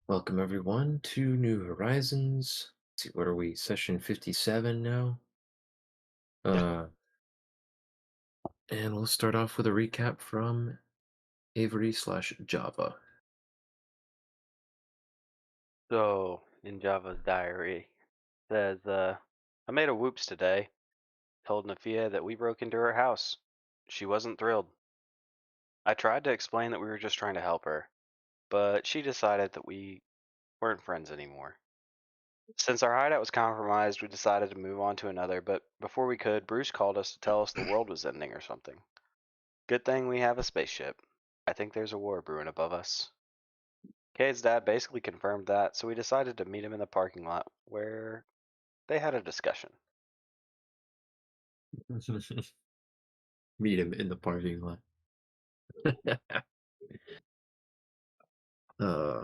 Welcome everyone to New Horizons. Let's see, what are we? Session 57 now. Yeah. Uh, and we'll start off with a recap from Avery/Java. So, in Java's diary, says, I made a whoops today. Told Nafia that we broke into her house. She wasn't thrilled. I tried to explain that we were just trying to help her, but she decided that we weren't friends anymore. Since our hideout was compromised, we decided to move on to another, but before we could, Bruce called us to tell us the world was ending or something. Good thing we have a spaceship. I think there's a war brewing above us. Cade's dad basically confirmed that, so we decided to meet him in the parking lot where they had a discussion. Meet him in the parking lot. uh,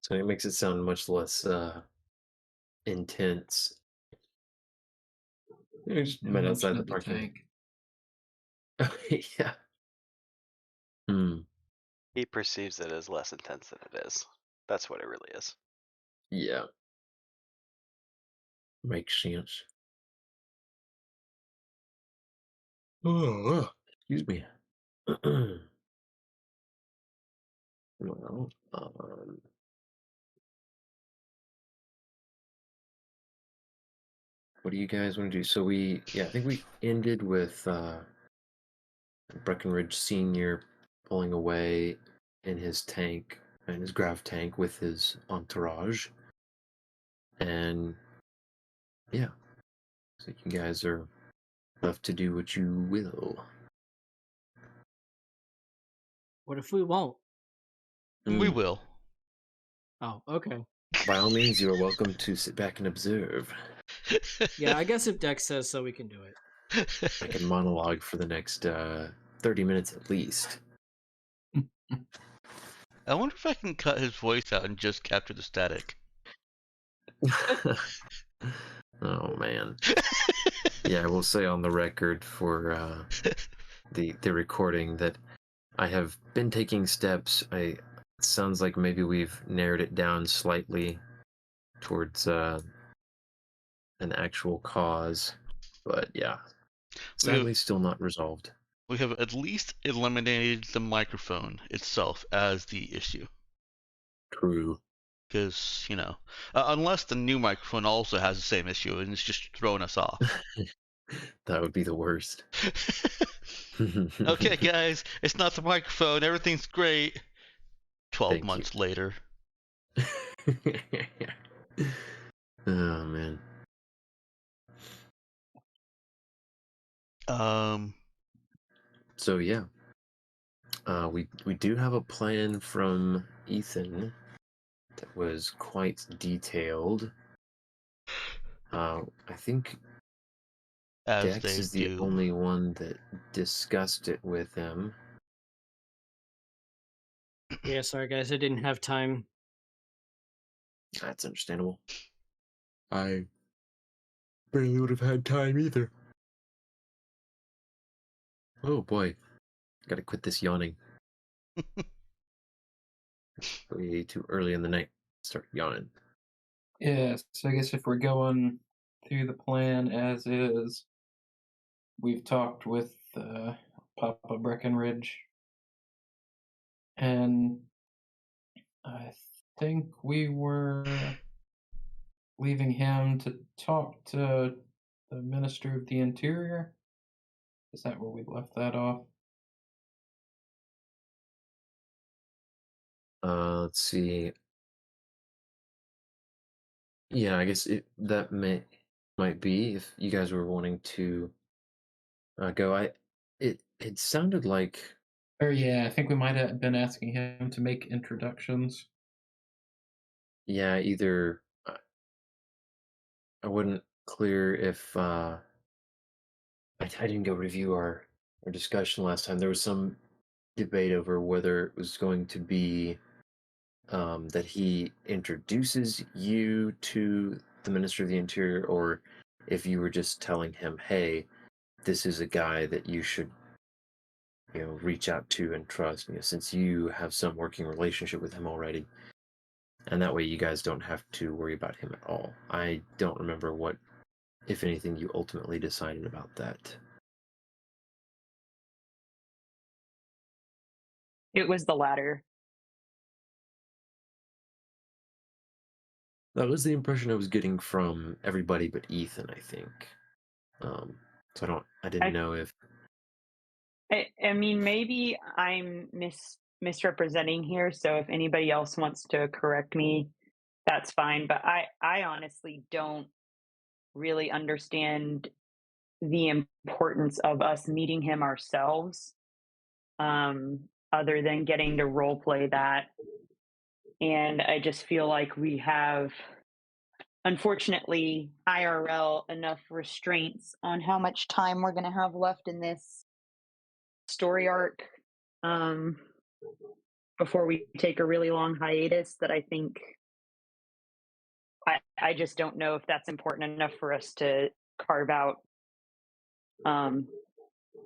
so it makes it sound much less intense. We just No met mention outside the of the parking tank. lot. Yeah. Hmm. He perceives it as less intense than it is. That's what it really is. Yeah. Makes sense. Oh, excuse me. Well, what do you guys want to do? So I think we ended with Breckenridge Senior pulling away in his tank, in his grav tank with his entourage, and yeah, so you guys are left to do what you will. What if we won't? We Mm, will. Oh, okay. by all means, you are welcome to sit back and observe. Yeah, I guess if Dex says so, we can do it. I can monologue for the next 30 minutes at least. I wonder if I can cut his voice out and just capture the static. Oh man. Yeah, I will say on the record for the recording that I have been taking steps. It sounds like maybe we've narrowed it down slightly towards an actual cause, but yeah, We have sadly still not resolved. we have at least eliminated the microphone itself as the issue. True. Because, unless the new microphone also has the same issue and it's just throwing us off. That would be the worst. Okay, guys, it's not the microphone. Everything's great. 12 Thank you. months later. Oh man. So yeah, we do have a plan from Ethan that was quite detailed. I think As Dex they is the do. only one that discussed it with him. Yeah, sorry guys, I didn't have time. That's understandable. I barely would have had time either. Oh boy, gotta quit this yawning. Way too early in the night. Start yawning. Yeah, so I guess if we're going through the plan as is, we've talked with Papa Breckenridge, and I think we were leaving him to talk to the Minister of the Interior. Is that where we left that off? Let's see. Yeah, I guess that might be if you guys were wanting to go. It sounded like Or yeah, I think we might have been asking him to make introductions. yeah, either I wasn't clear if I didn't go review our discussion last time. There was some debate over whether it was going to be that he introduces you to the Minister of the Interior, or if you were just telling him, "Hey, this is a guy that you should reach out to and trust, since you have some working relationship with him already. And that way you guys don't have to worry about him at all. I don't remember what, if anything, you ultimately decided about that. It was the latter. That was the impression I was getting from everybody but Ethan, I think. So I didn't know if... I mean, maybe I'm misrepresenting here. So if anybody else wants to correct me, that's fine. But I honestly don't really understand the importance of us meeting him ourselves, other than getting to role play that. And I just feel like we have, unfortunately, IRL enough restraints on how much time we're going to have left in this story arc, before we take a really long hiatus, that I think I just don't know if that's important enough for us to carve out,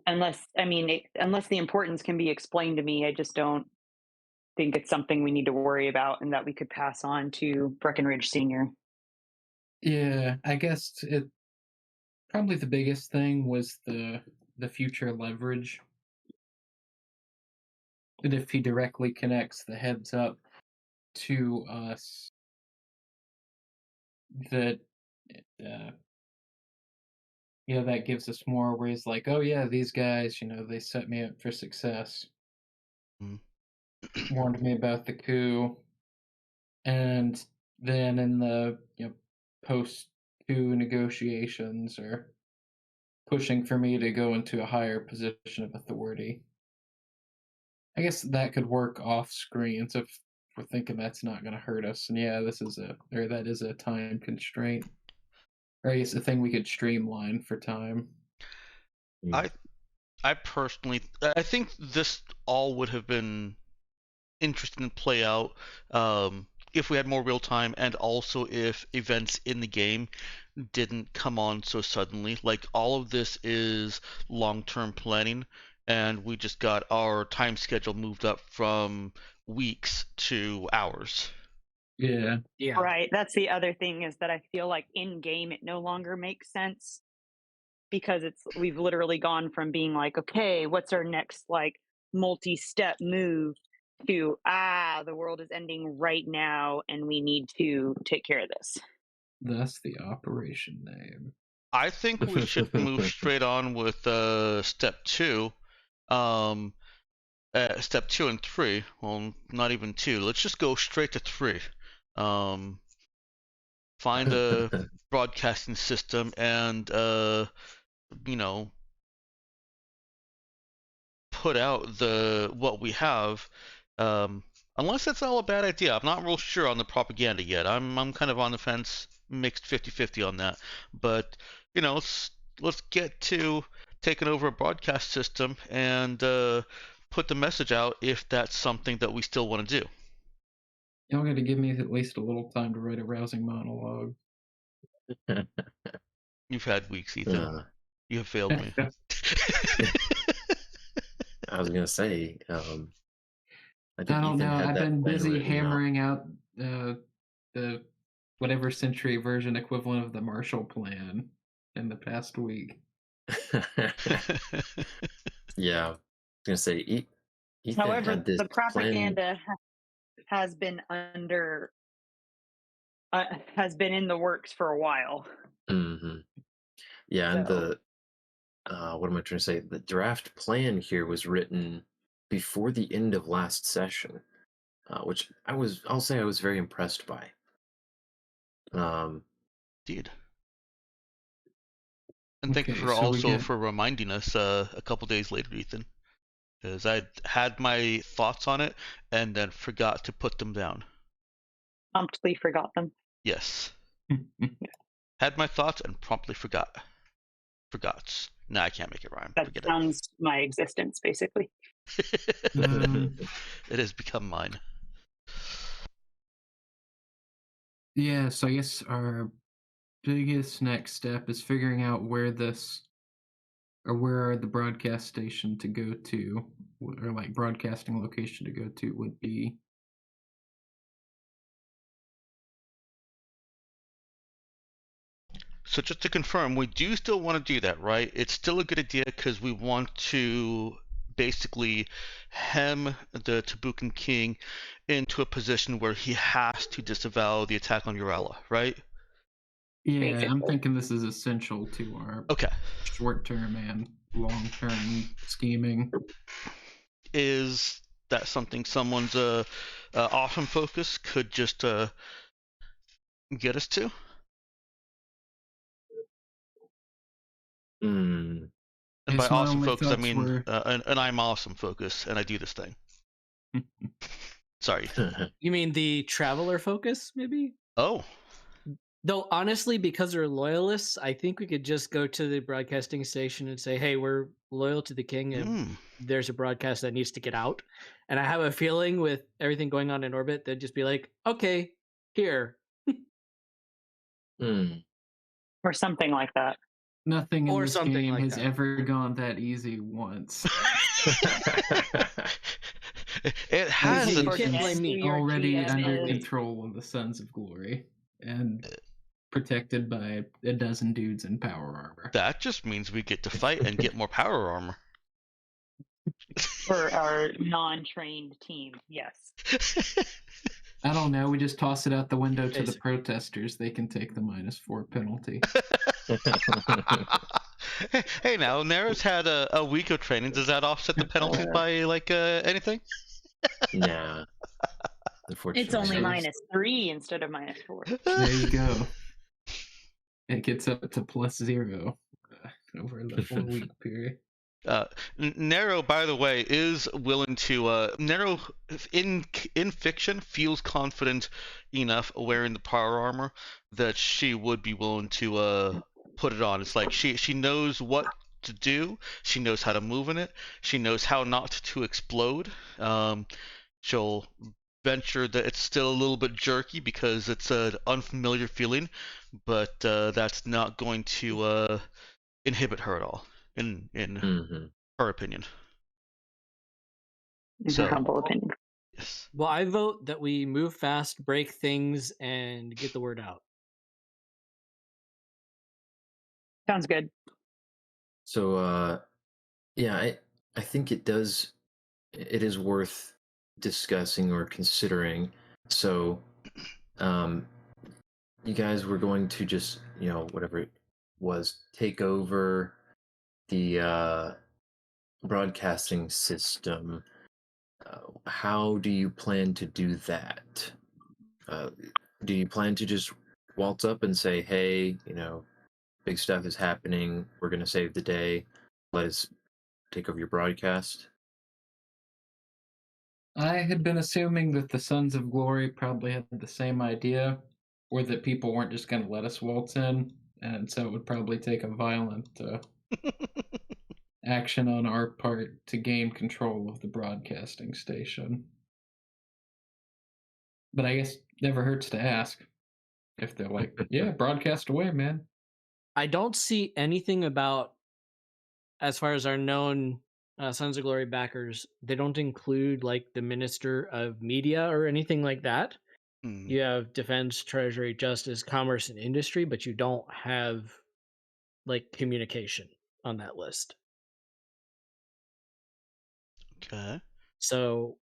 unless the importance can be explained to me. I just don't think it's something we need to worry about and that we could pass on to Breckenridge Senior. Yeah, I guess probably the biggest thing was the future leverage. And if he directly connects the heads up to us, that that gives us more, where he's like, oh yeah, these guys, they set me up for success. Warned me about the coup. And then in the post-coup negotiations, are pushing for me to go into a higher position of authority. I guess that could work off screen. So if we're thinking that's not going to hurt us, and that is a time constraint, or I guess a thing we could streamline for time. I personally, I think this all would have been interesting to play out if we had more real time, and also if events in the game didn't come on so suddenly. Like, all of this is long-term planning, and we just got our time schedule moved up from weeks to hours. Yeah. Right. That's the other thing, is that I feel like in game it no longer makes sense, because we've literally gone from being like, okay, what's our next multi-step move, to the world is ending right now and we need to take care of this. That's the operation name. I think we should move straight on with step 2. Step 2 and 3. Well, not even 2. Let's just go straight to 3. Find a broadcasting system and put out what we have. Unless that's all a bad idea. I'm not real sure on the propaganda yet. I'm kind of on the fence, mixed 50-50 on that. But let's get to taking over a broadcast system and put the message out if that's something that we still want to do. Y'all got to give me at least a little time to write a rousing monologue. You've had weeks, Ethan. You have failed me. I was gonna say, I don't know. I've been busy hammering out the whatever century version equivalent of the Marshall Plan in the past week. Yeah, I was gonna say, Ethan. However, had this the propaganda plan... has been has been in the works for a while. Mm-hmm. Yeah, and what am I trying to say? The draft plan here was written before the end of last session, which I'll say I was very impressed by. Indeed. And thank you for reminding us a couple days later, Ethan, because I had my thoughts on it and then forgot to put them down. Promptly forgot them. Yes. Had my thoughts and promptly forgot. Forgots. Nah, I can't make it rhyme. That sounds my existence, basically. It has become mine. Yeah, so I guess our biggest next step is figuring out where are the broadcast station to go to. or like broadcasting location to go to would be. So just to confirm, we do still want to do that, right? It's still a good idea because we want to basically hem the Tabukan King into a position where he has to disavow the attack on Urella, right? Yeah, I'm Basically. thinking this is essential to our Okay. short-term and long-term scheming. Is that something someone's awesome focus could just get us to? Hmm. And by Guess my awesome only focus, I thoughts mean were- an I'm awesome focus, and I do this thing. Sorry. You mean the traveler focus, maybe? Oh, Though honestly, because they're loyalists, I think we could just go to the broadcasting station and say, "Hey, we're loyal to the king, and there's a broadcast that needs to get out." And I have a feeling with everything going on in orbit, they'd just be like, "Okay, here." Hmm. Or something like that. Nothing in Or this something game like has that. ever gone that easy once. it has. You a- can't blame me. Your Already GM under is- control of the Sons of Glory and protected by a dozen dudes in power armor. That just means we get to fight and get more power armor. For our non-trained team, yes. I don't know. We just toss it out the window to the Basic. protesters. They can take the -4 penalty. Hey, now Nara's had a week of training. Does that offset the penalties by like anything? Nah. Unfortunately, It's only no. -3 instead of -4. There you go. It gets up to +0 over the 4-week period. Nero, by the way, is willing to. Nero, in fiction, feels confident enough wearing the power armor that she would be willing to put it on. It's like she knows what to do. She knows how to move in it. She knows how not to explode. She'll venture that it's still a little bit jerky because it's an unfamiliar feeling, but that's not going to inhibit her at all. In Mhm. her opinion. In So- her humble opinion. Yes. Well, I vote that we move fast, break things, and get the word out. Sounds good. So, yeah, I think it is worth discussing or considering. So, you guys were going to just, whatever it was, take over the broadcasting system. How do you plan to do that? Do you plan to just waltz up and say, hey, big stuff is happening, we're going to save the day, let us take over your broadcast? I had been assuming that the Sons of Glory probably had the same idea, or that people weren't just going to let us waltz in, and so it would probably take a violent action on our part to gain control of the broadcasting station. But I guess never hurts to ask. If they're like, yeah, broadcast away, man. I don't see anything about, as far as our known Sons of Glory backers, they don't include like the Minister of Media or anything like that. Hmm. You have Defense, Treasury, Justice, Commerce, and Industry, but you don't have like communication on that list. Okay. So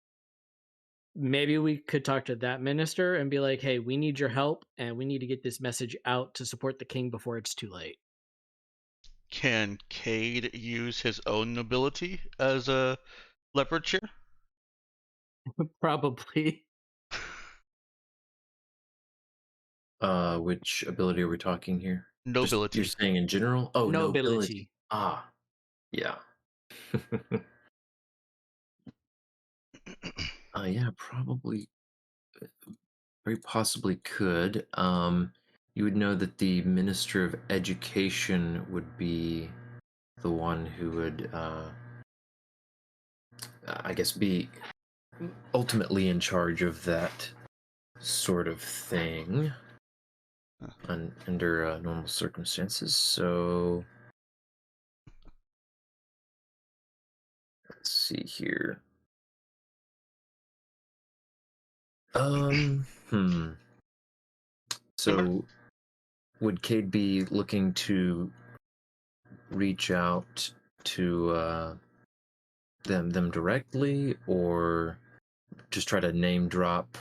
maybe we could talk to that minister and be like, hey, we need your help and we need to get this message out to support the king before it's too late. Can Cade use his own nobility as a leverage here? Probably. Which ability are we talking here? Just- Nobility. you're saying in general? Oh, nobility. Nobility. Ah, yeah. Yeah, probably, very possibly could. You would know that the Minister of Education would be the one who would, I guess, be ultimately in charge of that sort of thing under normal circumstances. So, Let's see here. So, would Cade be looking to reach out to them directly, or just try to name drop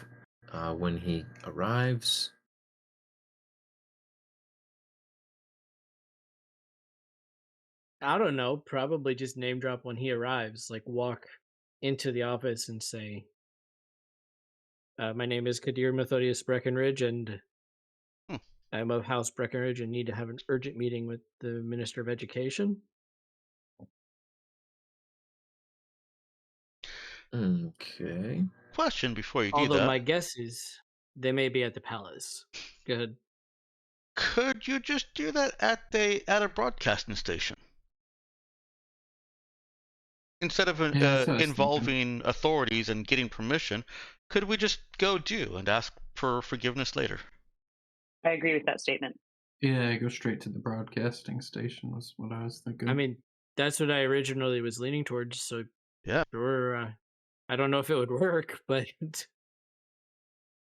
when he arrives? I don't know. Probably just name drop when he arrives. Like walk into the office and say, "My name is Kadir Methodius Breckenridge, and Hmm. I'm of House Breckenridge and need to have an urgent meeting with the Minister of Education." Okay. Question before you do Although that. my guess is they may be at the palace. Go ahead. Could you just do that at a broadcasting station? Instead of Yeah, that's what I was thinking. involving authorities and getting permission, could we just go do and ask for forgiveness later? I agree with that statement. Yeah, go straight to the broadcasting station was what I was thinking. I mean, that's what I originally was leaning towards. So Yeah. sure. I don't know if it would work, but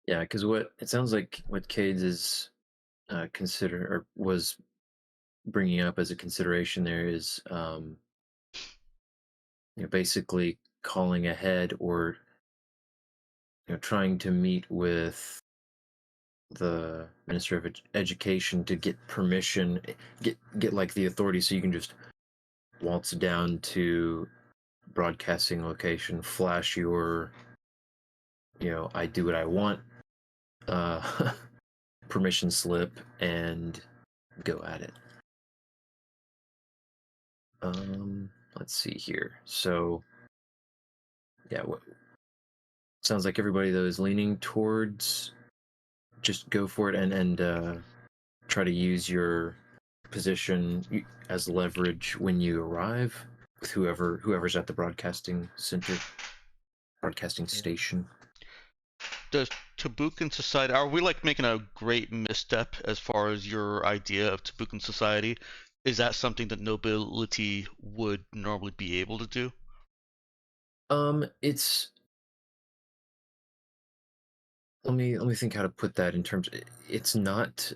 Yeah, because what it sounds like what Cades is was bringing up as a consideration there is basically calling ahead, or trying to meet with the Minister of Education to get permission, get like the authority, so you can just waltz down to broadcasting location, flash your I do what I want permission slip, and go at it. Let's see here. So yeah, sounds like everybody though is leaning towards just go for it, and try to use your position as leverage when you arrive with whoever's at the broadcasting center, broadcasting station. Does Tabukan Society, are we like making a great misstep as far as your idea of Tabukan Society? Is that something that nobility would normally be able to do? It's let me think how to put that in terms. It's not.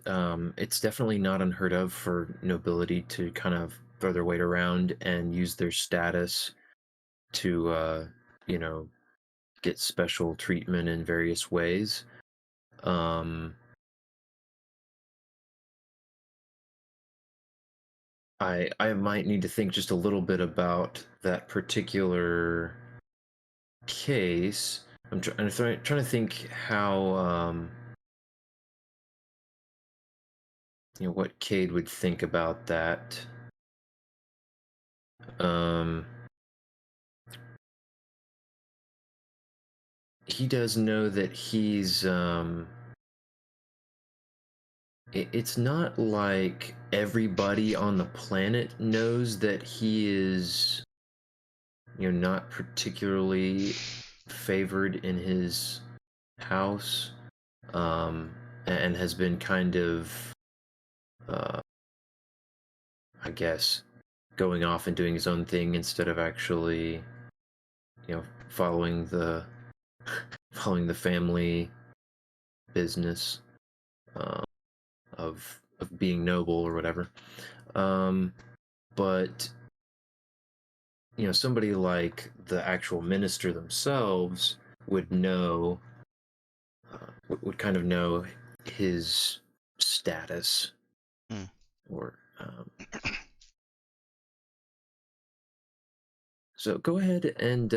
It's definitely not unheard of for nobility to kind of throw their weight around and use their status to, get special treatment in various ways. I might need to think just a little bit about that particular case. I'm trying to think how what Cade would think about that. He does know that he's it's not like everybody on the planet knows that he is not particularly favored in his house, and has been kind of I guess going off and doing his own thing instead of actually following the following the family business of being noble or whatever. But somebody like the actual minister themselves would know, would kind of know his status, or so go ahead and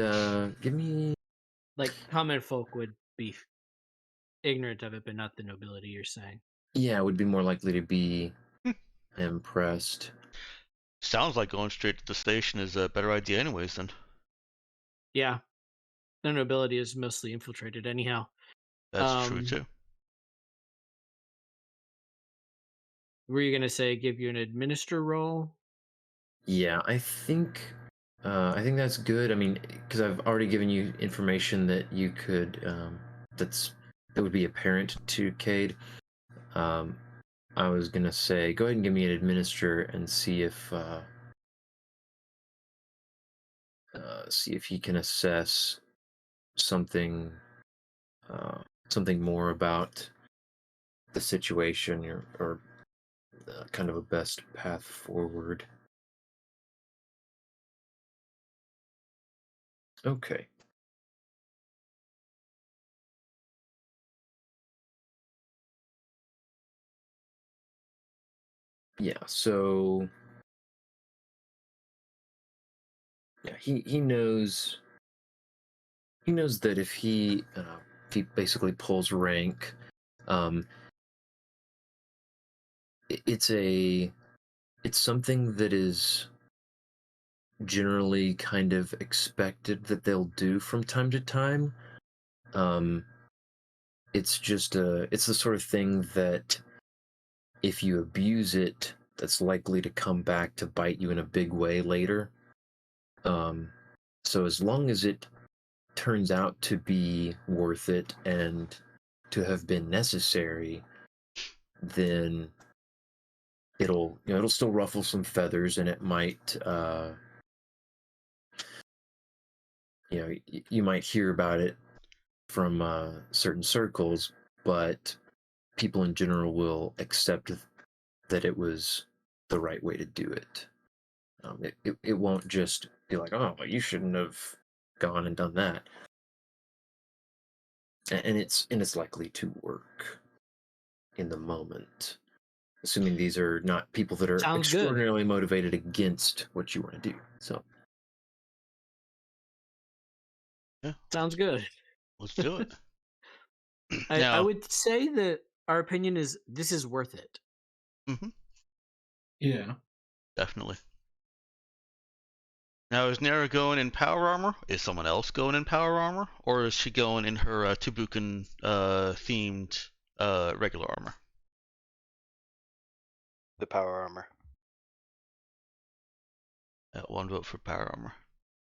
give me, like common folk would be ignorant of it, but not the nobility. You're saying? Yeah, would be more likely to be impressed. Sounds like going straight to the station is a better idea anyways then. Yeah, the nobility is mostly infiltrated anyhow. That's true too. Were you gonna say give you an administer role? Yeah, I think that's good. I mean, because I've already given you information that you could that would be apparent to Cade. I was gonna say go ahead and give me an administer and see if see if he can assess something something more about the situation, or kind of a best path forward. Okay. Yeah, so yeah, he knows that if he basically pulls rank, um, it's something that is generally kind of expected that they'll do from time to time. It's it's the sort of thing that if you abuse it, that's likely to come back to bite you in a big way later. So as long as it turns out to be worth it and to have been necessary, then it'll still ruffle some feathers, and it might you might hear about it from certain circles, but people in general will accept that it was the right way to do it. It won't just be like, oh, you shouldn't have gone and done that. And it's likely to work in the moment, assuming these are not people that are Sounds good. extraordinarily motivated against what you want to do. So Sounds good. Let's do it. I Now, would say that our opinion is this is worth it. Yeah. definitely. Now, is Nara going in power armor? Is someone else going in power armor? Or is she going in her Tubucan themed regular armor? The power armor. One vote for power armor.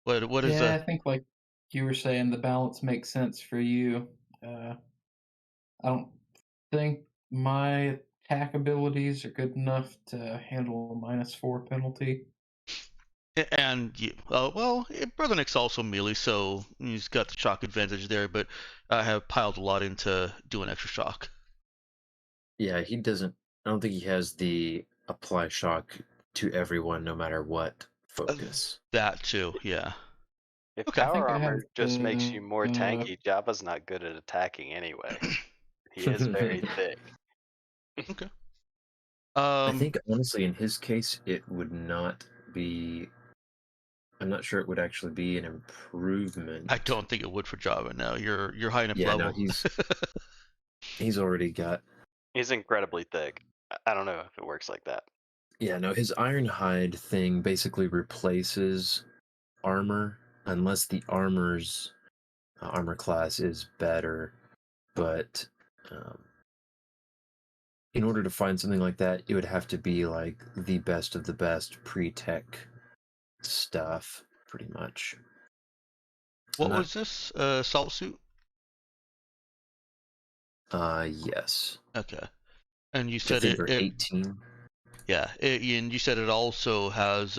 What is Yeah, I think like you were saying, the balance makes sense for you. I don't think my attack abilities are good enough to handle a -4 penalty. And well, Brother Nick's also melee, so he's got the shock advantage there. But I have piled a lot into doing extra shock. yeah, he doesn't. I don't think he has the apply shock to everyone, no matter what focus. That too, yeah. If Okay. I power think I armor have just makes you more the- tanky, Java's not good at attacking anyway. He is very thick. Okay. I think honestly, in his case, it would not be. I'm not sure it would actually be an improvement. I don't think it would for Java. Now you're high enough Yeah, level. no, he's already got. He's incredibly thick. I don't know if it works like that. Yeah, no, his Ironhide thing basically replaces armor, unless the armor's armor class is better. But in order to find something like that, it would have to be like the best of the best pre-tech stuff, pretty much. What was this? Salt suit? Yes. Okay. And you I said think it, they're 18. Yeah, and you said it also has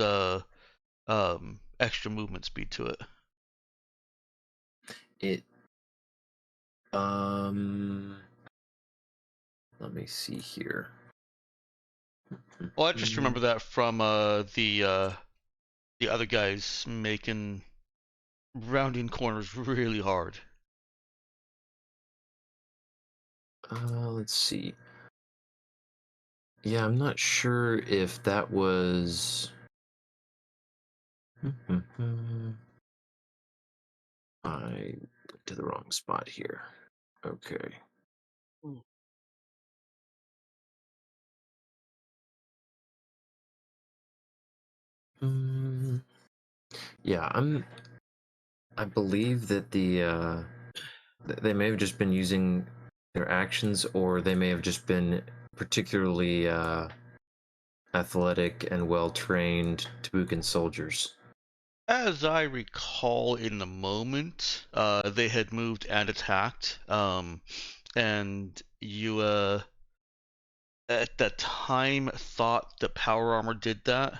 extra movement speed to it. It let me see here. Well, I just remember that from the other guys making rounding corners really hard. Let's see. Yeah, I'm not sure if that was. I went to the wrong spot here. Okay. Yeah, I believe that they may have just been using their actions, or they may have just been particularly athletic and well-trained Tabukan soldiers. As I recall, in the moment, they had moved and attacked, and you at that time thought that power armor did that.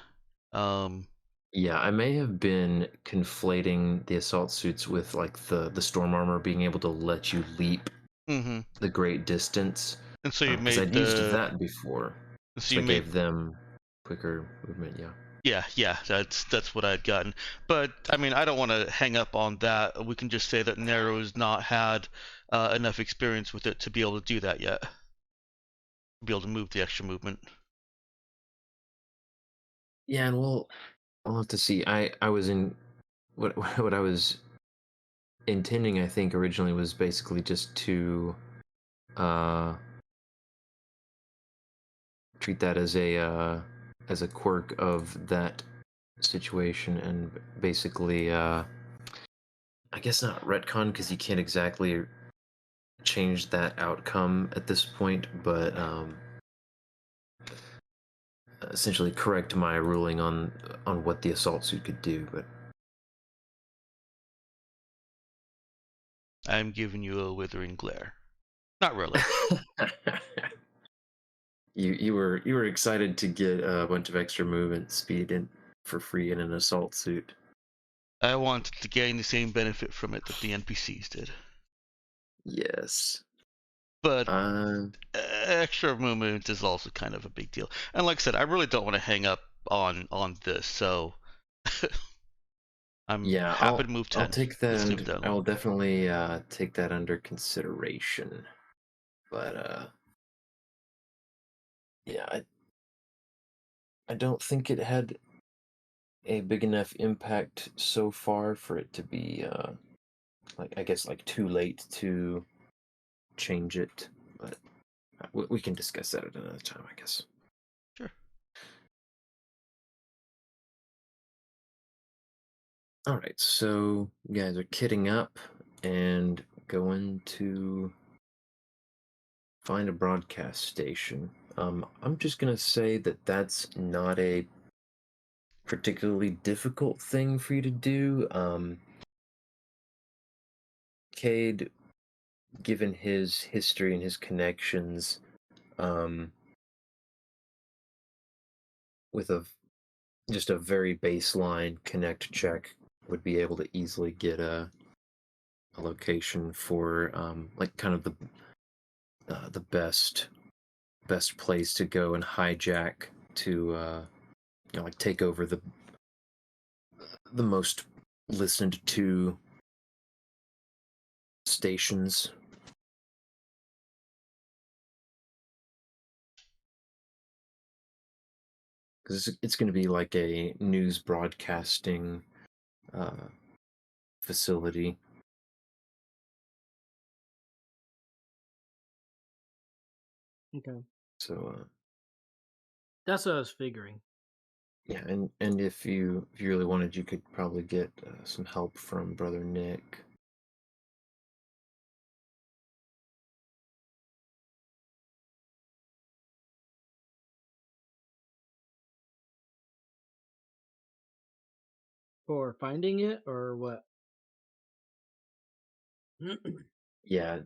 Yeah, I may have been conflating the assault suits with like the storm armor being able to let you leap Mm-hmm. the great distance. And so you Because made I'd used the that before, so so you I made gave them quicker movement. Yeah. yeah, that's what I'd gotten. But I mean, I don't want to hang up on that. We can just say that Nero's not had enough experience with it to be able to do that yet. Be able to move the extra movement. Yeah, and we'll have to see. I was in what what I was intending. I think originally was basically just to uh treat that as a quirk of that situation, and basically I guess not retcon because you can't exactly change that outcome at this point, but essentially correct my ruling on what the assault suit could do. But I'm giving you a withering glare. Not really. you were excited to get a bunch of extra movement speed in for free in an assault suit. I wanted to gain the same benefit from it that the NPCs did. Yes. But Uh, extra movement is also kind of a big deal. And like I said, I really don't want to hang up on this, so I'm yeah, happy to move 10. I'll take that. Let's move down. I'll definitely take that under consideration. But yeah, I don't think it had a big enough impact so far for it to be like I guess like too late to change it. But we can discuss that at another time, I guess. Sure. All right, so you guys are kitting up and going to find a broadcast station. I'm just gonna say that that's not a particularly difficult thing for you to do. Cade, given his history and his connections, um, with just a very baseline connect check, would be able to easily get a location for like kind of the best place to go and hijack to you know, like take over the most listened to stations. Because it's going to be like a news broadcasting uh, facility. Okay. So That's what I was figuring. yeah, and if you really wanted, you could probably get some help from Brother Nick. For finding it or what? Yeah,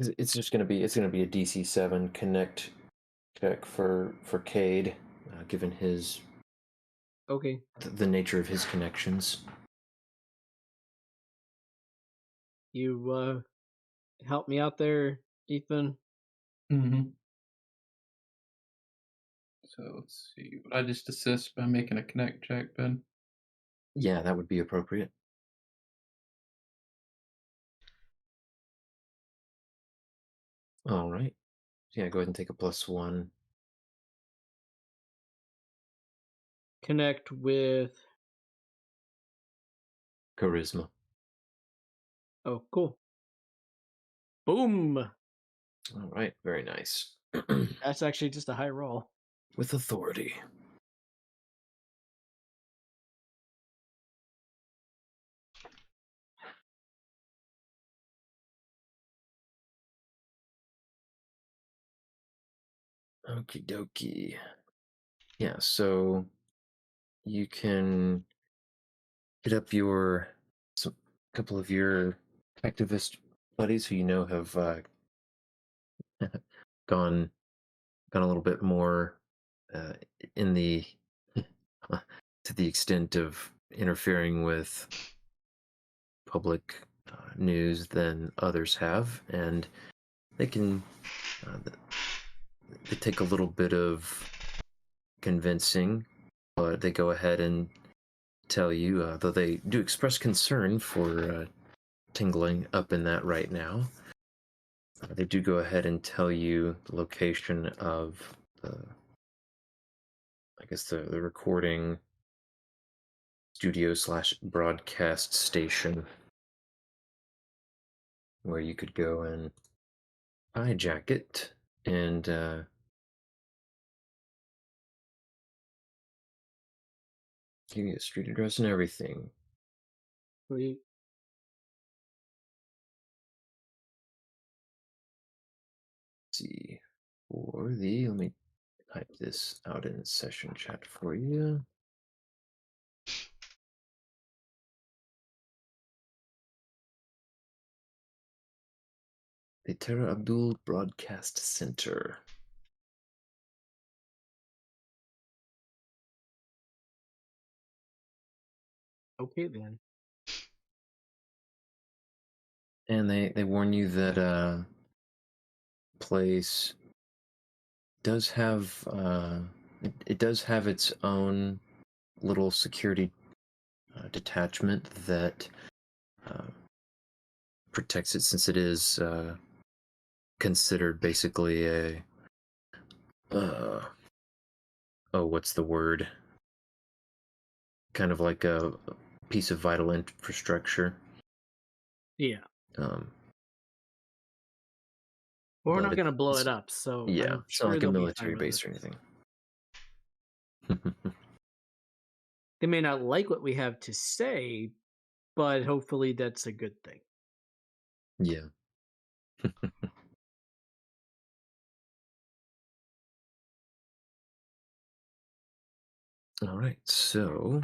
it's just gonna be a DC 7 connect check for Cade, given his Okay. the nature of his connections. You help me out there, Ethan. Mm-hmm. So let's see. Would I just assist by making a connect check, Ben? Yeah, that would be appropriate. All right. Yeah, go ahead and take a +1. Connect with. Charisma. Oh, cool. Boom. All right, very nice. That's actually just a high roll. With authority. Okie dokie. Yeah, so you can hit up some couple of your activist buddies who you know have gone a little bit more uh, in the to the extent of interfering with public news than others have, and they can they take a little bit of convincing, but they go ahead and tell you, though they do express concern for tingling up in that right now. They do go ahead and tell you the location of the, I guess the recording studio / broadcast station, where you could go and hijack it and give you a street address and everything. We See, for the, let me type this out in session chat for you. The Terra Abdul Broadcast Center. okay then. And they warn you that place does have it does have its own little security detachment that protects it, since it is considered basically a oh, what's the word? Kind of like a piece of vital infrastructure. Yeah. Um, Well, we're but not going to blow it's- it up, so yeah, I'm it's not sure like a they'll be military fine with base it. or anything. They may not like what we have to say, but hopefully that's a good thing. Yeah. All right, so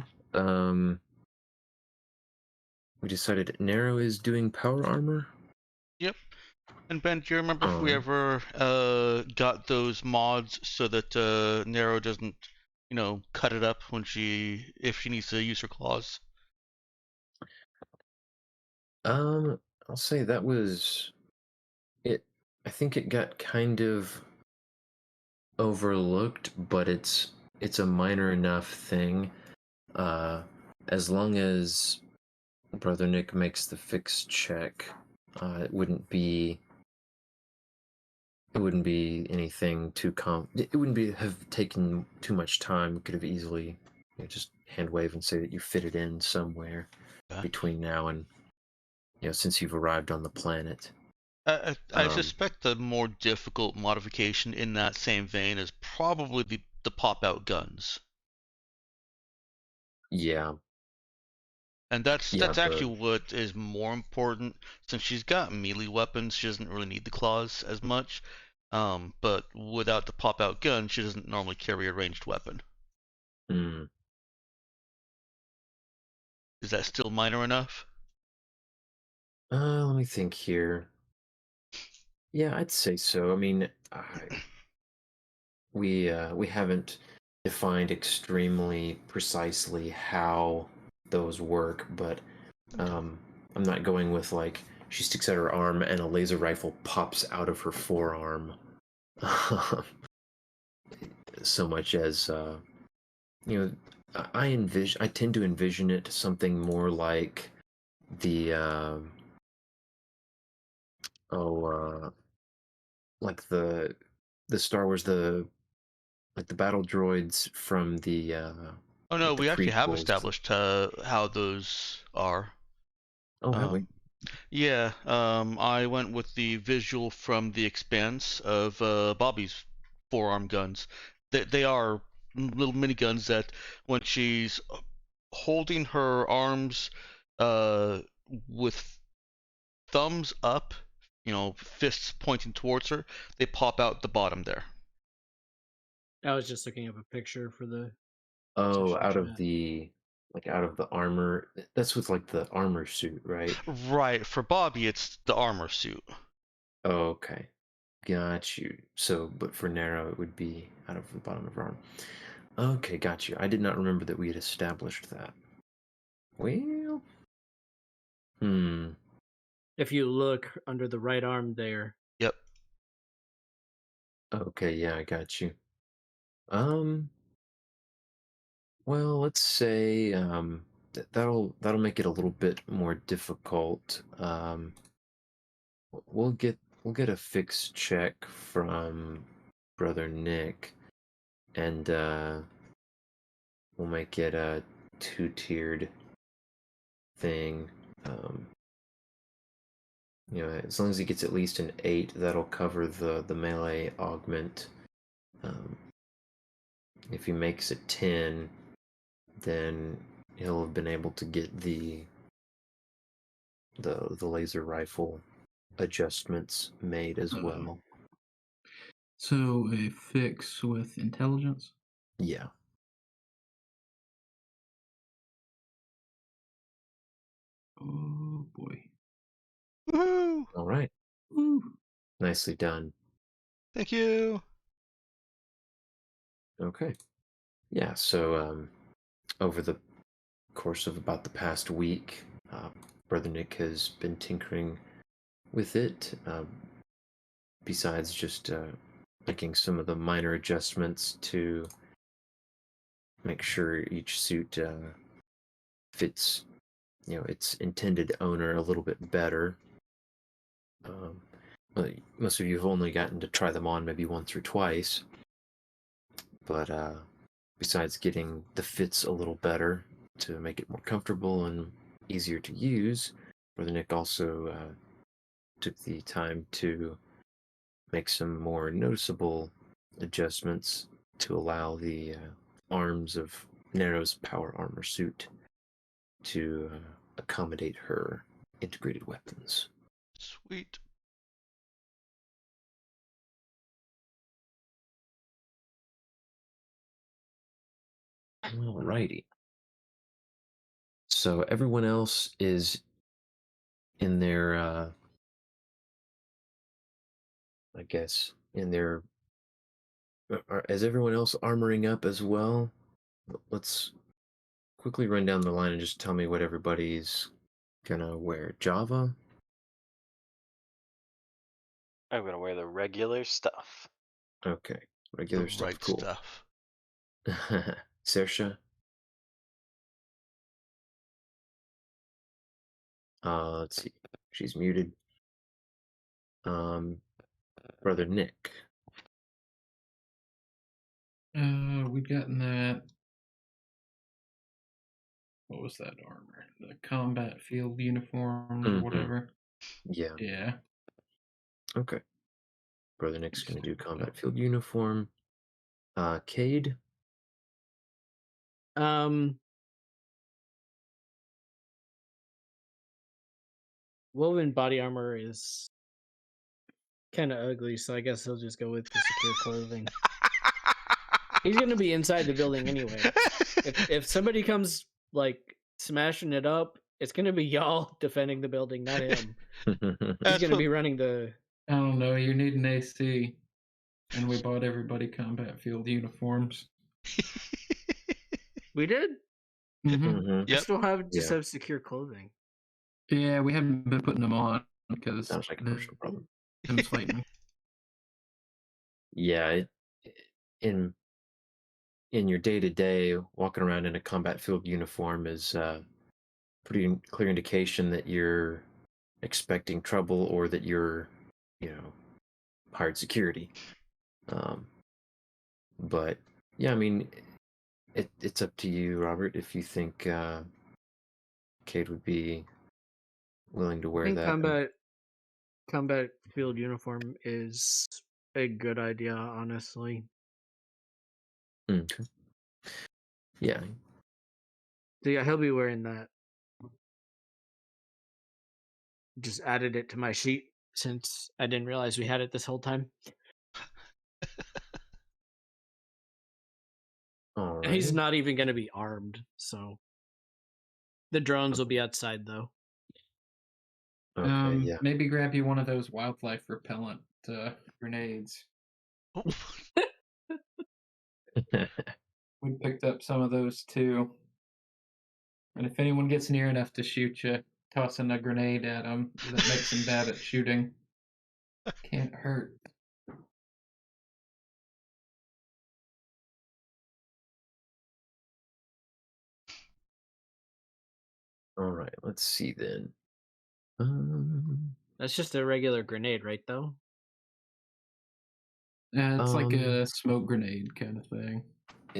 we decided Nero is doing power armor. Yep. And Ben, do you remember if we Alright. ever got those mods so that Nero doesn't, cut it up when if she needs to use her claws? I'll say that was it. I think it got kind of overlooked, but it's a minor enough thing. As long as Brother Nick makes the fix check, it wouldn't be anything too it wouldn't have taken too much time. We could have easily just hand wave and say that you fit it in somewhere between now and since you've arrived on the planet. I suspect the more difficult modification in that same vein is probably the pop-out guns. Yeah. And that's Yeah, actually what is more important. Since she's got melee weapons, she doesn't really need the claws as much. But without the pop-out gun, she doesn't normally carry a ranged weapon. Is that still minor enough? Let me think here. Yeah, I'd say so. I mean, we haven't defined extremely precisely how those work, but I'm not going with like she sticks out her arm and a laser rifle pops out of her forearm. So much as I tend to envision it something more like the like the Star Wars, like the battle droids from the Oh no, the we actually have prequels. established how those are. Oh, have we? Yeah, I went with the visual from The Expanse of Bobby's forearm guns. They are little miniguns that when she's holding her arms with thumbs up, fists pointing towards her, they pop out the bottom there. I was just looking up a picture for the. Oh, session out of chat. the armor. That's with like the armor suit, right? Right. For Bobby, it's the armor suit. Oh, okay. Got you. So, but for Nero, it would be out of the bottom of her arm. Okay, got you. I did not remember that we had established that. Well, If you look under the right arm there. Yep. Okay, yeah, I got you. Well, let's say that'll make it a little bit more difficult. We'll get a fixed check from Brother Nick, and we'll make it a 2-tiered thing. As long as he gets at least an 8, that'll cover the melee augment. If he makes a 10, then he'll have been able to get the laser rifle adjustments made as well. So a fix with intelligence? Yeah. Oh boy. Woohoo! All right. Woo. Nicely done. Thank you. Okay. Yeah, so over the course of about the past week, Brother Nick has been tinkering with it, besides just making some of the minor adjustments to make sure each suit fits, its intended owner a little bit better. Most of you have only gotten to try them on maybe once or twice, but besides getting the fits a little better to make it more comfortable and easier to use, Brother Nick also took the time to make some more noticeable adjustments to allow the arms of Nero's power armor suit to accommodate her integrated weapons. Sweet. Alrighty. So everyone else is in their, I guess, in their. Is everyone else armoring up as well? Let's quickly run down the line and just tell me what everybody's gonna wear. Java? I'm gonna wear the regular stuff. Okay. Regular The stuff. right Cool. stuff. Saoirse? Let's see. She's muted. Brother Nick. We'd gotten that. What was that armor? The combat field uniforms or Mhm. whatever. Yeah. Yeah. Okay. Brother Nick's gonna do Just- combat field uniform. Cade? Woven body armor is kind of ugly, so I guess he'll just go with the secure clothing. He's gonna be inside the building anyway. If somebody comes like smashing it up, it's gonna be y'all defending the building, not him. He's gonna be running the. I don't know. You need an AC, and we bought everybody combat field uniforms. We did. Mm-hmm. I Yep. still have just Yeah. have secure clothing. Yeah, we haven't been putting them on because Sounds like a personal problem. Tim's fighting. Yeah, in your day-to-day, walking around in a combat field uniform is pretty clear indication that you're expecting trouble or that you're, hired security. But yeah, I mean, it's up to you, Robert, if you think Cade would be willing to I wear think that. combat field uniform is a good idea, honestly. Okay. Yeah. So yeah, he'll be wearing that. Just added it to my sheet since I didn't realize we had it this whole time. All And he's right. not even going to be armed, so the drones will be outside though. Okay. Yeah. Maybe grab you one of those wildlife repellent grenades. We picked up some of those too. And if anyone gets near enough to shoot you, tossing a grenade at them that makes them bad at shooting can't hurt. All right, let's see then. That's just a regular grenade, right? Though. It's like a smoke grenade kind of thing.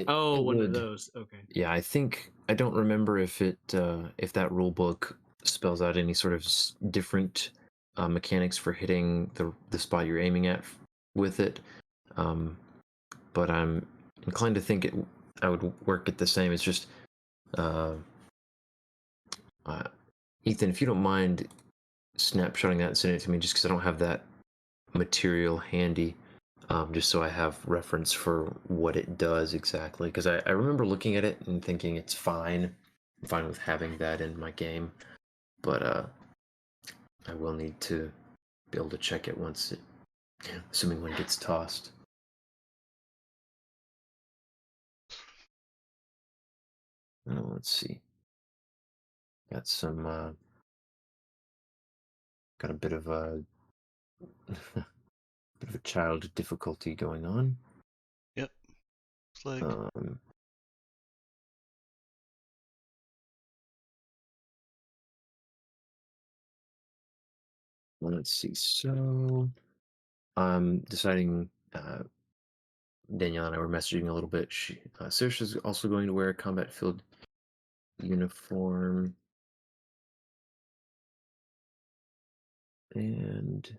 Oh, it one of would- those. Okay. Yeah, I don't remember if if that rule book spells out any sort of different mechanics for hitting the spot you're aiming at with it. But I'm inclined to think I would work it the same. It's just Ethan, if you don't mind snapshotting that and sending it to me, just because I don't have that material handy, just so I have reference for what it does exactly. Because I remember looking at it and thinking it's fine. I'm fine with having that in my game, but I will need to be able to check it once it, assuming when it gets tossed. Oh, let's see. Got some. Got a bit of a bit of a child difficulty going on. Yep. It's like Let's see. So I'm deciding. Danielle and I were messaging a little bit. Saoirse's also going to wear a combat field uniform, and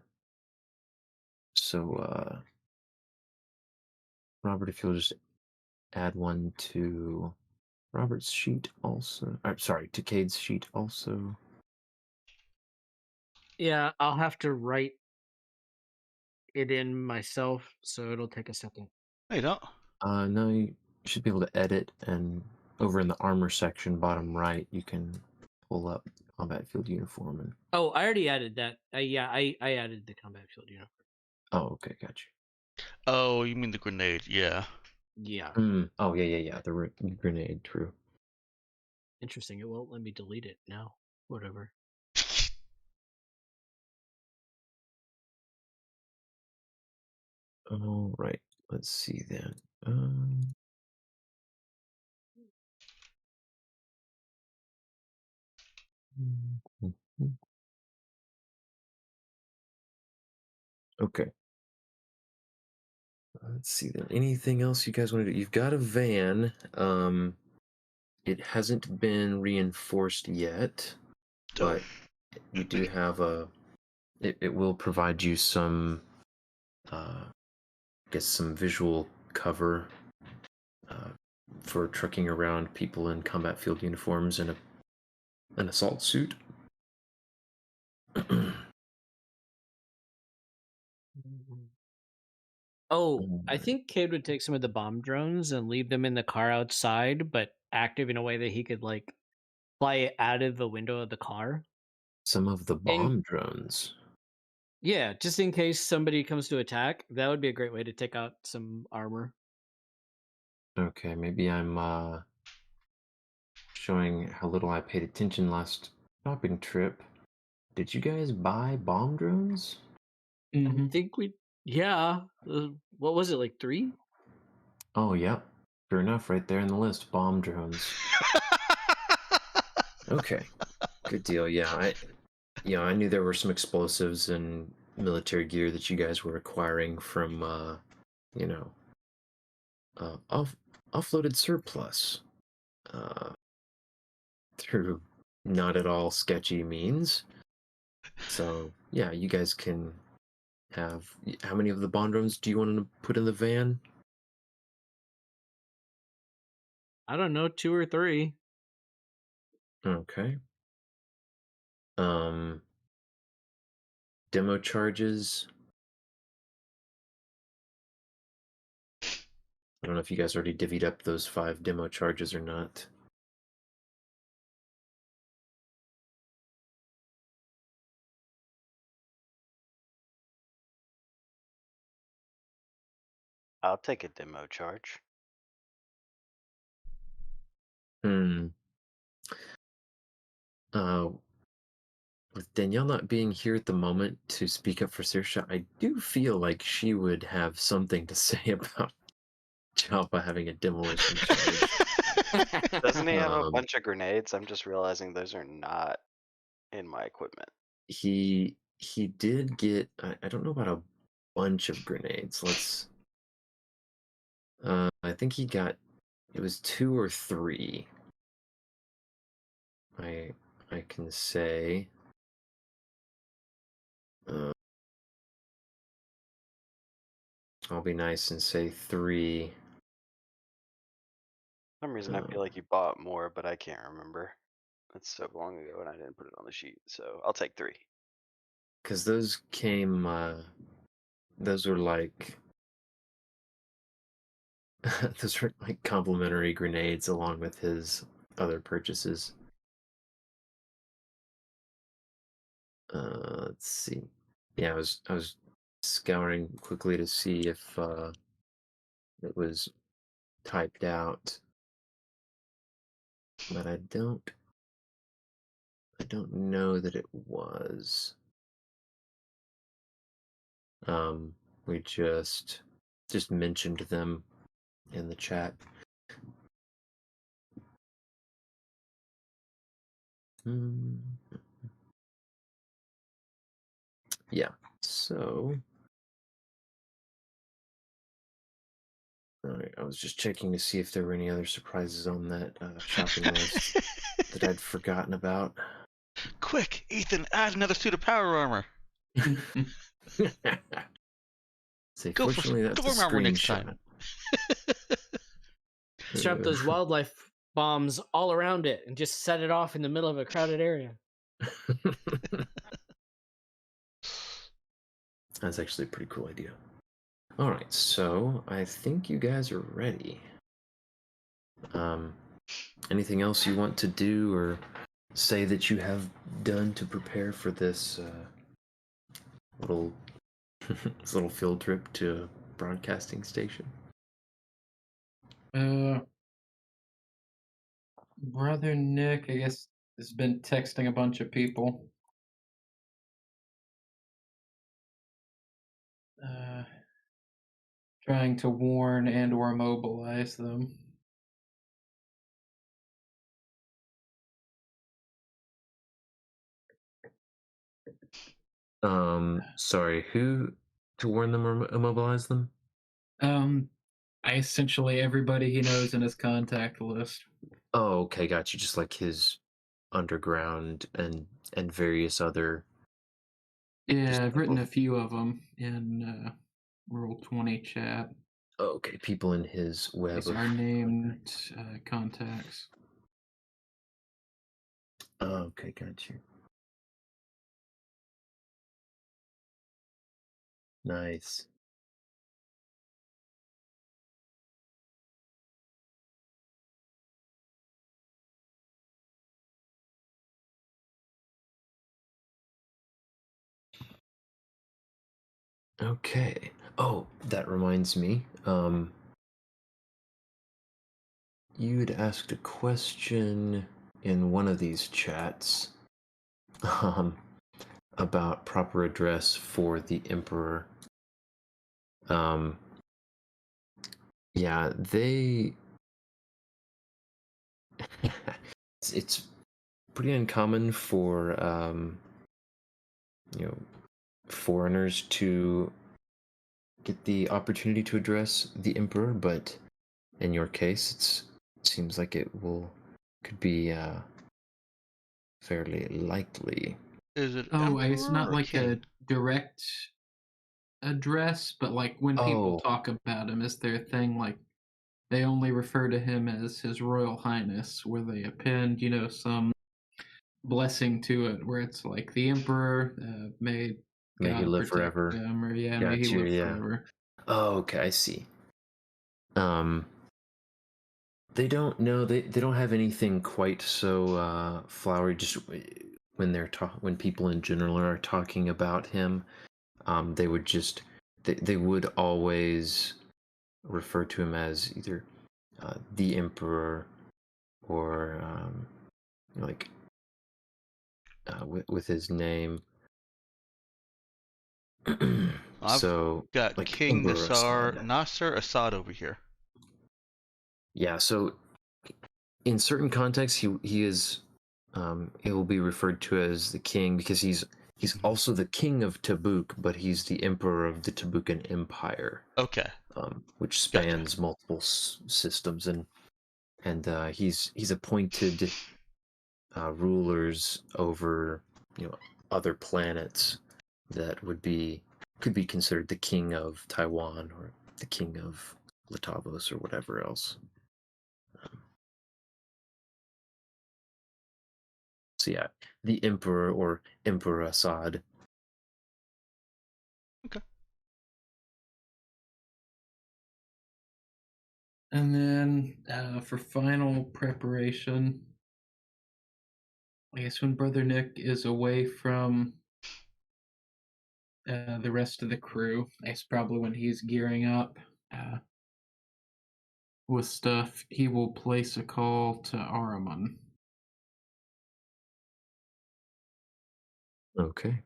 so Robert, if you'll just add one to Robert's sheet also. Sorry, to Cade's sheet also. Yeah, I'll have to write it in myself, so it'll take a second. no, you don't. No, you should be able to edit, and over in the armor section, bottom right, you can pull up combat field uniform. And Oh, I already added that. Yeah, I added the combat field uniform. oh, okay, gotcha. Oh, you mean the grenade? Yeah. Yeah. Oh, yeah. The grenade, true. Interesting. It won't let me delete it now. Whatever. All right. Let's see then. Okay. Let's see then. Anything else you guys want to do? You've got a van. It hasn't been reinforced yet, but you do have it will provide you some I guess some visual cover for trucking around people in combat field uniforms and an assault suit. Oh, I think Cade would take some of the bomb drones and leave them in the car outside, but active in a way that he could like fly it out of the window of the car. Some of the bomb drones. Yeah, just in case somebody comes to attack, that would be a great way to take out some armor. Okay, maybe I'm showing how little I paid attention last shopping trip. Did you guys buy bomb drones? I think yeah. What was it, like 3? Oh, yep. Sure enough, right there in the list, bomb drones. Okay, good deal. Yeah, I knew there were some explosives and military gear that you guys were acquiring from, offloaded surplus, through not at all sketchy means. So yeah, you guys can have. How many of the bomb drones do you want to put in the van? I don't know, 2 or 3. Okay. Demo charges. I don't know if you guys already divvied up those 5 demo charges or not. I'll take a demo charge. Hmm. Uh, with Danielle not being here at the moment to speak up for Saoirse, I do feel like she would have something to say about Java having a demolition charge. Doesn't he have a Um, bunch of grenades? I'm just realizing those are not in my equipment. he did get. I don't know about a bunch of grenades. Let's. I think he got. It was 2 or 3. I can say. Uh, I'll be nice and say 3. For some reason I feel like you bought more, but I can't remember. That's so long ago and I didn't put it on the sheet, so I'll take 3. Because those came. Those were like. Those were like complimentary grenades along with his other purchases. Let's see. Yeah, I was scouring quickly to see if it was typed out, but I don't know that it was. We just mentioned them in the chat. Yeah. So I was just checking to see if there were any other surprises on that shopping list that I'd forgotten about. Quick, Ethan, add another suit of power armor. See, Go for fortunately, some that's a storm armor next time. screenshot. Strap those wildlife bombs all around it and just set it off in the middle of a crowded area. That's actually a pretty cool idea. All right, so I think you guys are ready. Anything else you want to do or say that you have done to prepare for this little this little field trip to a broadcasting station? Brother Nick, I guess, has been texting a bunch of people. Trying to warn and or mobilize them. Sorry, who to warn them or immobilize them? I essentially everybody he knows in his contact list. Oh, okay, got you. Just like his underground and various other. Yeah, I've written a few of them in Roll20 chat. Okay, people in his web. These are named contacts. Okay, got you. Nice. Okay. Oh, that reminds me. You'd asked a question in one of these chats about proper address for the Emperor. Yeah, they it's pretty uncommon for foreigners to get the opportunity to address the Emperor, but in your case it seems like could be fairly likely. Is it it's not Emperor or like King? a direct address, but like when people talk about him, is their thing like they only refer to him as His Royal Highness, where they append, some blessing to it, where it's like the Emperor may May he God live protect forever. him, or may he live forever. Oh, okay, I see. They don't know. They don't have anything quite so flowery. Just when people in general are talking about him, they would just they would always refer to him as either the Emperor or like with his name. I've So got like King Emperor Assad. Nasser Assad over here. Yeah, so in certain contexts he is he will be referred to as the king because he's also the king of Tabuk, but he's the emperor of the Tabukan Empire, Okay. which spans multiple systems, and he's appointed rulers over other planets that could be considered the king of Taiwan or the king of Latavos or whatever else. So yeah, the emperor or Emperor Assad. Okay. And then for final preparation, I guess when Brother Nick is away from the rest of the crew, it's probably when he's gearing up with stuff, he will place a call to Araman. Okay.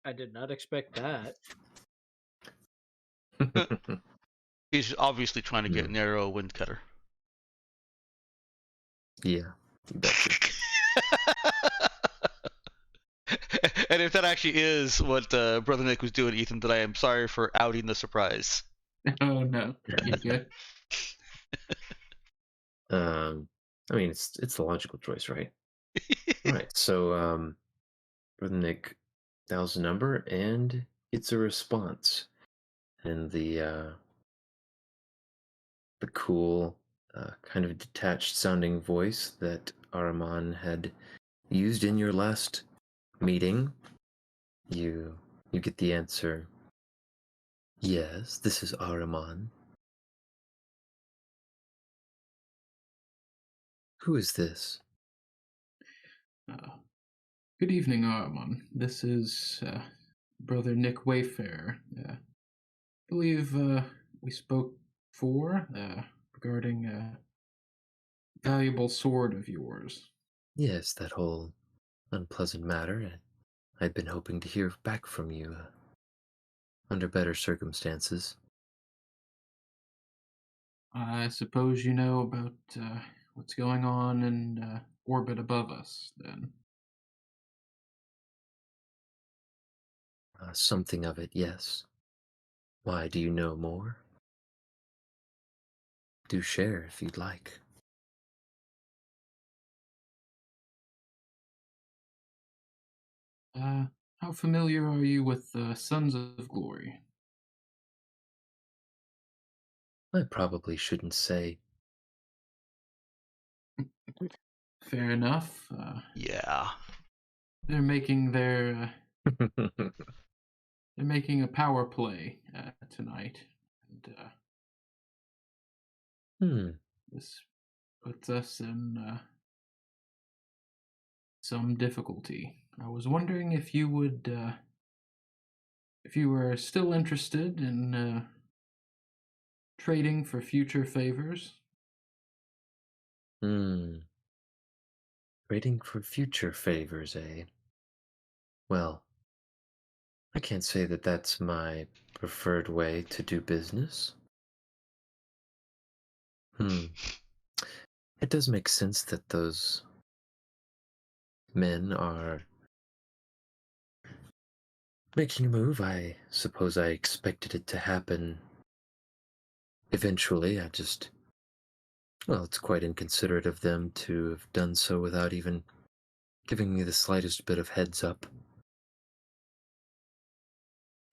I did not expect that. He's obviously trying to get Hmm. Narrow Windcutter. Yeah, you betcha. And if that actually is what Brother Nick was doing, Ethan, then I am sorry for outing the surprise. Oh no, you're good. I mean, it's the logical choice, right? All right, so Brother Nick dials the number and gets a response, and the cool, kind of detached sounding voice that Araman had used in your last meeting. You get the answer. Yes, this is Araman. Who is this? Good evening, Araman. This is Brother Nick Wayfarer. I believe we spoke before regarding a valuable sword of yours. Yes, that whole unpleasant matter. I'd been hoping to hear back from you under better circumstances. I suppose you know about what's going on in orbit above us, then. Something of it, yes. Why, do you know more? Do share if you'd like. How familiar are you with Sons of Glory? I probably shouldn't say. Fair enough. Yeah. They're making their they're making a power play tonight, and this puts us in some difficulty. I was wondering if you would, if you were still interested in trading for future favors. Waiting for future favors, eh? Well, I can't say that that's my preferred way to do business. It does make sense that those men are making a move. I suppose I expected it to happen eventually. Well, it's quite inconsiderate of them to have done so without even giving me the slightest bit of heads up.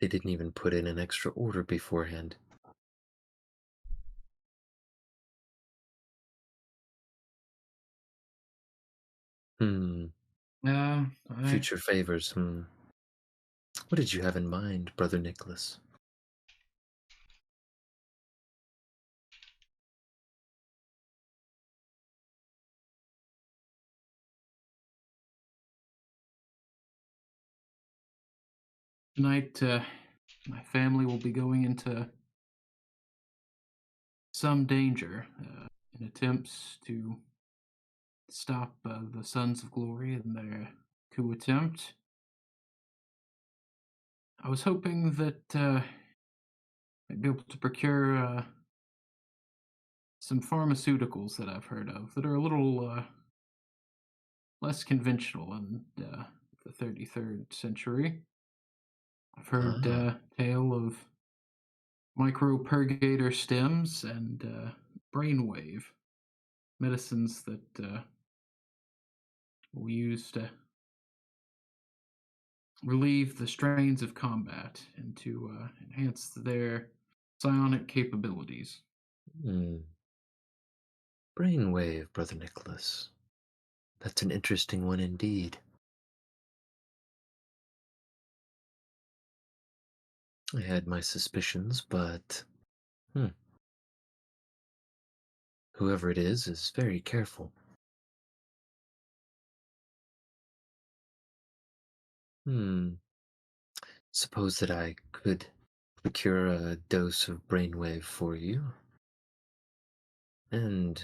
They didn't even put in an extra order beforehand. I Future favors, What did you have in mind, Brother Nicholas? Tonight, my family will be going into some danger. in attempts to stop the Sons of Glory in their coup attempt. I was hoping that I'd be able to procure some pharmaceuticals that I've heard of that are a little less conventional in the 33rd century. I've heard Ah, tale of micropurgator stems and brainwave medicines that we use to relieve the strains of combat and to enhance their psionic capabilities. hmm. Brainwave, Brother Nicholas. That's an interesting one indeed. I had my suspicions, but whoever it is very careful. Hmm. Suppose that I could procure a dose of brainwave for you, and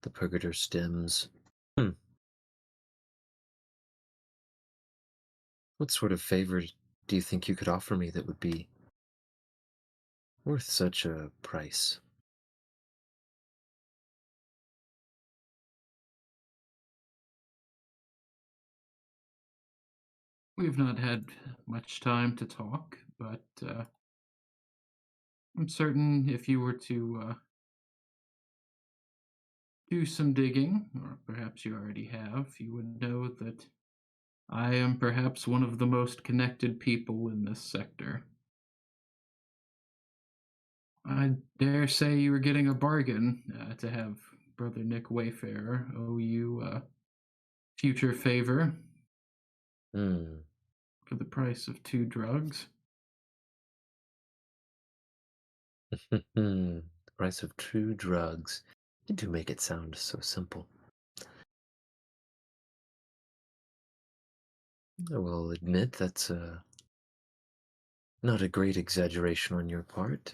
the purgator stems. Hmm. What sort of favor do you think you could offer me that would be worth such a price? We've not had much time to talk, but I'm certain if you were to do some digging, or perhaps you already have, you would know that I am perhaps one of the most connected people in this sector. I dare say you were getting a bargain to have Brother Nick Wayfarer owe you a future favor Hmm. for the price of 2 drugs. The price of true drugs. You do make it sound so simple. I will admit that's not a great exaggeration on your part.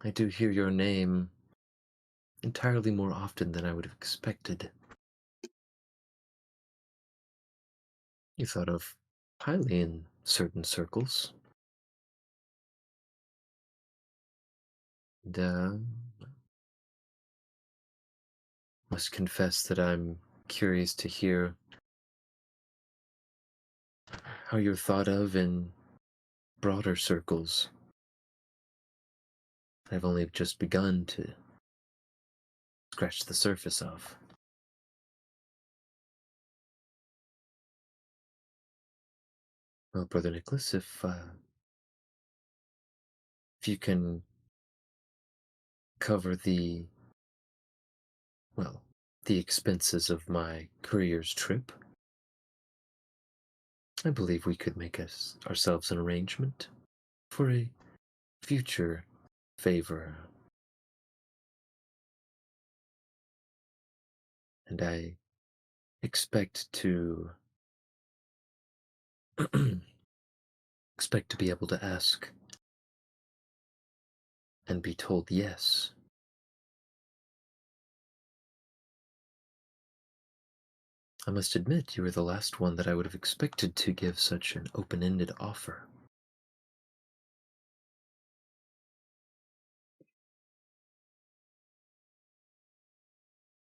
I do hear your name entirely more often than I would have expected. You thought of highly in certain circles. And, must confess that I'm curious to hear how you're thought of in broader circles. I've only just begun to scratch the surface of. Well, Brother Nicholas, if you can cover well, the expenses of my courier's trip, I believe we could make ourselves an arrangement for a future favor. And I expect to expect to be able to ask and be told yes. I must admit, you were the last one that I would have expected to give such an open-ended offer.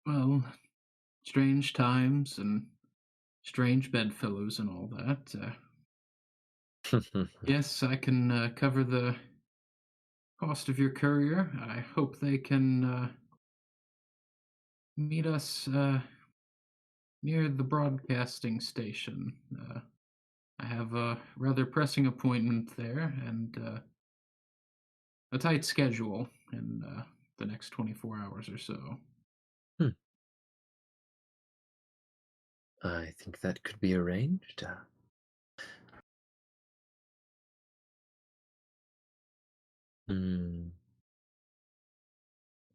Well, strange times and strange bedfellows and all that. Yes, I can cover the cost of your courier. I hope they can meet us near the broadcasting station. I have a rather pressing appointment there and a tight schedule in the next 24 hours or so. I think that could be arranged. I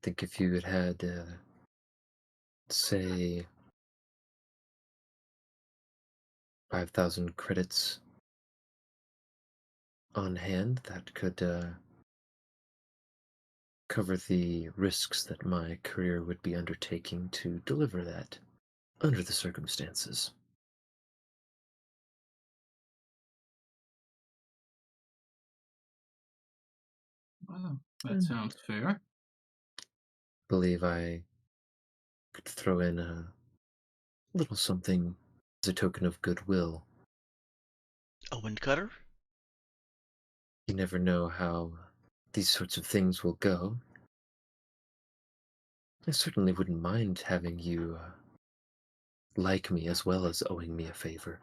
think if you had, say, 5,000 credits on hand, that could cover the risks that my career would be undertaking to deliver that under the circumstances. Well, that sounds fair. Believe I could throw in a little something as a token of goodwill. A wind cutter? You never know how these sorts of things will go. I certainly wouldn't mind having you like me as well as owing me a favor.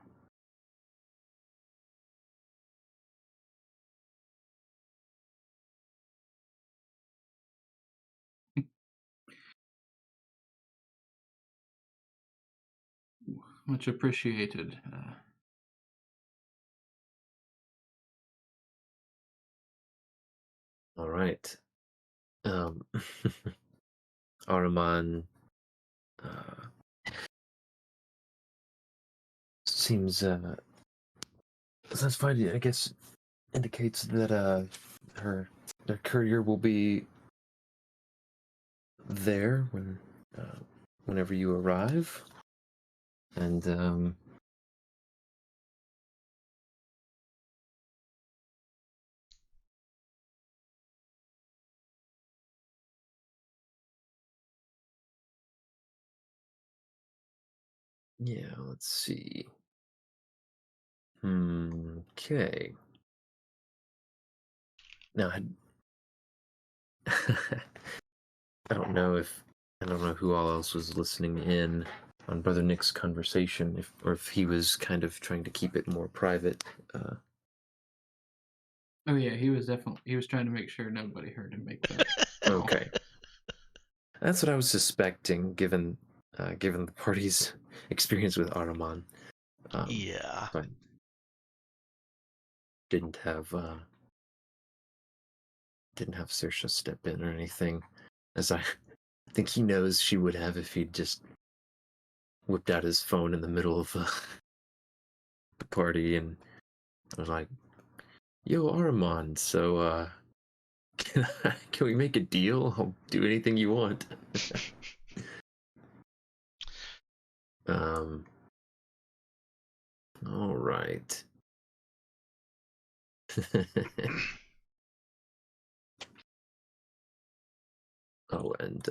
Much appreciated. All right. Um, Araman seems satisfied. I guess indicates that her their courier will be there whenever you arrive, and yeah, let's see. Okay. Now, I don't know who all else was listening in on Brother Nick's conversation, or if he was kind of trying to keep it more private. Oh yeah, he was trying to make sure nobody heard him make that. Okay, that's what I was suspecting, given the party's experience with Araman. Yeah. But didn't have Saoirse step in or anything, as I think he knows she would have if he'd just whipped out his phone in the middle of the party and was like, "Yo, Araman, so can we make a deal? I'll do anything you want." All right. Oh, and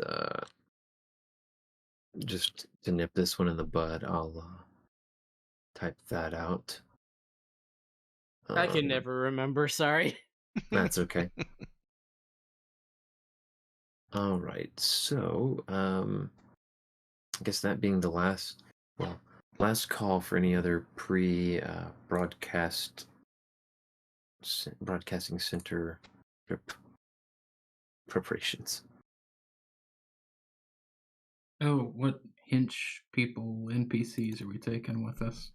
just to nip this one in the bud, I'll type that out. I can never remember. Sorry. That's okay. All right. So, I guess that being the last call for any other broadcasting center preparations. Oh, what Hinch people, NPCs are we taking with us?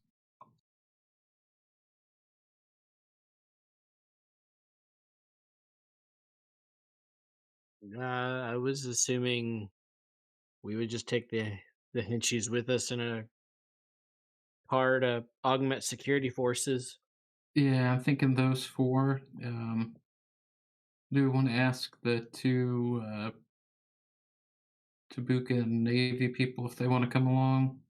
I was assuming we would just take the Hinchies with us in a car to augment security forces. Yeah, I'm thinking those four. Do we want to ask the two Tabuka and Navy people if they want to come along?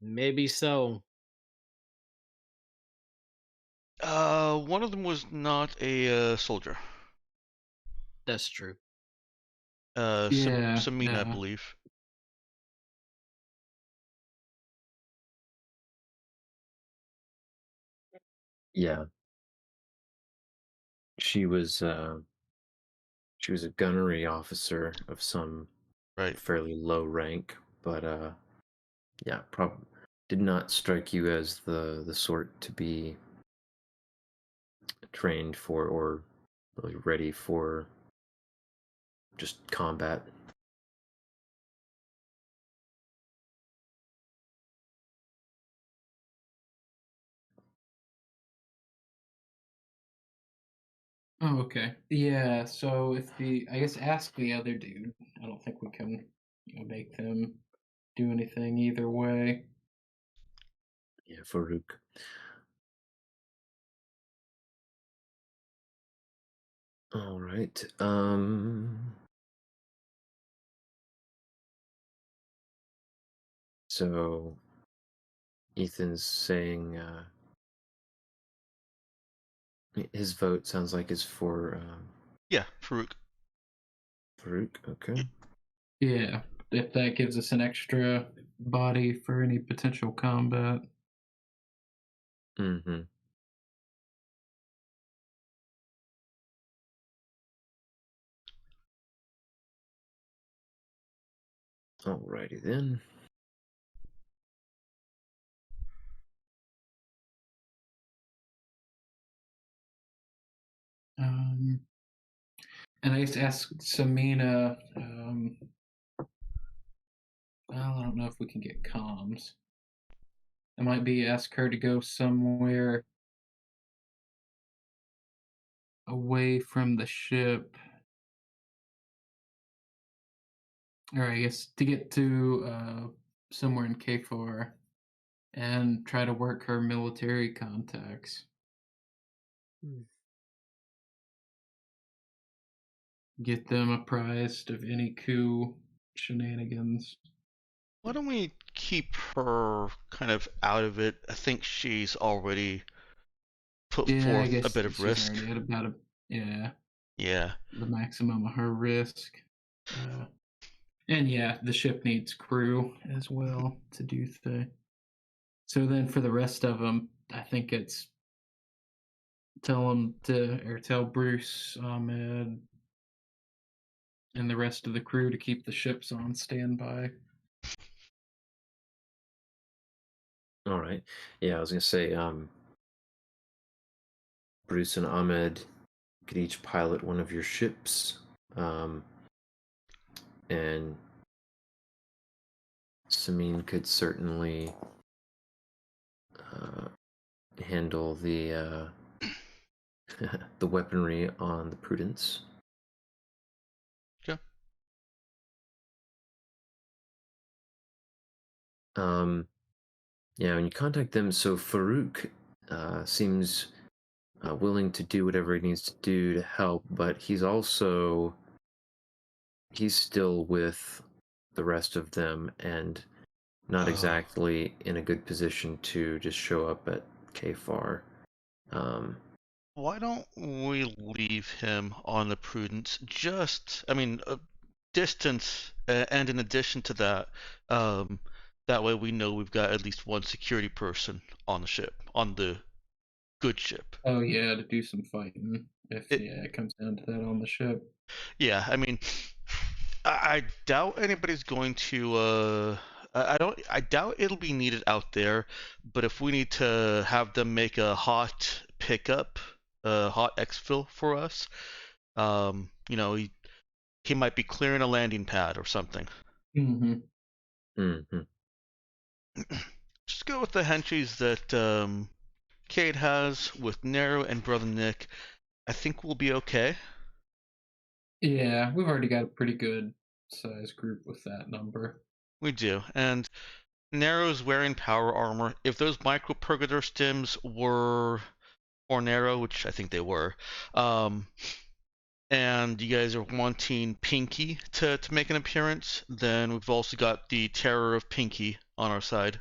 Maybe so. One of them was not a soldier. That's true. Yeah, Samina, I believe. Yeah. She was a gunnery officer of some Right. fairly low rank, but yeah, did not strike you as the sort to be trained for or really ready for just combat. Oh, okay. Yeah, so I guess ask the other dude. I don't think we can make them do anything either way. Yeah, Farouk. All right. So Ethan's saying his vote sounds like is for Yeah, Farouk. Farouk. Okay. Yeah, if that gives us an extra body for any potential combat. Mm-hmm. Alrighty then. And I used to ask Samina, well, I don't know if we can get comms. It might be ask her to go somewhere away from the ship. Or I guess to get to somewhere in K4 and try to work her military contacts. Get them apprised of any coup shenanigans. Why don't we keep her kind of out of it? I think she's already put Yeah, I forth guess a bit of she's risk. already at about Yeah. the maximum of her risk. And yeah, the ship needs crew as well to do things. So then for the rest of them, I think it's tell Bruce, Ahmed, and the rest of the crew to keep the ships on standby. All right. Yeah, I was gonna say, Bruce and Ahmed could each pilot one of your ships, and Samin could certainly handle the the weaponry on the Prudence. Okay. Yeah, when you contact them, so Farouk seems willing to do whatever he needs to do to help, but he's still with the rest of them and not exactly in a good position to just show up at KFAR. Why don't we leave him on the Prudence? Distance, and in addition to that, that way we know we've got at least one security person on the ship, on the good ship. Oh yeah, to do some fighting if it comes down to that on the ship. Yeah, I mean, I doubt anybody's going to. I doubt it'll be needed out there. But if we need to have them make a hot pickup, hot exfil for us, he might be clearing a landing pad or something. Mm-hmm. Mm-hmm. Just go with the henchies that Cade has with Nero and Brother Nick. I think we'll be okay. Yeah, we've already got a pretty good size group with that number. We do, and Nero's wearing power armor. If those micro purgator stims were for Nero, which I think they were, and you guys are wanting Pinky to make an appearance, then we've also got the Terror of Pinky on our side.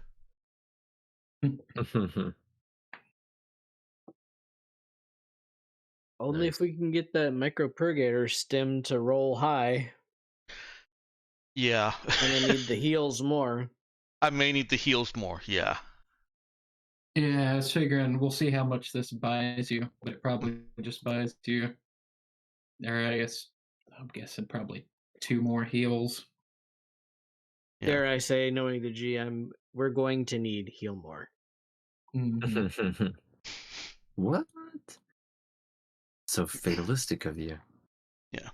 Only if we can get that micro purgator stem to roll high. Yeah. I'm gonna need the heals more. I may need the heals more, yeah. Yeah, I was figuring we'll see how much this buys you, but it probably just buys you, or I'm guessing probably 2 more heals. Yeah. Dare I say, knowing the GM, we're going to need heal more. Mm-hmm. What? So fatalistic of you. Yeah.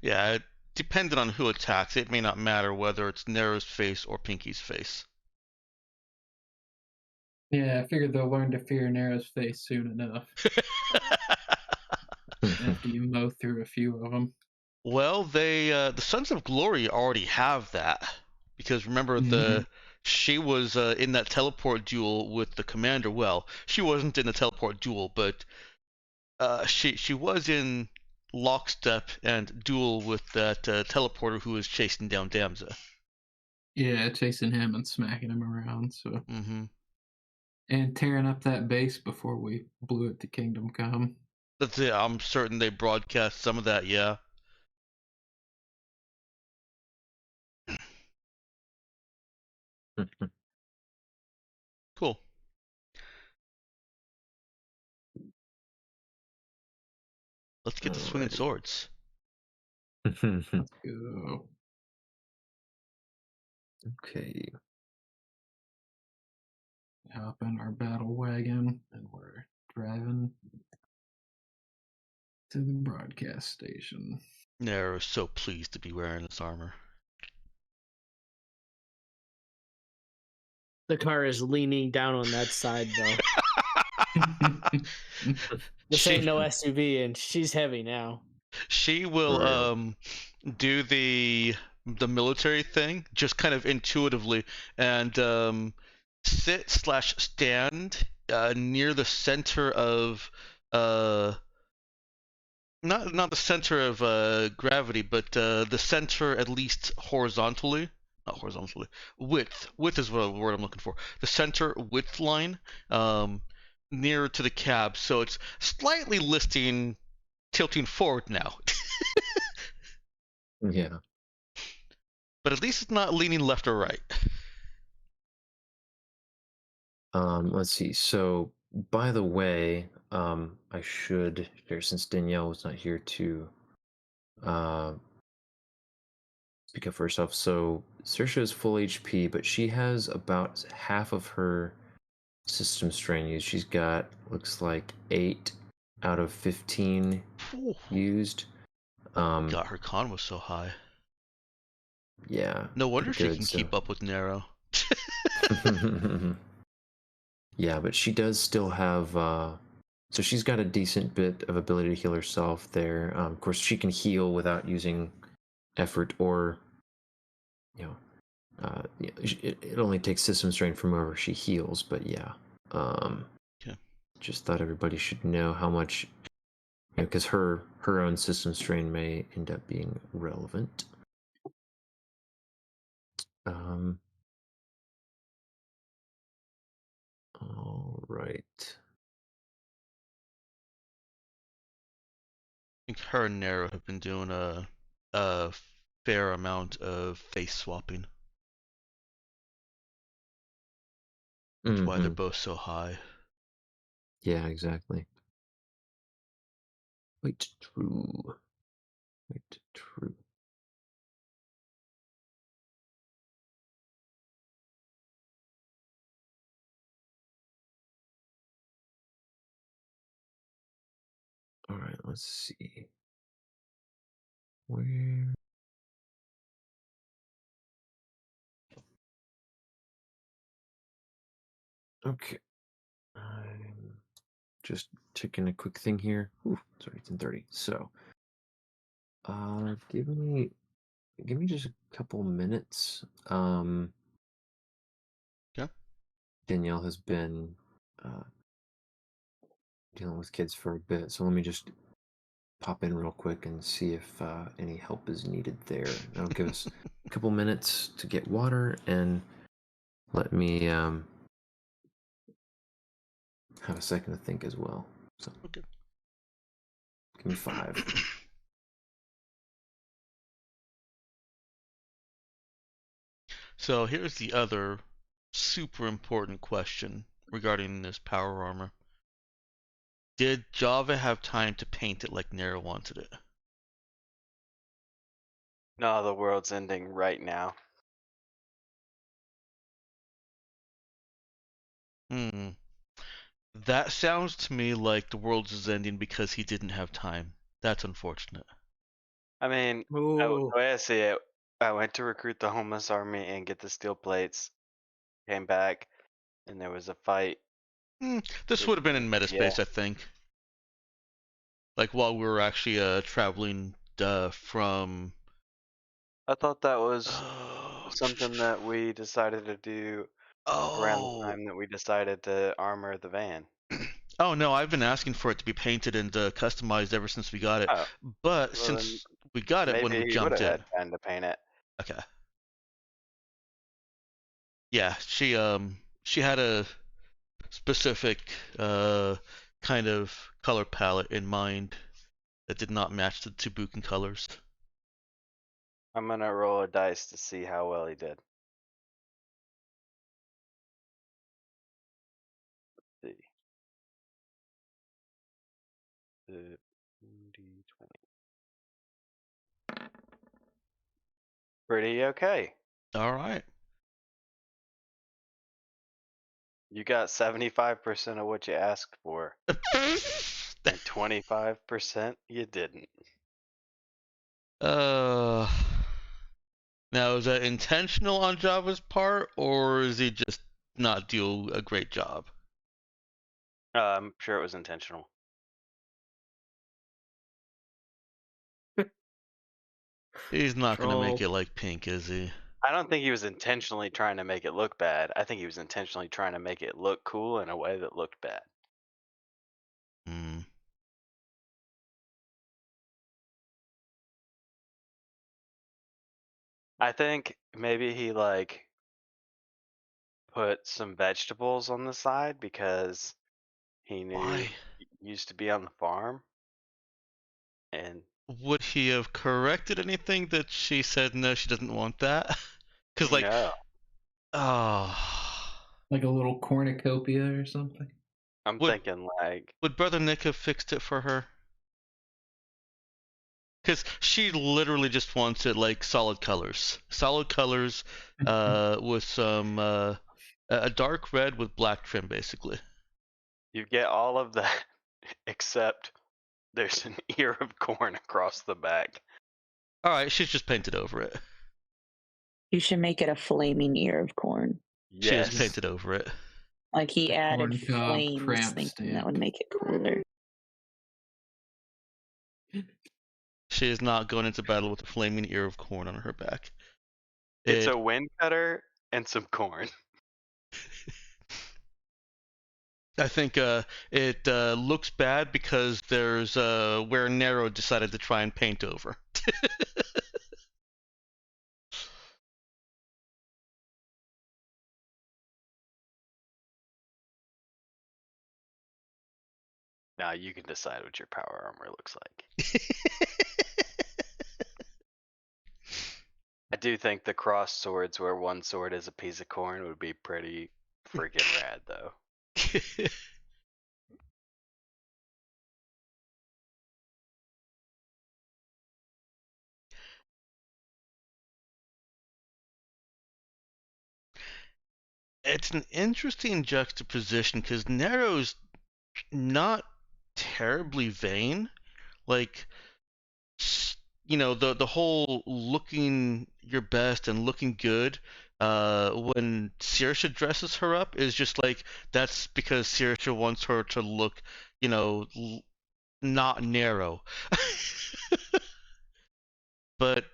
Yeah, depending on who attacks, it may not matter whether it's Nero's face or Pinky's face. Yeah, I figured they'll learn to fear Nero's face soon enough. After you mow through a few of them. Well, the Sons of Glory already have that, because remember she was in that teleport duel with the commander. Well, she wasn't in the teleport duel, but she was in lockstep and duel with that teleporter who is chasing down Damza. Yeah, chasing him and smacking him around. So Mm-hmm. and tearing up that base before we blew it to Kingdom Come. That's it. I'm certain they broadcast some of that. Yeah. Cool. Let's get to swinging Alrighty. swords. Let's go. Okay. Hop in our battle wagon and we're driving to the broadcast station. Nero is so pleased to be wearing this armor. The car is leaning down on that side though. This ain't no SUV, and she's heavy now. She will Real. do the military thing just kind of intuitively and sit/stand near the center of not the center of gravity, but the center at least horizontally. Not horizontally. Width. Width is what the word I'm looking for. The center width line, nearer to the cab, so it's slightly tilting forward now. Yeah. But at least it's not leaning left or right. Let's see. So, by the way, I should share, since Danielle was not here to speak up for herself. So, Saoirse is full HP, but she has about half of her system strain used. She's got, looks like 8 out of 15 Ooh, used. God, her con was so high. Yeah. No wonder pretty she good, can so. keep up with Nero. Yeah, but she does still have so she's got a decent bit of ability to heal herself there. Of course, she can heal without using effort, or it only takes system strain from wherever she heals. But yeah, Okay. just thought everybody should know how much, because her own system strain may end up being relevant. All right. I think her and Nero have been doing a fair amount of face swapping. That's why they're both so high. Yeah, exactly. Wait, true. Wait, true. All right, let's see. Where? Okay. I'm just checking a quick thing here. Ooh, it's already 10:30. So, give me just a couple minutes. Yeah. Danielle has been dealing with kids for a bit, so let me just pop in real quick and see if any help is needed there. That'll give us a couple minutes to get water, and let me have a second to think as well. So, Okay. give me 5. So here's the other super important question regarding this power armor. Did Java have time to paint it like Nero wanted it? No, the world's ending right now. That sounds to me like the world is ending because he didn't have time. That's unfortunate. I mean, the way I see it, I went to recruit the homeless army and get the steel plates. Came back, and there was a fight. This would have been in Metaspace, Yeah. I think. Like while we were actually traveling from. I thought that was something that we decided to do around the time that we decided to armor the van. Oh no, I've been asking for it to be painted and customized ever since we got it. Oh, But well then since we got it when maybe we he would jumped have in. had time to paint it. Okay. Yeah, she had a specific kind of color palette in mind that did not match the Tubucan colors. I'm gonna roll a dice to see how well he did. Let's see. The D20. Pretty okay. All right. You got 75% of what you asked for, and 25% you didn't. Now is that intentional on Java's part, or is he just not do a great job? I'm sure it was intentional. He's not gonna make Troll. it like Pink, is he? I don't think he was intentionally trying to make it look bad. I think he was intentionally trying to make it look cool in a way that looked bad. Hmm. I think maybe he like put some vegetables on the side because he knew Why? he used to be on the farm. And Would he have corrected anything that she said no, she doesn't want that? Because like, no, oh, Like a little cornucopia or something. I'm Would- thinking like would Brother Nick have fixed it for her? Because she literally just wants it like solid colors, with some a dark red with black trim, basically. you get all of that except there's an ear of corn across the back. All right, she's just painted over it. You should make it a flaming ear of corn. She Yes. just painted over it. Like he The added corn cob flames, tramp thinking that stamp. would make it cooler. She is not going into battle with a flaming ear of corn on her back. It's a wind cutter and some corn. I think it looks bad because there's where Nero decided to try and paint over. Now you can decide what your power armor looks like. I do think the cross swords where one sword is a piece of corn would be pretty freaking rad though. It's an interesting juxtaposition because Nero's not terribly vain. Like, the whole looking your best and looking good when Saoirse dresses her up is just like that's because Saoirse wants her to look, not narrow. But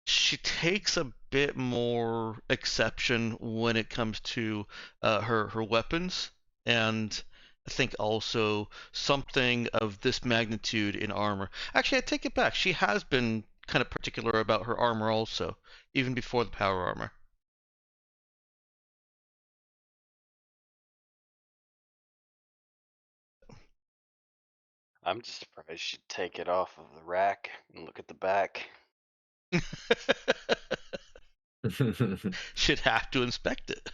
she takes a bit more exception when it comes to her weapons, and I think also something of this magnitude in armor. Actually, I take it back. She has been kind of particular about her armor also, even before the power armor. I'm just surprised she'd take it off of the rack and look at the back. Should have to inspect it.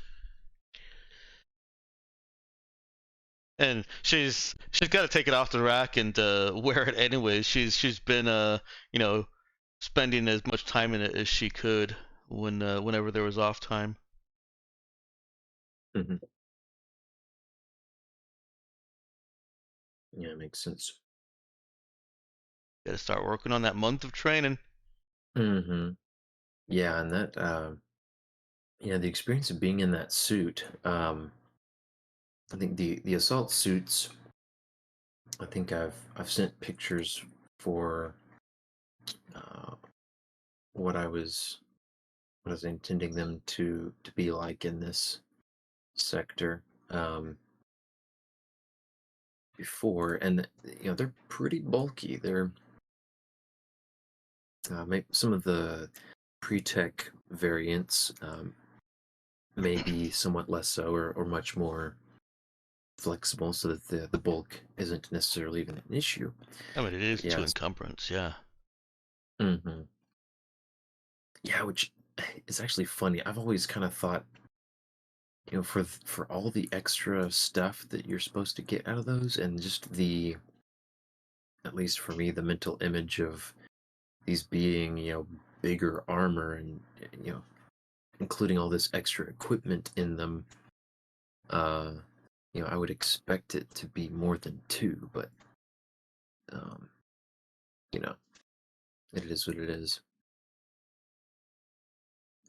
And she's got to take it off the rack and wear it anyways. She's been spending as much time in it as she could whenever there was off time. Mhm. Yeah, makes sense. Got to start working on that month of training. Mm-hmm. Yeah, and that the experience of being in that suit. I think the assault suits. I think I've sent pictures for what I was intending them to be like in this sector. before, and they're pretty bulky. They're some of the pre-tech variants may be somewhat less so, or much more flexible, so that the bulk isn't necessarily even an issue. I mean, it is Yeah. to encumbrance, yeah. Mm-hmm. Yeah, which is actually funny. I've always kind of thought, for all the extra stuff that you're supposed to get out of those, and just at least for me, the mental image of these being, bigger armor, and including all this extra equipment in them, I would expect it to be more than two, but um, you know, it is what it is.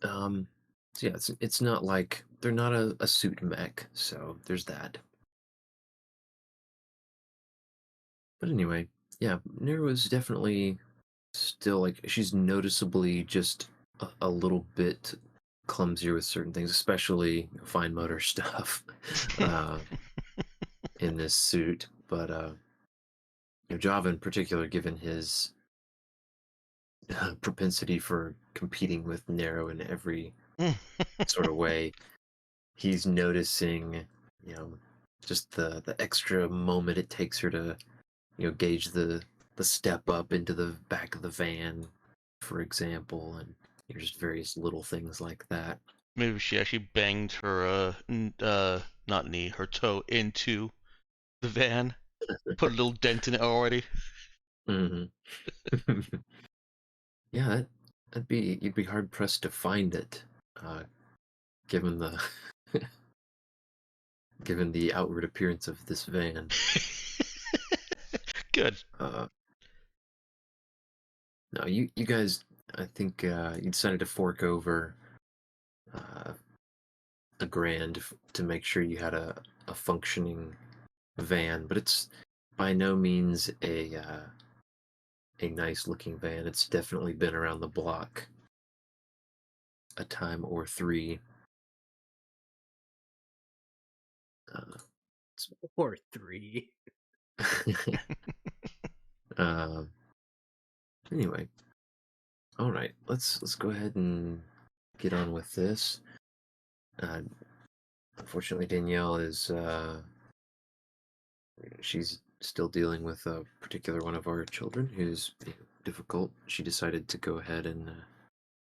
So yeah, it's not like they're not a suit mech, so there's that. But anyway, yeah, Nero is definitely still, like, she's noticeably just a little bit clumsier with certain things, especially fine motor stuff in this suit. But Java in particular, given his propensity for competing with Nero in every sort of way, he's noticing, just the extra moment it takes her to, gauge the step up into the back of the van, for example, and just various little things like that. Maybe she actually banged her not knee, her toe into the van, put a little dent in it already. Mm-hmm. Yeah, you'd be hard pressed to find it, given the given the outward appearance of this van. Good. No, you guys, I think you decided to fork over $1,000 to make sure you had a functioning van, but it's by no means a nice looking van. It's definitely been around the block a time or three. Or three. Anyway, all right. Let's go ahead and get on with this. Unfortunately, Danielle is she's still dealing with a particular one of our children who's difficult. She decided to go ahead and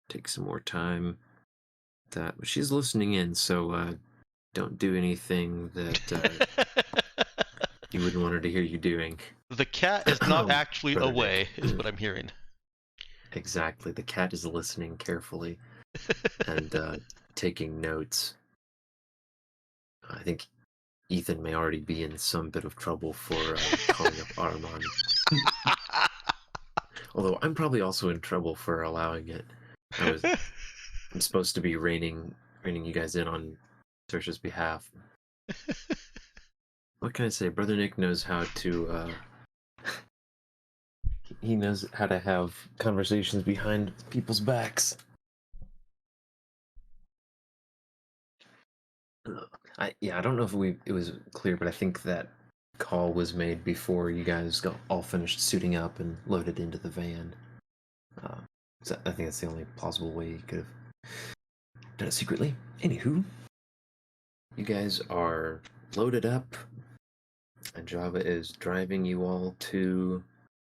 take some more time. But she's listening in, so don't do anything that you wouldn't want her to hear you doing. The cat is not actually Brother away, Nick. is what I'm hearing. Exactly. The cat is listening carefully and taking notes. I think Ethan may already be in some bit of trouble for calling up Armand. Although I'm probably also in trouble for allowing it. I'm supposed to be reining you guys in on Tersha's behalf. What can I say? Brother Nick knows how to he knows how to have conversations behind people's backs. I don't know if it was clear, but I think that call was made before you guys got all finished suiting up and loaded into the van. So I think that's the only plausible way you could have done it secretly. Anywho, you guys are loaded up, and Java is driving you all to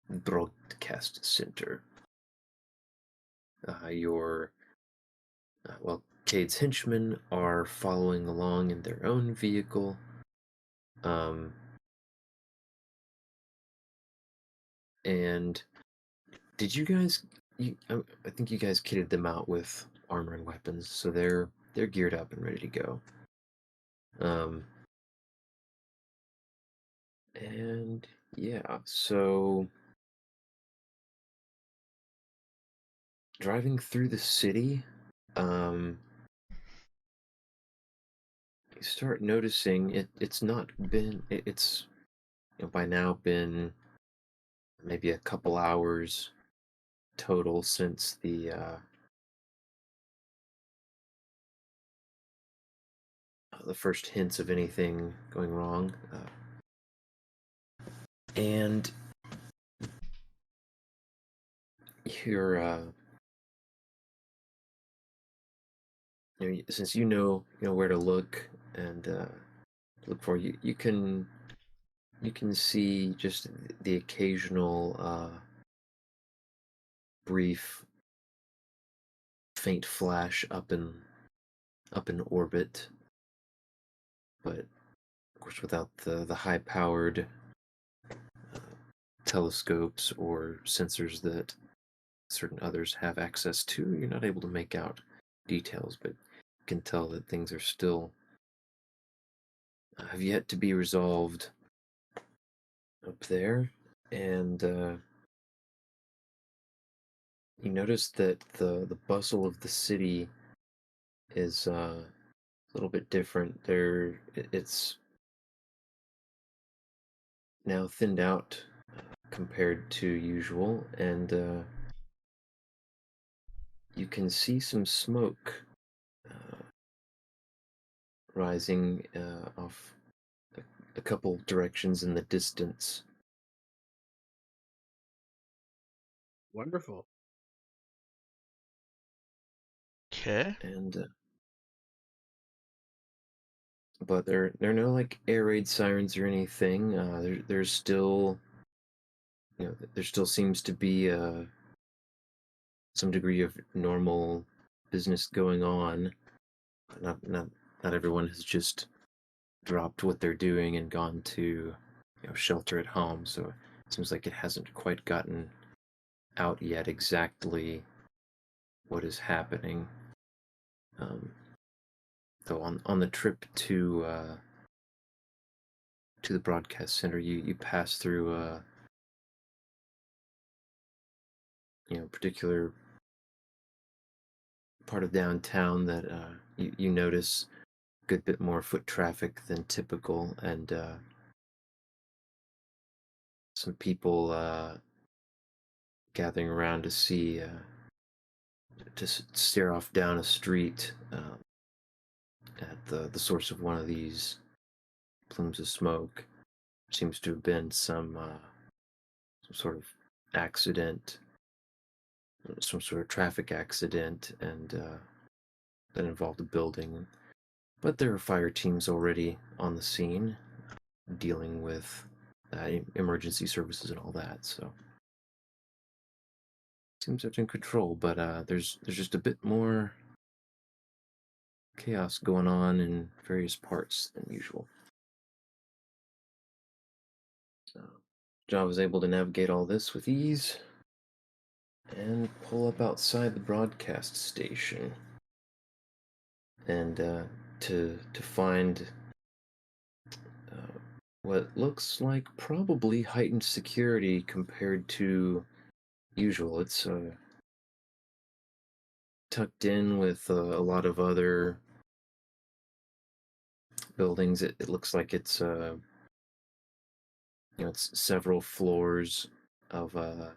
Broadcast Center. Cade's henchmen are following along in their own vehicle. And did you guys? I think you guys kitted them out with armor and weapons, so they're geared up and ready to go. And yeah, so driving through the city, you start noticing it's not been it's by now been maybe a couple hours total since the first hints of anything going wrong. And you're, since you know where to look and look for, you can see just the occasional brief faint flash up in orbit, but of course without the high powered telescopes or sensors that certain others have access to, you're not able to make out details, but you can tell that things are still have yet to be resolved up there. And you notice that the bustle of the city is a little bit different. It's now thinned out compared to usual, and you can see some smoke rising off a couple directions in the distance. Wonderful. Okay. And but there are no like air raid sirens or anything. There's still, there still seems to be some degree of normal business going on. Not everyone has just dropped what they're doing and gone to shelter at home. So it seems like it hasn't quite gotten out yet exactly what is happening. Though on the trip to the broadcast center, you pass through particular part of downtown that you notice a good bit more foot traffic than typical, and some people gathering around to see to stare off down a street at the source of one of these plumes of smoke. Seems to have been some sort of accident, some sort of traffic accident, and that involved a building. But there are fire teams already on the scene dealing with emergency services and all that, so seems it's in control. But there's just a bit more chaos going on in various parts than usual. So John was able to navigate all this with ease and pull up outside the broadcast station, and to find what looks like probably heightened security compared to usual. It's tucked in with a lot of other buildings. It looks like it's it's several floors of a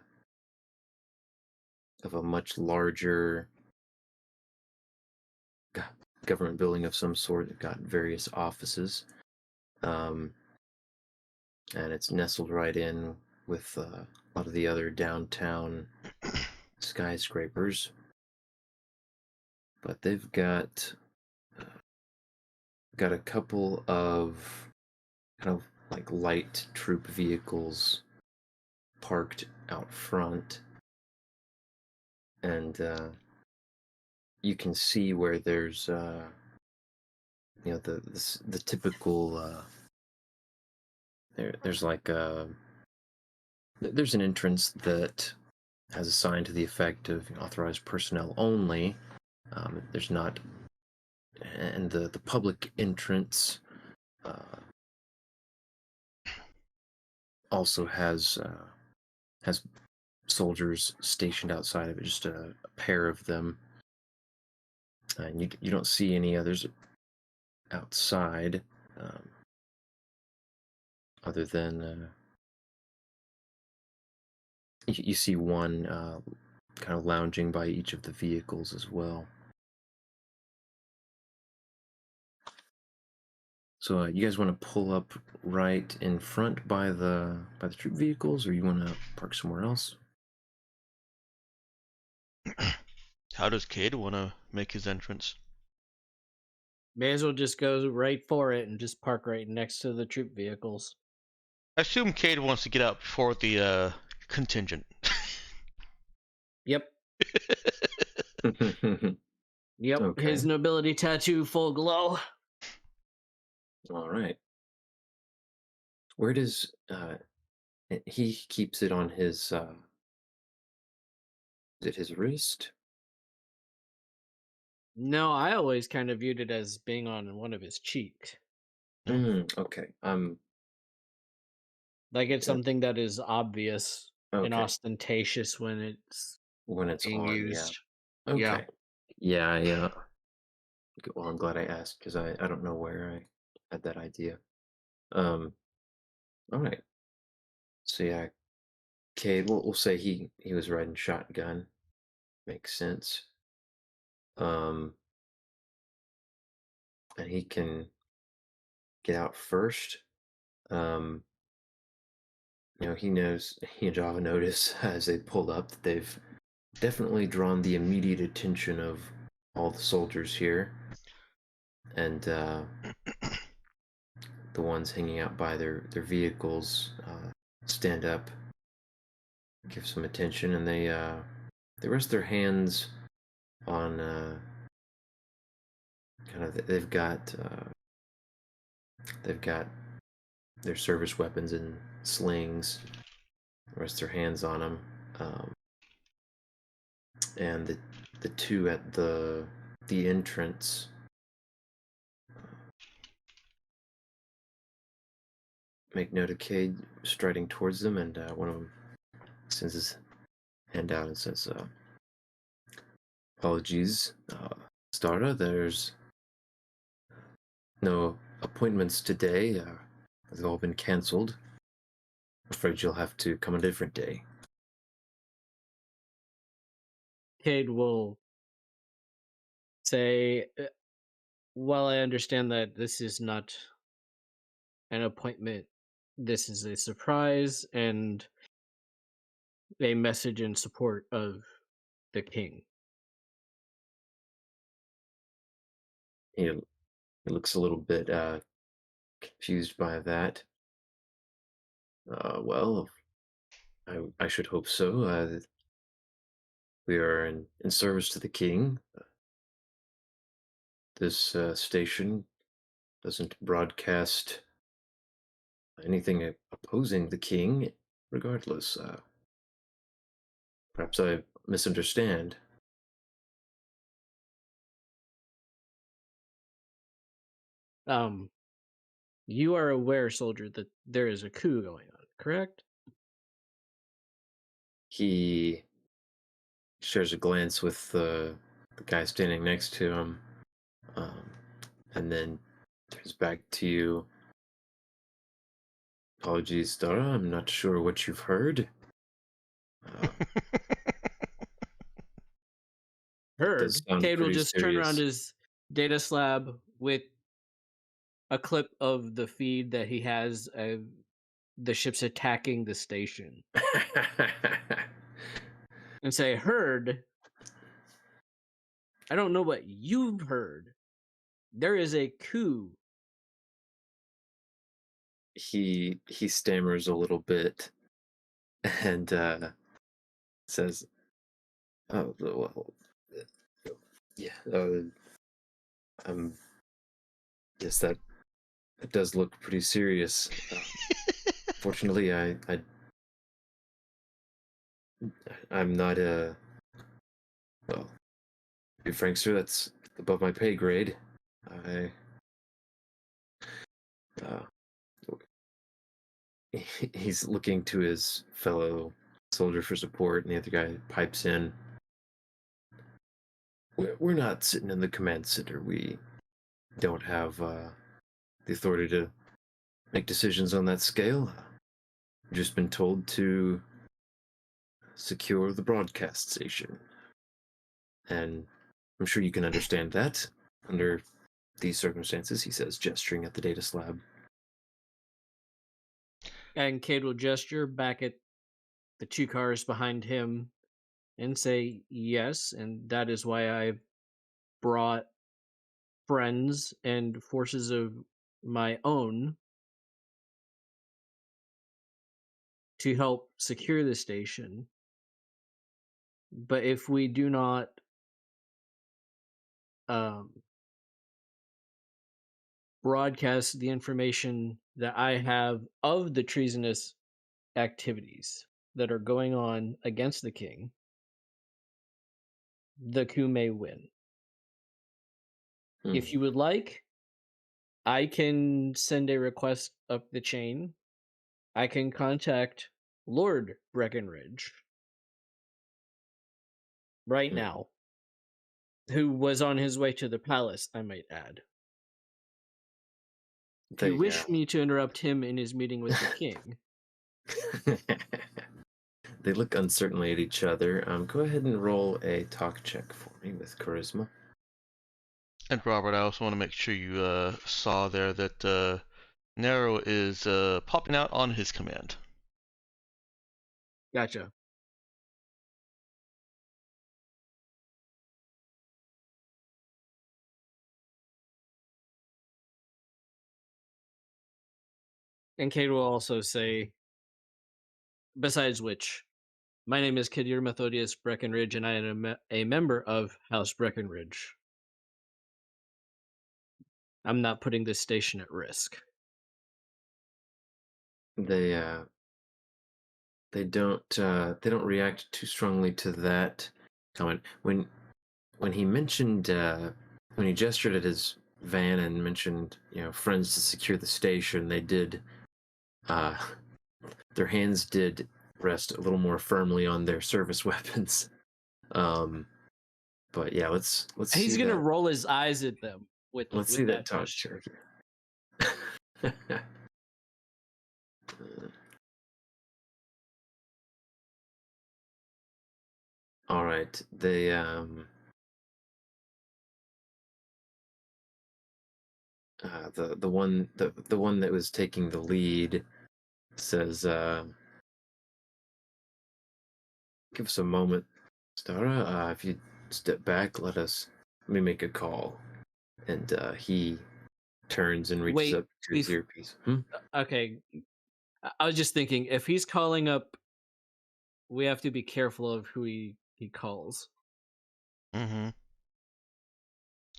much larger government building of some sort that got various offices, and it's nestled right in with a lot of the other downtown skyscrapers. But they've got a couple of kind of like light troop vehicles parked out front, and you can see where there's the typical there's like there's an entrance that has a sign to the effect of authorized personnel only. There's not, and the public entrance also has soldiers stationed outside of it, just a pair of them, and you don't see any others outside, other than you see one kind of lounging by each of the vehicles as well. So you guys want to pull up right in front by the troop vehicles, or you want to park somewhere else? How does Cade want to make his entrance? May as well just go right for it and just park right next to the troop vehicles. I assume Cade wants to get out before the contingent. Yep. Yep. Okay. His nobility tattoo full glow. All right. Where does he keeps it on his is it his wrist? No, I always kind of viewed it as being on one of his cheeks. Okay. Like it's Yeah. something that is obvious and Okay. ostentatious when it's When it's being on, used. yeah. Yeah. Okay. Yeah. Well, I'm glad I asked because I don't know where I had that idea. All right. So yeah, Cade, we'll say he was riding shotgun. Makes sense. And he can get out first. He and Java notice as they pull up that they've definitely drawn the immediate attention of all the soldiers here. And the ones hanging out by their vehicles stand up, give some attention, and they rest their hands on kind of they've got their service weapons and slings. Rest their hands on them, and the two at the entrance make note of Cade striding towards them, and one of them sends his hand out and says, "Apologies, Stara. There's no appointments today. They've all been cancelled. Afraid you'll have to come a different day." Cade will say, "While I understand that this is not an appointment, this is a surprise and a message in support of the king." He looks a little bit confused by that. Well, I should hope so. We are in service to the king. This station doesn't broadcast anything opposing the king, regardless. Perhaps I misunderstand. You are aware, soldier, that there is a coup going on, correct? He shares a glance with the guy standing next to him, and then turns back to you. Apologies, Dara. I'm not sure what you've heard. Heard. does sound Cade will pretty just turn around serious. his data slab with a clip of the feed that he has of the ships attacking the station and say, "Heard. I don't know what you've heard. There is a coup." He stammers a little bit and says, "Oh well, yeah. Yes, that does look pretty serious. Fortunately, I'm not a well. To be frank, sir, that's above my pay grade. I uh, he's looking to his fellow soldier for support, and the other guy pipes in. We're not sitting in the command center. We don't have the authority to make decisions on that scale. We've just been told to secure the broadcast station. And I'm sure you can understand that. Under these circumstances, he says, gesturing at the data slab. And Cade will gesture back at the 2 cars behind him and say, yes, and that is why I've brought friends and forces of my own to help secure the station. But if we do not broadcast the information that I have of the treasonous activities that are going on against the king, the coup may win. If you would like, I can send a request up the chain. I can contact Lord Breckenridge right now, who was on his way to the palace, I might add. If you wish me to interrupt him in his meeting with the king. They look uncertainly at each other. Go ahead and roll a talk check for me with charisma. And Robert, I also want to make sure you saw there that Nero is popping out on his command. Gotcha. And Cade will also say, besides which, my name is Kadir Methodius Breckenridge, and I am a member of House Breckenridge. I'm not putting this station at risk. They don't react too strongly to that comment. When he mentioned when he gestured at his van and mentioned, friends to secure the station, they did their hands did rest a little more firmly on their service weapons. But yeah, let's He's see gonna that. roll his eyes at them with Let's with see that that talk gesture. check. All right, they the one that was taking the lead says, give us a moment, Stara. If you step back, let me make a call. And he turns and reaches Wait, up to his earpiece. Okay, I was just thinking, if he's calling up, we have to be careful of who he calls. Mm-hmm.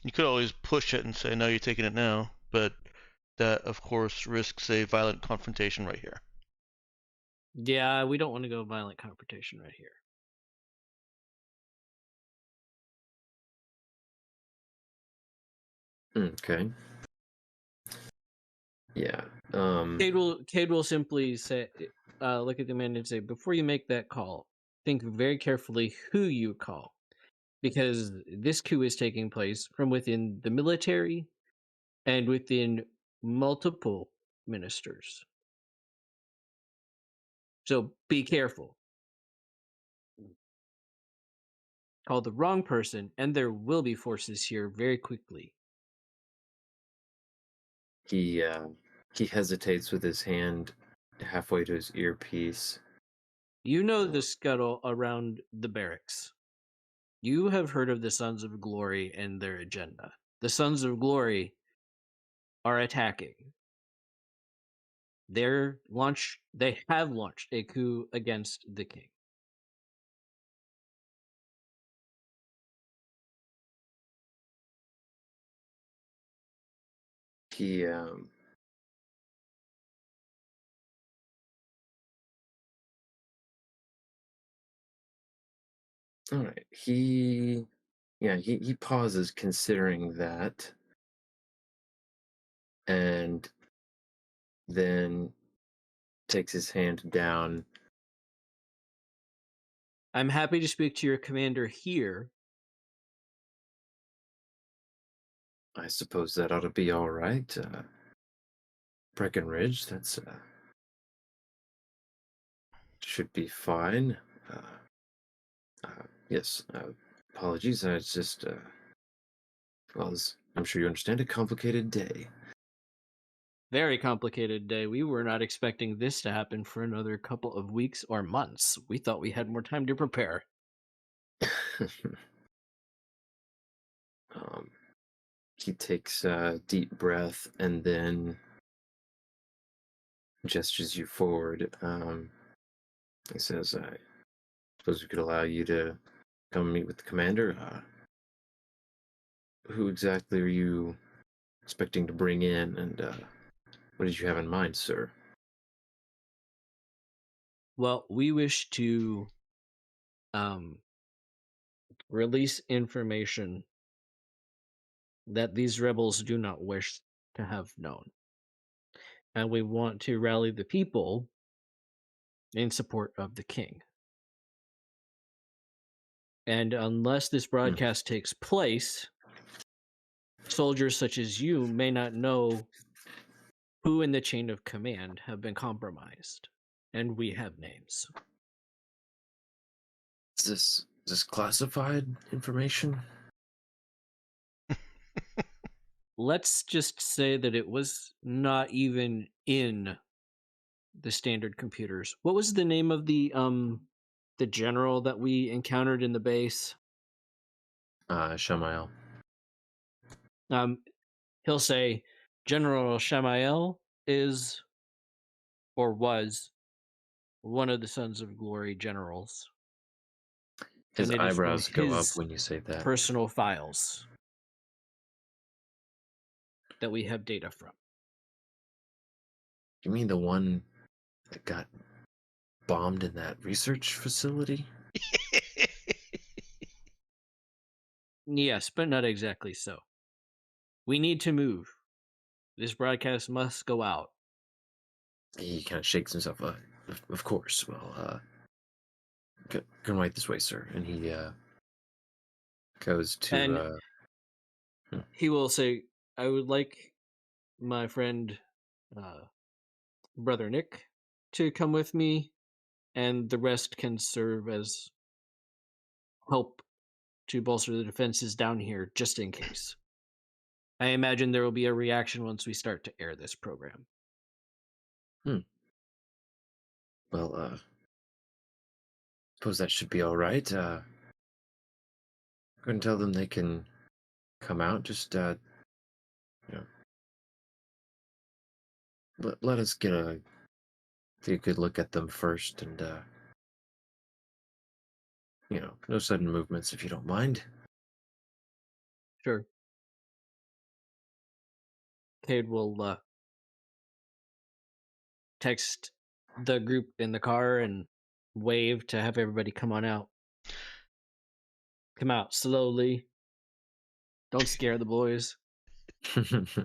You could always push it and say, no, you're taking it now, but that, of course, risks a violent confrontation right here. Yeah, we don't want to go violent confrontation right here. Okay. Yeah. Cade will simply say, look at the man and say, before you make that call, think very carefully who you call, because this coup is taking place from within the military and within multiple ministers. So be careful. Call the wrong person, and there will be forces here very quickly. He hesitates with his hand halfway to his earpiece. You know the scuttle around the barracks. You have heard of the Sons of Glory and their agenda. The Sons of Glory are attacking. They have launched a coup against the king. He all right. He pauses considering that, and then takes his hand down. I'm happy to speak to your commander here. I suppose that ought to be all right. Breckenridge, that's should be fine. Yes. Apologies. I just I'm sure you understand, a complicated day. Very complicated day. We were not expecting this to happen for another couple of weeks or months. We thought we had more time to prepare. He takes a deep breath and then gestures you forward. He says, I suppose we could allow you to come meet with the commander. Who exactly are you expecting to bring in, and what did you have in mind, sir? Well, we wish to release information that these rebels do not wish to have known. And we want to rally the people in support of the king. And unless this broadcast takes place, soldiers such as you may not know who in the chain of command have been compromised. And we have names. Is this classified information? Let's just say that it was not even in the standard computers. What was the name of the general that we encountered in the base? Shamael. He'll say General Shamael is or was one of the Sons of Glory generals. His And it is from eyebrows go up his when you say that. personal files that we have data from. You mean the one that got bombed in that research facility? Yes, but not exactly so. We need to move. This broadcast must go out. He kind of shakes himself. Of course. Well, come right this way, sir. And he goes to. And he will say, I would like my friend, Brother Nick, to come with me, and the rest can serve as help to bolster the defenses down here, just in case. I imagine there will be a reaction once we start to air this program. Well, suppose that should be all right. Go and tell them they can come out. Just, let us get a good look at them first, and no sudden movements if you don't mind. Sure. Cade will text the group in the car and wave to have everybody come on out. Come out slowly. Don't scare the boys. Stuff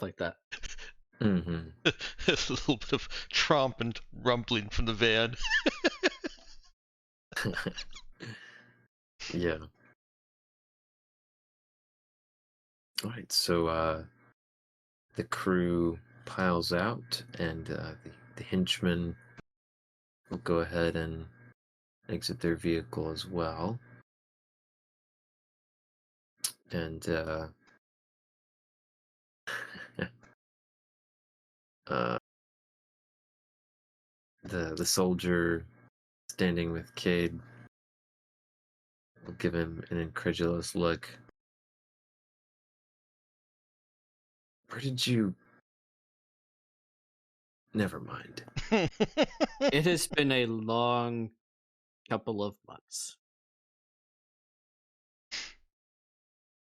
like that. Mm-hmm. A little bit of tromp and rumbling from the van. Yeah. All right, so the crew piles out, and the henchmen will go ahead and exit their vehicle as well. And the soldier standing with Cade will give him an incredulous look. Where did you... Never mind. It has been a long couple of months.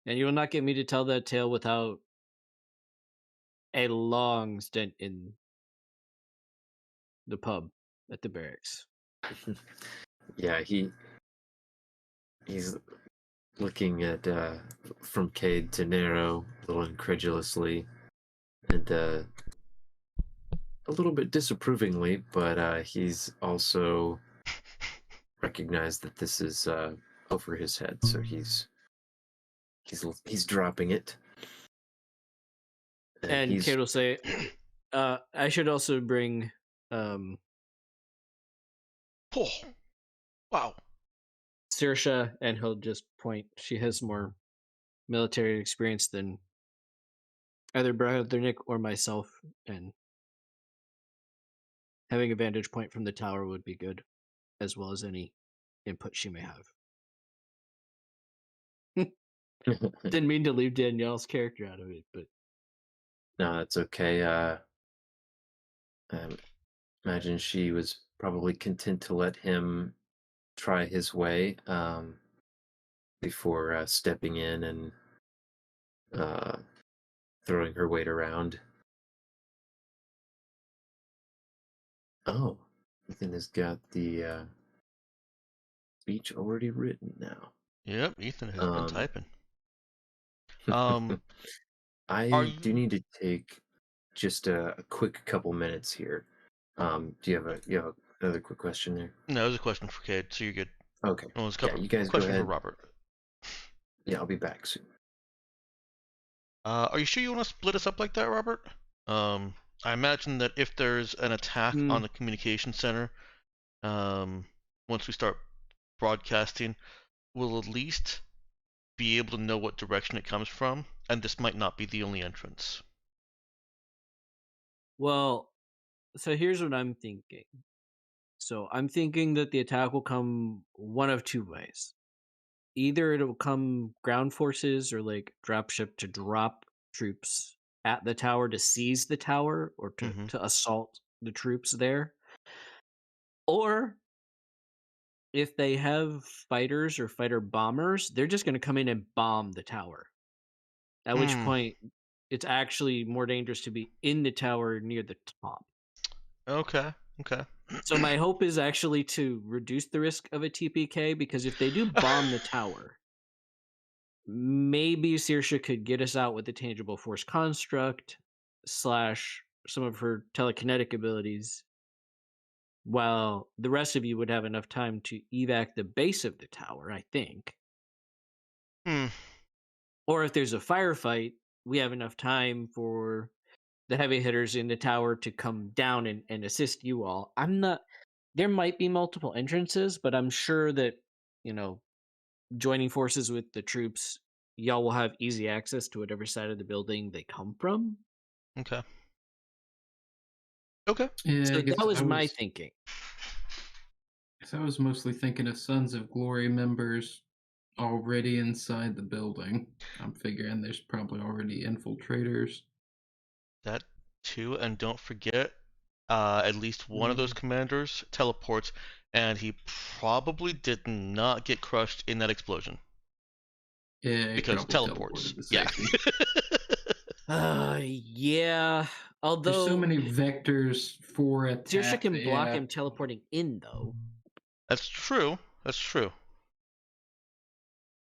And you will not get me to tell that tale without a long stint in the pub at the barracks. Yeah, he's looking at from Cade to Nero a little incredulously, and a little bit disapprovingly, but he's also recognized that this is over his head, so he's dropping it. And Cade will say, I should also bring Oh, wow. Saoirse, and he'll just point. She has more military experience than either Brother Nick or myself, and having a vantage point from the tower would be good, as well as any input she may have. Didn't mean to leave Danielle's character out of it, but No, that's okay. I imagine she was probably content to let him try his way before stepping in and throwing her weight around. Oh, Ethan has got the speech already written now. Yep, Ethan has been Um, typing. I do need to take just a quick couple minutes here. Do you have another quick question there? No, it was a question for Cade, so you're good. Okay. Oh, it was a Yeah, couple, you guys go question for ahead. Robert. Yeah, I'll be back soon. Are you sure you want to split us up like that, Robert? I imagine that if there's an attack on the communication center, once we start broadcasting, we'll at least be able to know what direction it comes from, and this might not be the only entrance. well, so here's what I'm thinking. So I'm thinking that the attack will come one of two ways. Either it'll come ground forces or like dropship to drop troops at the tower to seize the tower or to assault the troops there. Or if they have fighters or fighter bombers, they're just going to come in and bomb the tower. At which point, it's actually more dangerous to be in the tower near the top. Okay. So my hope is actually to reduce the risk of a TPK, because if they do bomb the tower, maybe Saoirse could get us out with the tangible force construct / some of her telekinetic abilities, while the rest of you would have enough time to evac the base of the tower, I think. Or if there's a firefight, we have enough time for the heavy hitters in the tower to come down and assist you all. There might be multiple entrances, but I'm sure that, joining forces with the troops, y'all will have easy access to whatever side of the building they come from. Okay. Yeah, So I guess that was I my thinking. I was mostly thinking of Sons of Glory members already inside the building. I'm figuring there's probably already infiltrators. That too, and don't forget, at least one of those commanders teleports, and he probably did not get crushed in that explosion. Yeah, Because teleports. Yeah. Yeah. Although there's so many vectors for attack. Saoirse can block him teleporting in, though. That's true.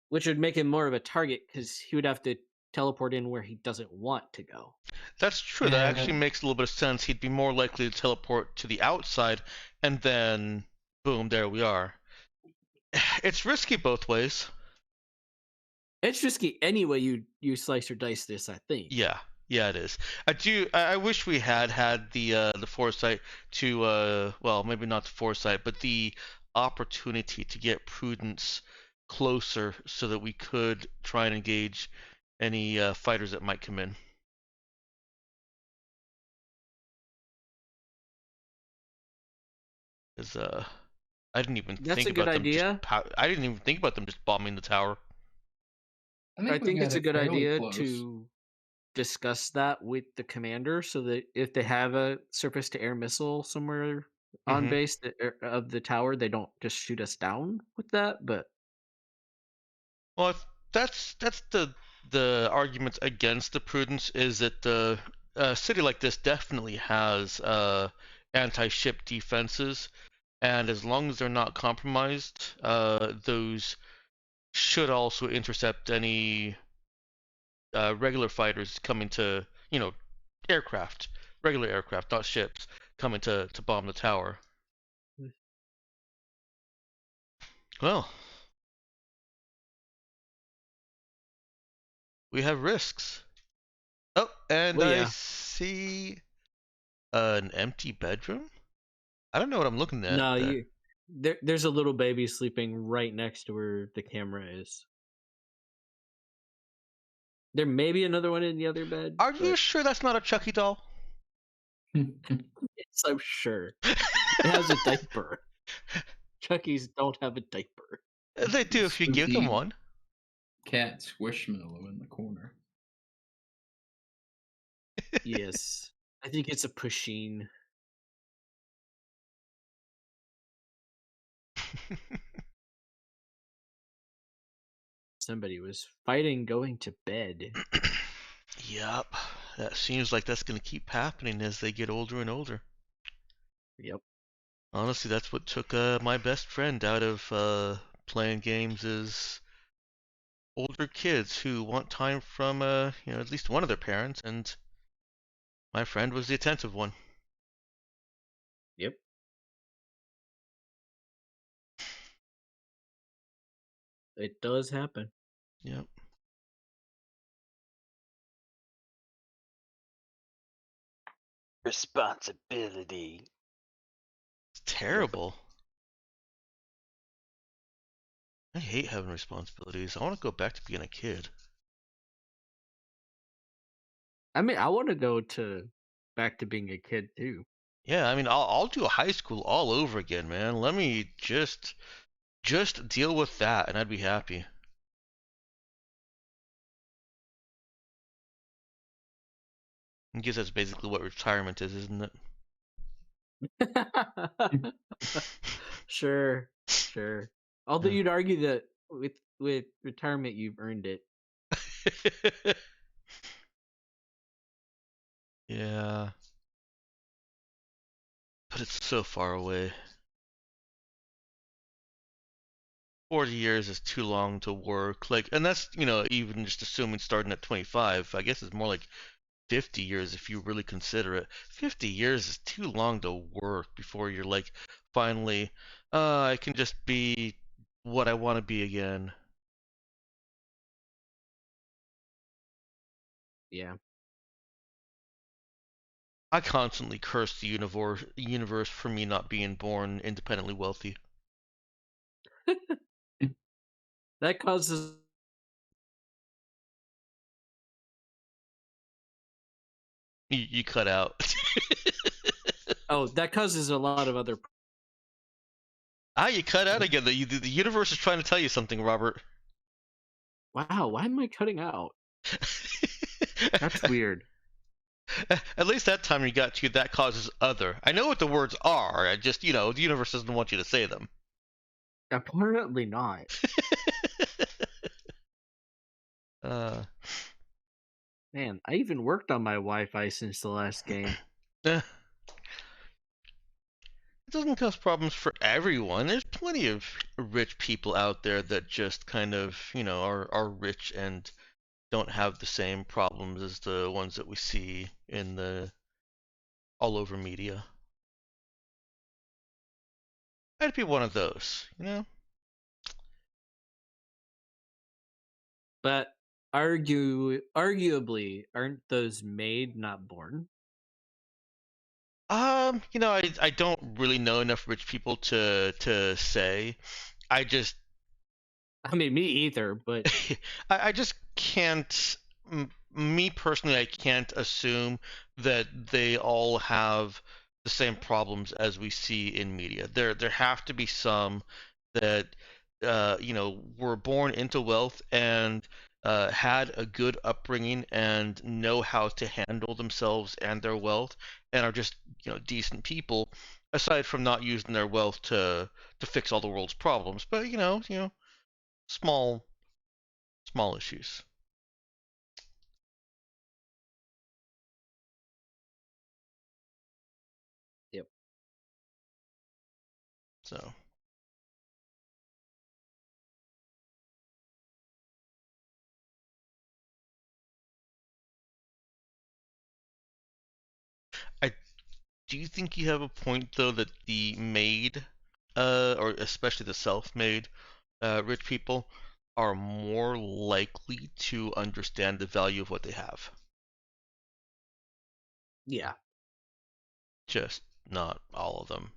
Which would make him more of a target, because he would have to teleport in where he doesn't want to go. That's true. Yeah, that actually makes a little bit of sense. He'd be more likely to teleport to the outside, and then, boom, there we are. It's risky both ways. It's risky any way you slice or dice this, I think. Yeah, it is. I wish we had the foresight to well, maybe not the foresight, but the opportunity to get Prudence closer so that we could try and engage any fighters that might come in. Because I didn't even That's think a good about them. idea. I didn't even think about them just bombing the tower. I think it's a good idea close. to discuss that with the commander, so that if they have a surface-to-air missile somewhere on base of the tower, they don't just shoot us down with that. But well, that's the argument against the Prudence, is that a city like this definitely has anti-ship defenses, and as long as they're not compromised, those should also intercept any regular fighters coming to, aircraft, regular aircraft, not ships, coming to bomb the tower. Well, we have risks. Oh, and I see an empty bedroom? I don't know what I'm looking at. no, there's a little baby sleeping right next to where the camera is. There may be another one in the other bed. Are you but sure that's not a Chucky doll? Yes, I'm sure. It has a diaper. Chuckies don't have a diaper. They do if you give them Spooky. one. Cat Squishmallow in the corner. Yes. I think it's a Pusheen. Somebody was fighting going to bed. Yep. That seems like that's going to keep happening as they get older and older. Yep. Honestly, that's what took my best friend out of playing games is older kids who want time from at least one of their parents, and my friend was the attentive one. Yep. It does happen. Yep. Responsibility. It's terrible. I hate having responsibilities. I want to go back to being a kid. I mean, I want to go back to being a kid too. Yeah, I mean, I'll do a high school all over again, man. Let me just deal with that, and I'd be happy. I guess that's basically what retirement is, isn't it? Sure. Although Yeah. you'd argue that with retirement you've earned it. Yeah. But it's so far away. 40 years is too long to work. Like, and that's, even just assuming starting at 25. I guess it's more like 50 years if you really consider it. 50 years is too long to work before you're like, finally, I can just be what I want to be again. Yeah. I constantly curse the universe for me not being born independently wealthy. That causes You cut out. that causes a lot of other You cut out again. The universe is trying to tell you something, Robert. Wow, why am I cutting out? That's weird. At least that time you got to that causes other. I know what the words are. I just, the universe doesn't want you to say them. Apparently not. Man, I even worked on my Wi-Fi since the last game. It doesn't cause problems for everyone. There's plenty of rich people out there that just kind of, are rich and don't have the same problems as the ones that we see in the all over media. I'd be one of those, But arguably, aren't those made, not born? I don't really know enough rich people to say. I mean, me either, but I just can't. Me personally, I can't assume that they all have the same problems as we see in media. There have to be some that were born into wealth and had a good upbringing and know how to handle themselves and their wealth and are just decent people, aside from not using their wealth to fix all the world's problems. But small issues. Yep. So. Do you think you have a point though that the made, or especially the self-made, rich people are more likely to understand the value of what they have? Yeah. Just not all of them.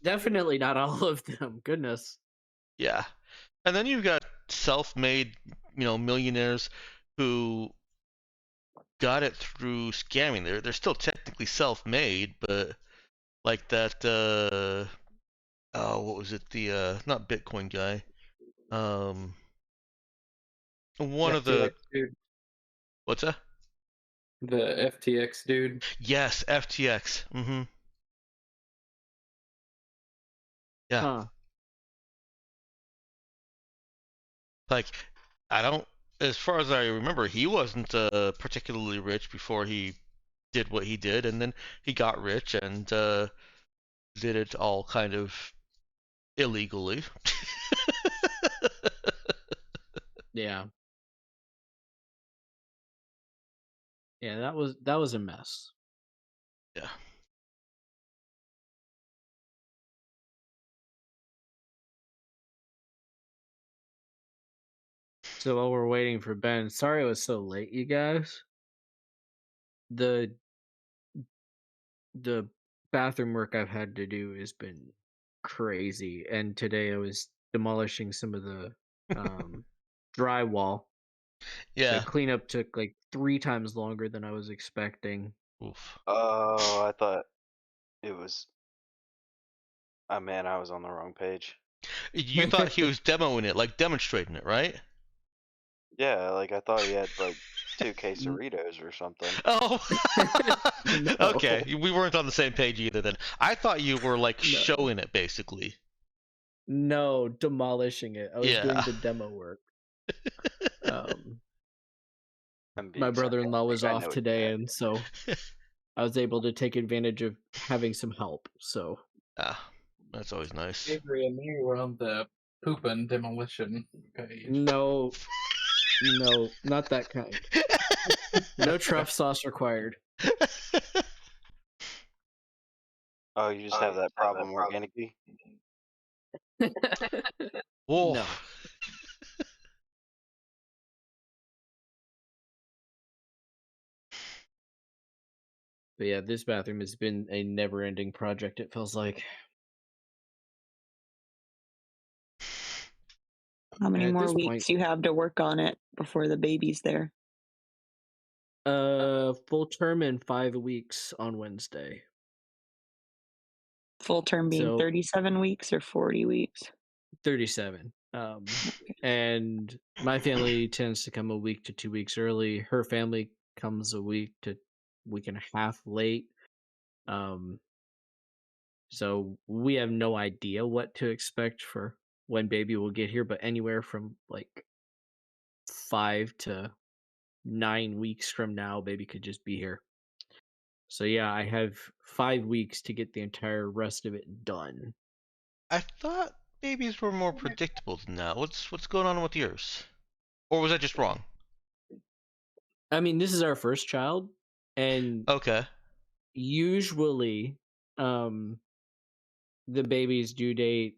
Definitely not all of them. Goodness. Yeah. And then you've got self-made millionaires who got it through scamming. They're still technically self-made, but like that what was it? The not Bitcoin guy. One of the FTX dude. what's that? The FTX dude. Yes, FTX. Mm-hmm. Yeah. Huh. Like, I don't, as far as I remember, he wasn't particularly rich before he did what he did, and then he got rich and did it all kind of illegally. Yeah. Yeah, that was a mess. Yeah. So while we're waiting for Ben, sorry it was so late, you guys. The bathroom work I've had to do has been crazy, and today I was demolishing some of the drywall. The Yeah. cleanup took like 3 times longer than I was expecting. Oof. Oh, I thought it was. Oh man, I was on the wrong page. You thought he was demoing it, like demonstrating it, right? Yeah, like I thought he had like 2 quesadillas or something. Oh. No. Okay, we weren't on the same page either then. I thought you were like No. showing it basically. No, demolishing it. I was doing Yeah. the demo work. I'm being My brother-in-law was sarcastic. I off know what you today, meant. and so I was able to take advantage of having some help. So Ah, that's always nice. Avery and me were on the poop and demolition page. no, not that kind. No truff sauce required. Oh, you just have that problem organically? Whoa. No. But yeah, this bathroom has been a never-ending project, it feels like. How many At more this weeks point, you have to work on it before the baby's there? full term in 5 weeks on Wednesday. Full term being So 37 weeks or 40 weeks? 37. And my family tends to come a week to 2 weeks early. Her family comes a week to week and a half late. So we have no idea what to expect for when baby will get here, but anywhere from like 5 to 9 weeks from now, baby could just be here. So yeah, I have 5 weeks to get the entire rest of it done. I thought babies were more predictable than that. What's going on with yours? Or was I just wrong? I mean, this is our first child, and Okay. usually the baby's due date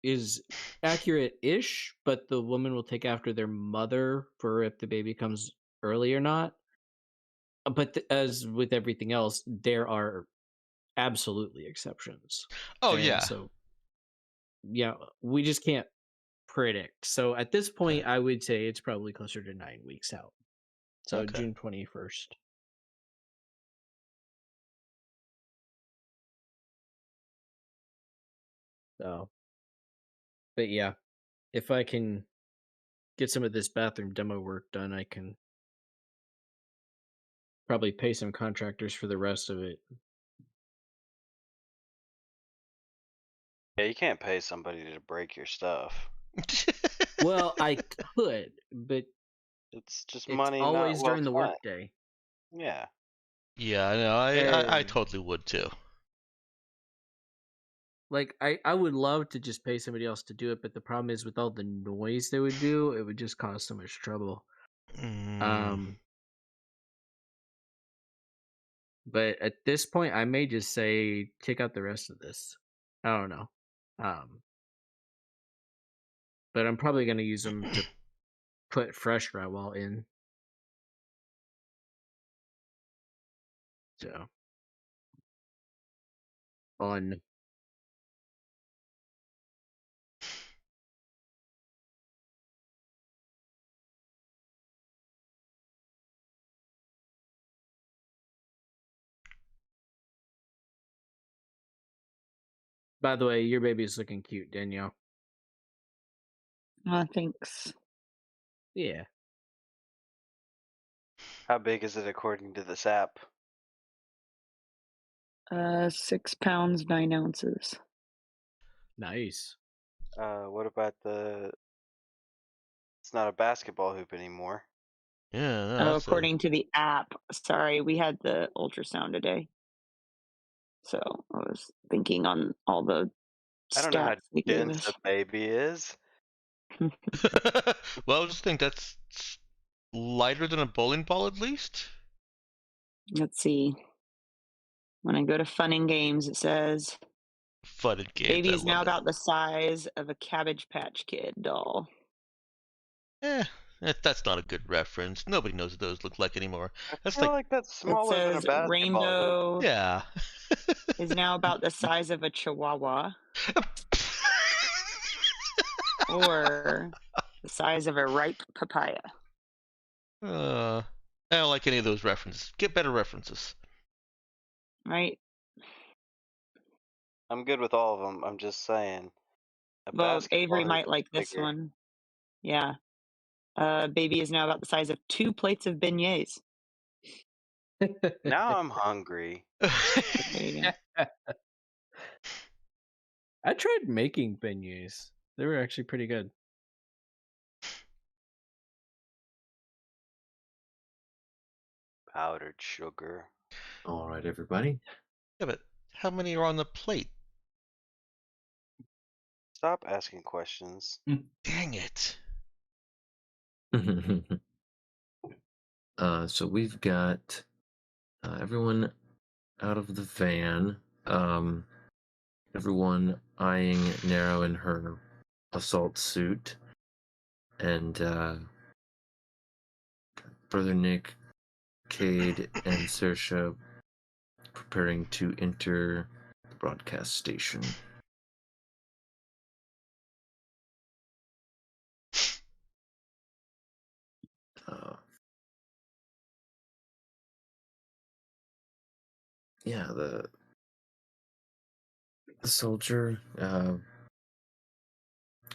is accurate-ish, but the woman will take after their mother for if the baby comes early or not. But as with everything else, there are absolutely exceptions. Oh And yeah. so yeah, we just can't predict. So at this point, I would say it's probably closer to 9 weeks out. So Okay. June 21st. So, but yeah, if I can get some of this bathroom demo work done, I can probably pay some contractors for the rest of it. Yeah, you can't pay somebody to break your stuff. Well, I could, but It's just it's money not always well during the spent. workday. Yeah. Yeah, I know. I And totally would too. like I would love to just pay somebody else to do it, but the problem is with all the noise they would do, it would just cause so much trouble. Mm. But at this point, I may just say take out the rest of this. I don't know. But I'm probably gonna use them to put fresh drywall in. So fun. By the way, your baby's looking cute, Danielle. Thanks. Yeah. How big is it according to this app? 6 pounds 9 ounces. Nice. What about the? It's not a basketball hoop anymore. Yeah, no, Oh, that's according to the app. Sorry, we had the ultrasound today. So I was thinking on all the I don't know how stats they gave dense us. a baby is. well, I just think that's lighter than a bowling ball, at least. Let's see. When I go to Fun and Games, it says Fun and games. baby I is now love about the size of a Cabbage Patch Kid doll. that's not a good reference. Nobody knows what those look like anymore. I That's feel like, like that's It smaller than a says basketball hoop. Rainbow yeah. is now about the size of a Chihuahua or the size of a ripe papaya. I don't like any of those references. Get better references. Right? I'm good with all of them. I'm just saying. A Well, basketball Avery hoop might is like this bigger. one. Yeah. Baby is now about the size of 2 plates of beignets. Now I'm hungry. There you go. I tried making beignets. They were actually pretty good. Powdered sugar. All right, everybody. Yeah, but how many are on the plate? Stop asking questions. Dang it. So we've got everyone out of the van. Everyone eyeing Narrow in her assault suit, and Brother Nick, Cade, and Saoirse preparing to enter the broadcast station. Yeah, the soldier.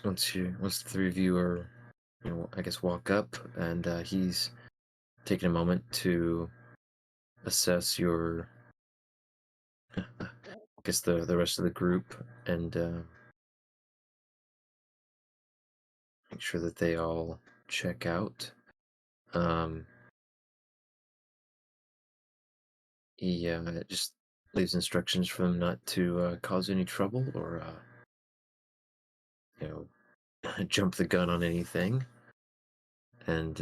Once the three of you are, I guess, walk up, and he's taking a moment to assess your, I guess, the rest of the group, and make sure that they all check out. He just leaves instructions for them not to cause any trouble or, jump the gun on anything, and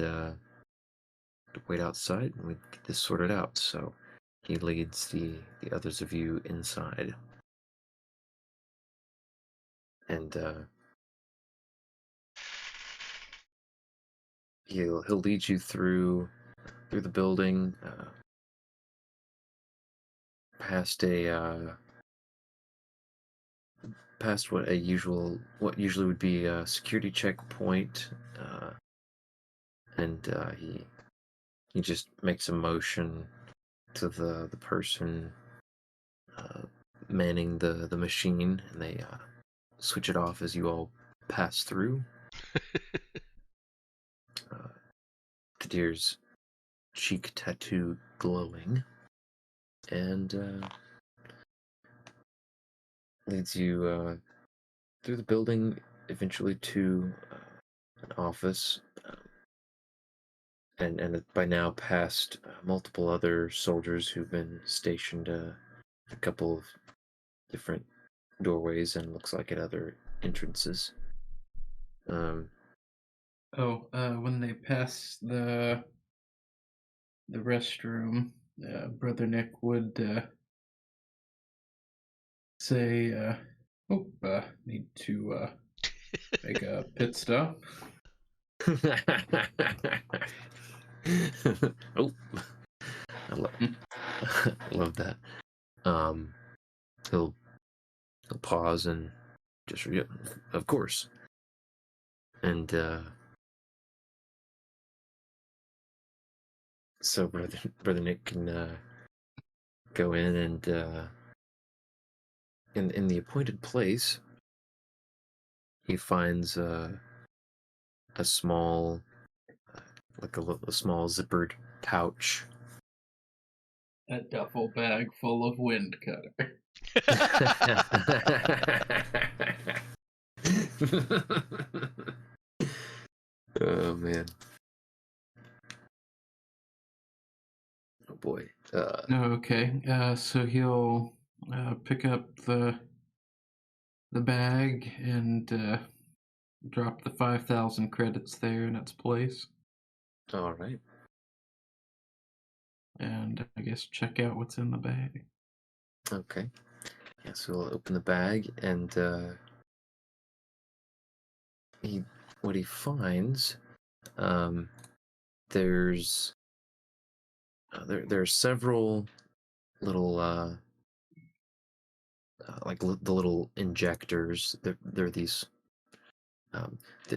wait outside and we get this sorted out. So he leads the others of you inside, and he'll lead you through the building, past past what usually would be a security checkpoint, and he just makes a motion to the person manning the machine, and they switch it off as you all pass through. Kadir's cheek tattoo glowing, and leads you through the building, eventually to an office, and by now past multiple other soldiers who've been stationed a couple of different doorways and looks like at other entrances. When they pass the restroom, Brother Nick would say, need to make a pit stop. Oh, I love that. He'll pause and just of course, and so brother Nick can go in and in the appointed place, he finds a small, a small zippered pouch. A duffel bag full of wind cutter. Oh man. Oh boy. Okay, so he'll pick up the bag and drop the 5,000 credits there in its place, All right. and I guess check out what's in the bag. Okay. Yeah, so we'll open the bag, and what he finds, there's there are several little the little injectors. They're these.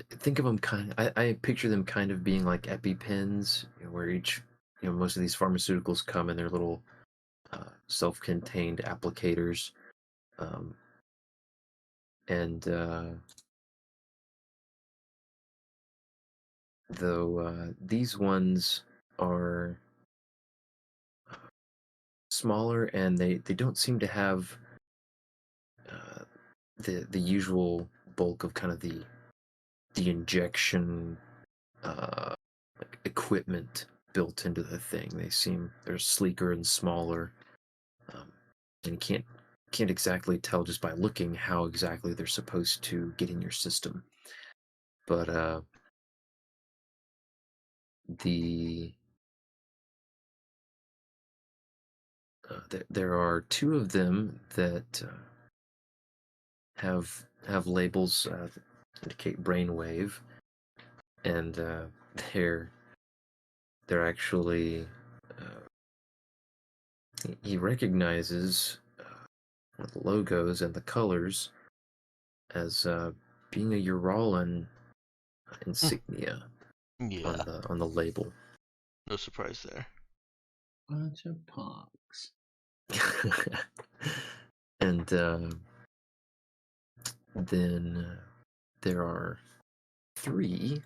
Think of them I picture them kind of being like EpiPens, where each, most of these pharmaceuticals come in their little self-contained applicators, um, and though these ones are smaller, and they don't seem to have the usual bulk of kind of the injection like equipment built into the thing. They're sleeker and smaller, and you can't exactly tell just by looking how exactly they're supposed to get in your system. But the there are two of them that have labels that indicate brainwave, and they're actually he recognizes the logos and the colors as being a Uralan insignia Yeah, on the label. no surprise there. Bunch of punks. And then there are three.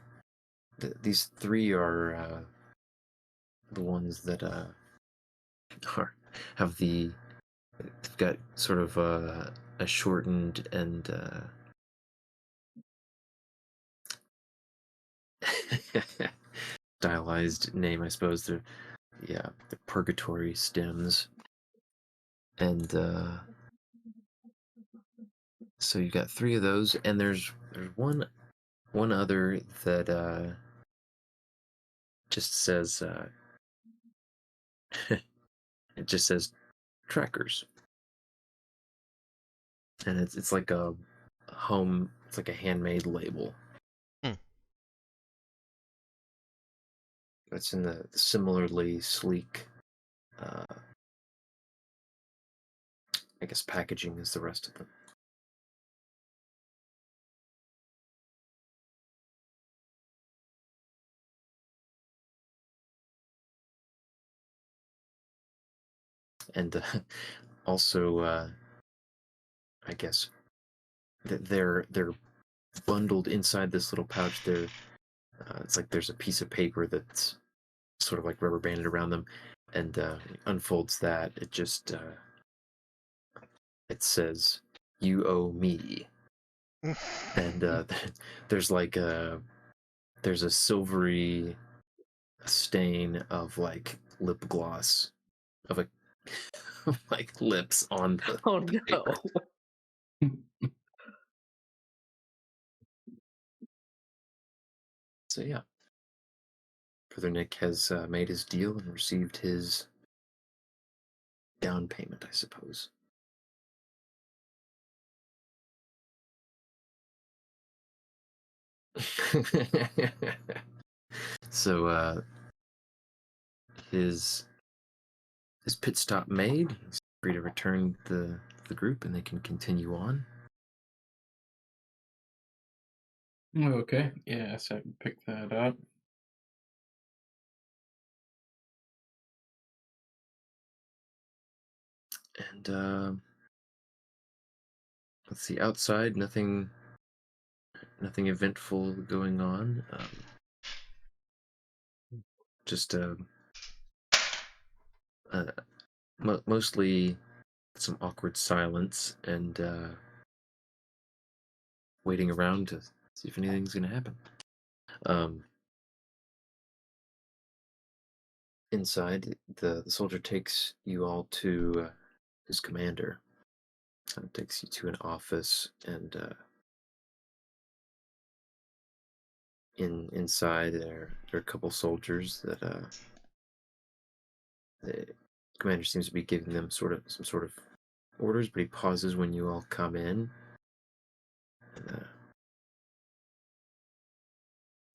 These three are the ones that have they've got sort of a shortened and stylized name, I suppose. They're the purgatory stems, and so you got three of those, and there's one other that just says it just says trackers, and it's like a home. It's like a handmade label. Hmm. It's in the similarly sleek, I guess, packaging as the rest of them. And also, I guess that they're bundled inside this little pouch. It's like there's a piece of paper that's sort of like rubber banded around them, and unfolds that. It says, "You owe me," and there's like there's a silvery stain of like lip gloss of a like lips on the Oh no. paper. So yeah, Brother Nick has made his deal and received his down payment, I suppose. So his pit stop made. He's free to return the group, and they can continue on. Okay, yes, I can pick that up. And let's see. Outside, nothing eventful going on. Just mostly some awkward silence and waiting around to see if anything's going to happen. Inside, the soldier takes you all to his commander. Takes you to an office, and inside there are a couple soldiers that the commander seems to be giving them some sort of orders, but he pauses when you all come in and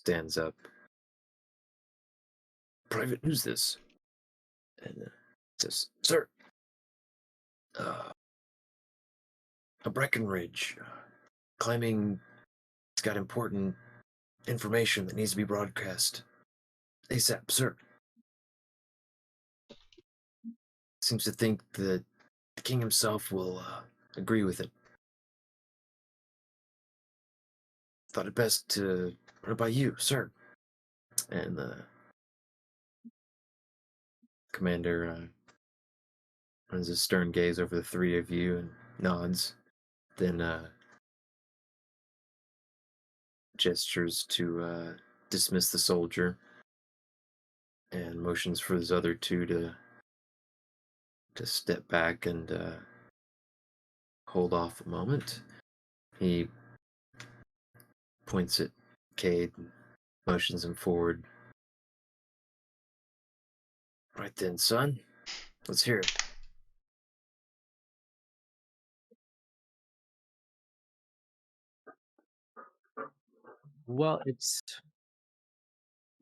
stands up. Private news this, and says, "Sir, a Breckenridge claiming it's got important information that needs to be broadcast ASAP, sir. Seems to think that the king himself will agree with it. Thought it best to run it by you, sir." And the commander runs a stern gaze over the three of you and nods, then gestures to dismiss the soldier and motions for those other two to step back and hold off a moment. He points at Cade and motions him forward. "Right then, son. Let's hear it." Well, it's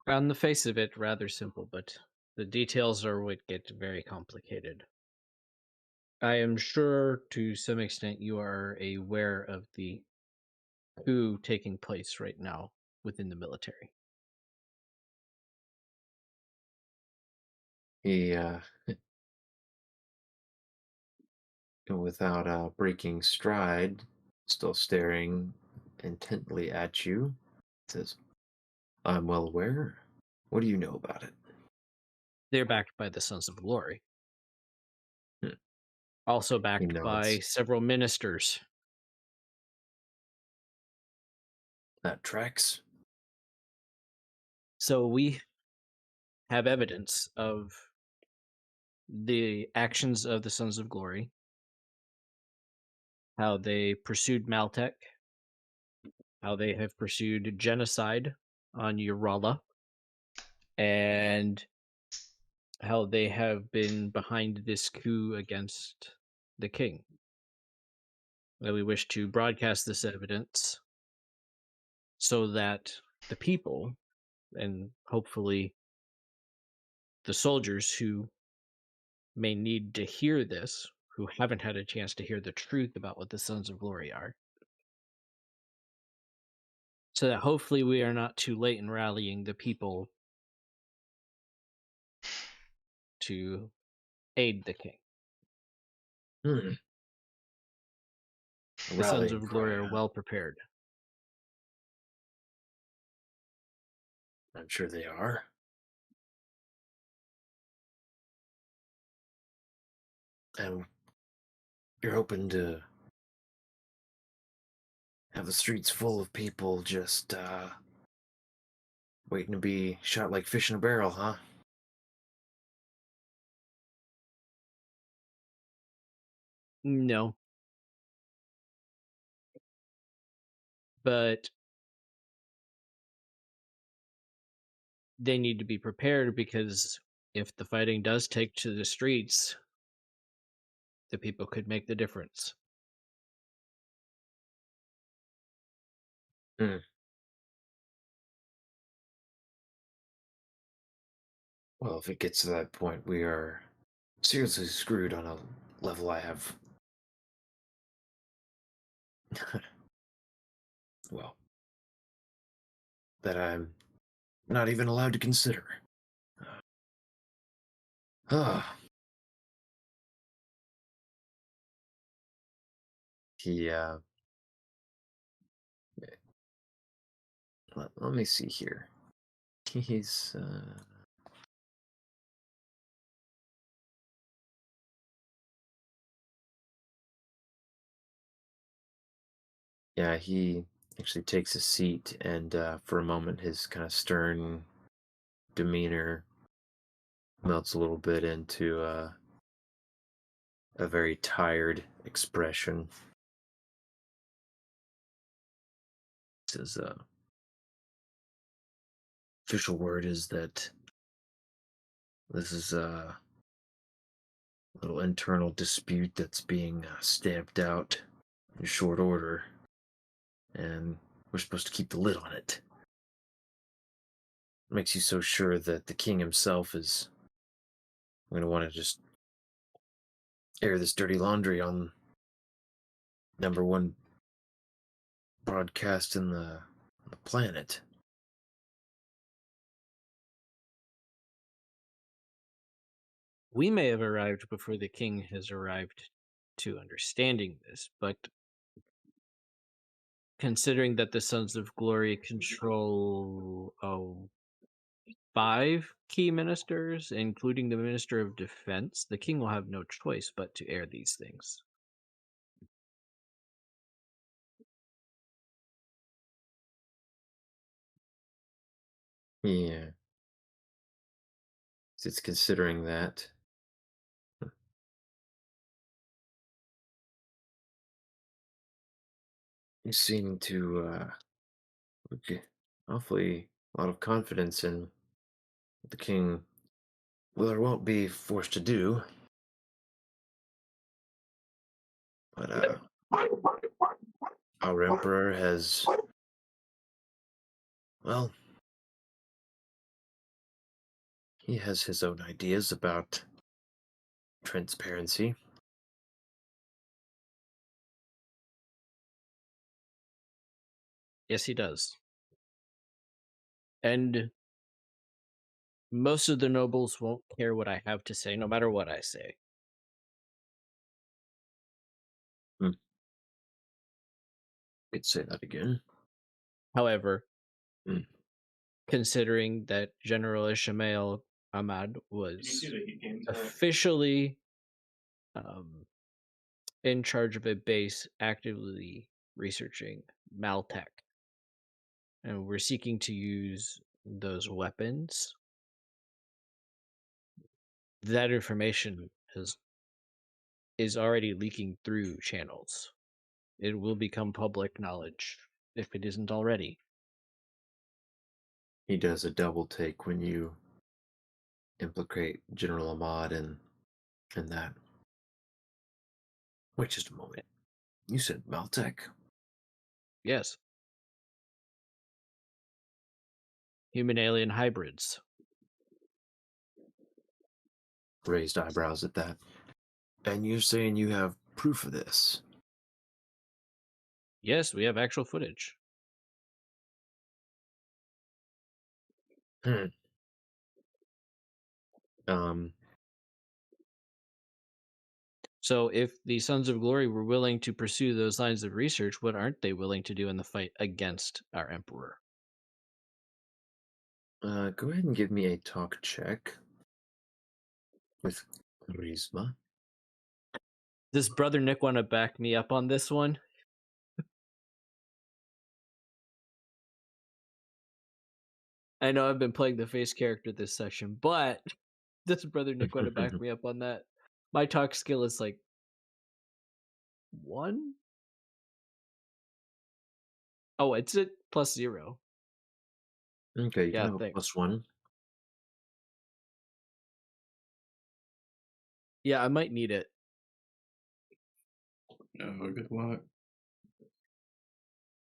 on the face of it rather simple, but the details are what get very complicated. I am sure to some extent you are aware of the coup taking place right now within the military. He, without breaking stride, still staring intently at you, says, "I'm well aware. What do you know about it?" They're backed by the Sons of Glory. Hmm. Also He backed by nods. several ministers. That tracks. So we have evidence of the actions of the Sons of Glory, how they pursued Maltec, how they have pursued genocide on Urala, and how they have been behind this coup against the king. That we wish to broadcast this evidence so that the people, and hopefully the soldiers who may need to hear this, who haven't had a chance to hear the truth about what the Sons of Glory are, so that hopefully we are not too late in rallying the people to aid the king. Hmm. The Sons Rallying of Glory cry, are huh? well prepared. I'm sure they are. And you're hoping to have the streets full of people just waiting to be shot like fish in a barrel, huh? No. But they need to be prepared, because if the fighting does take to the streets, the people could make the difference. Hmm. Well, if it gets to that point, we are seriously screwed on a level I have. Well, that I'm not even allowed to consider. Ah. he let me see here. He's yeah, he actually takes a seat, and for a moment his kind of stern demeanor melts a little bit into a very tired expression. Says, official word is that this is a little internal dispute that's being stamped out in short order, and we're supposed to keep the lid on it. Makes you so sure that the king himself is going to want to just air this dirty laundry on #1 broadcast in the planet. We may have arrived before the king has arrived to understanding this, but considering that the Sons of Glory control 5 key ministers, including the Minister of Defense, the king will have no choice but to air these things. Yeah. It's considering that. You seem to okay, awfully a lot of confidence in what the king will or won't be forced to do. But our emperor has, well, he has his own ideas about transparency. Yes, he does. And most of the nobles won't care what I have to say, no matter what I say. Could say that again. However, Mm. considering that General Ishmael Ahmad was officially in charge of a base actively researching Maltech, and we're seeking to use those weapons, that information is already leaking through channels. It will become public knowledge if it isn't already. He does a double take when you implicate General Ahmad in that. Wait just a moment. You said Maltech? Yes. Human alien hybrids. Raised eyebrows at that. And you're saying you have proof of this? Yes, we have actual footage. Hmm. Um, So if the Sons of Glory were willing to pursue those lines of research, what aren't they willing to do in the fight against our Emperor? go ahead and give me a talk check with charisma. Does Brother Nick want to back me up on this one? I know I've been playing the face character this session, but does Brother Nick want to back me up on that? My talk skill is like 1? Oh, it's at +0. Okay, you Yeah, can have a thanks. +1. Yeah, I might need it. Oh, good luck.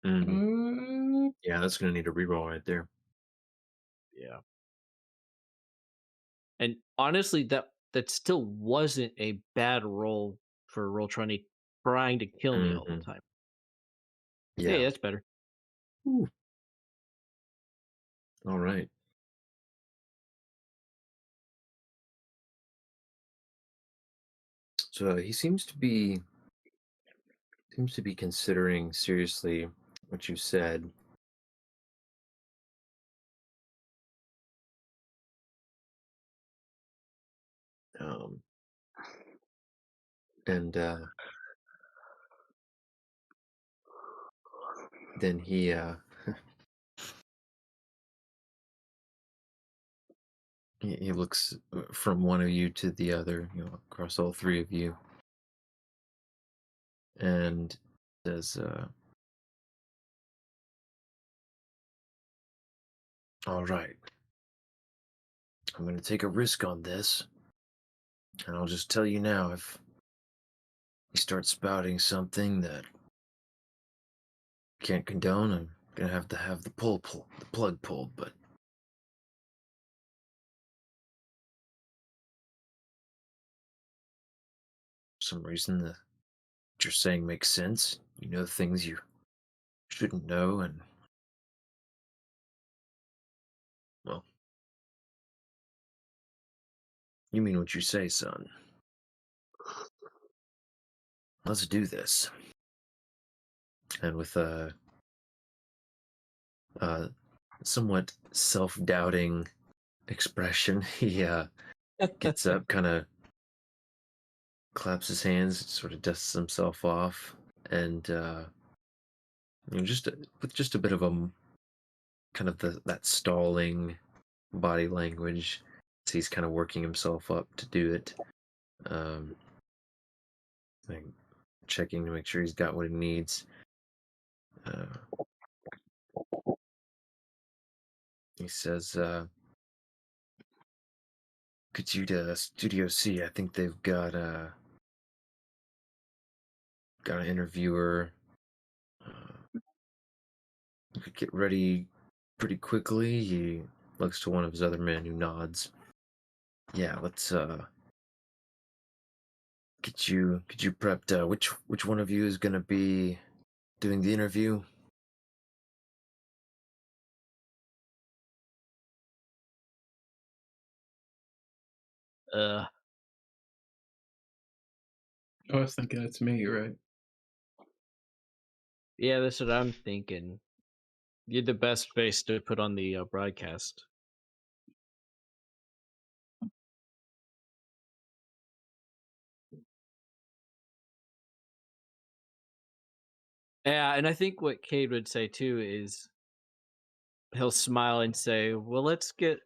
Yeah, that's gonna need a reroll right there. Yeah. And honestly, that still wasn't a bad roll for Roll20 trying to kill me all the time. Yeah. Hey, that's better. Ooh. All right. So he seems to be seems to be considering seriously what you said. Um, and then he looks from one of you to the other, across all three of you, and says, "All right, I'm going to take a risk on this, and I'll just tell you now, if you start spouting something that can't condone, I'm gonna have to have the plug pulled, but." For some reason, what you're saying makes sense. You know things you shouldn't know, and, well, you mean what you say, son. Let's do this. And with a somewhat self-doubting expression, he gets up, kind of claps his hands, sort of dusts himself off, and with just a bit of a kind of that stalling body language, as he's kind of working himself up to do it. Like checking to make sure he's got what he needs. He says, "Could you to Studio C? I think they've got an interviewer. You could get ready pretty quickly." He looks to one of his other men, who nods. "Yeah, let's get you prepped. Which one of you is gonna be doing the interview?" I was thinking it's me, right? Yeah, that's what I'm thinking. You're the best face to put on the broadcast. Yeah, and I think what Cade would say too is he'll smile and say, "Well, let's get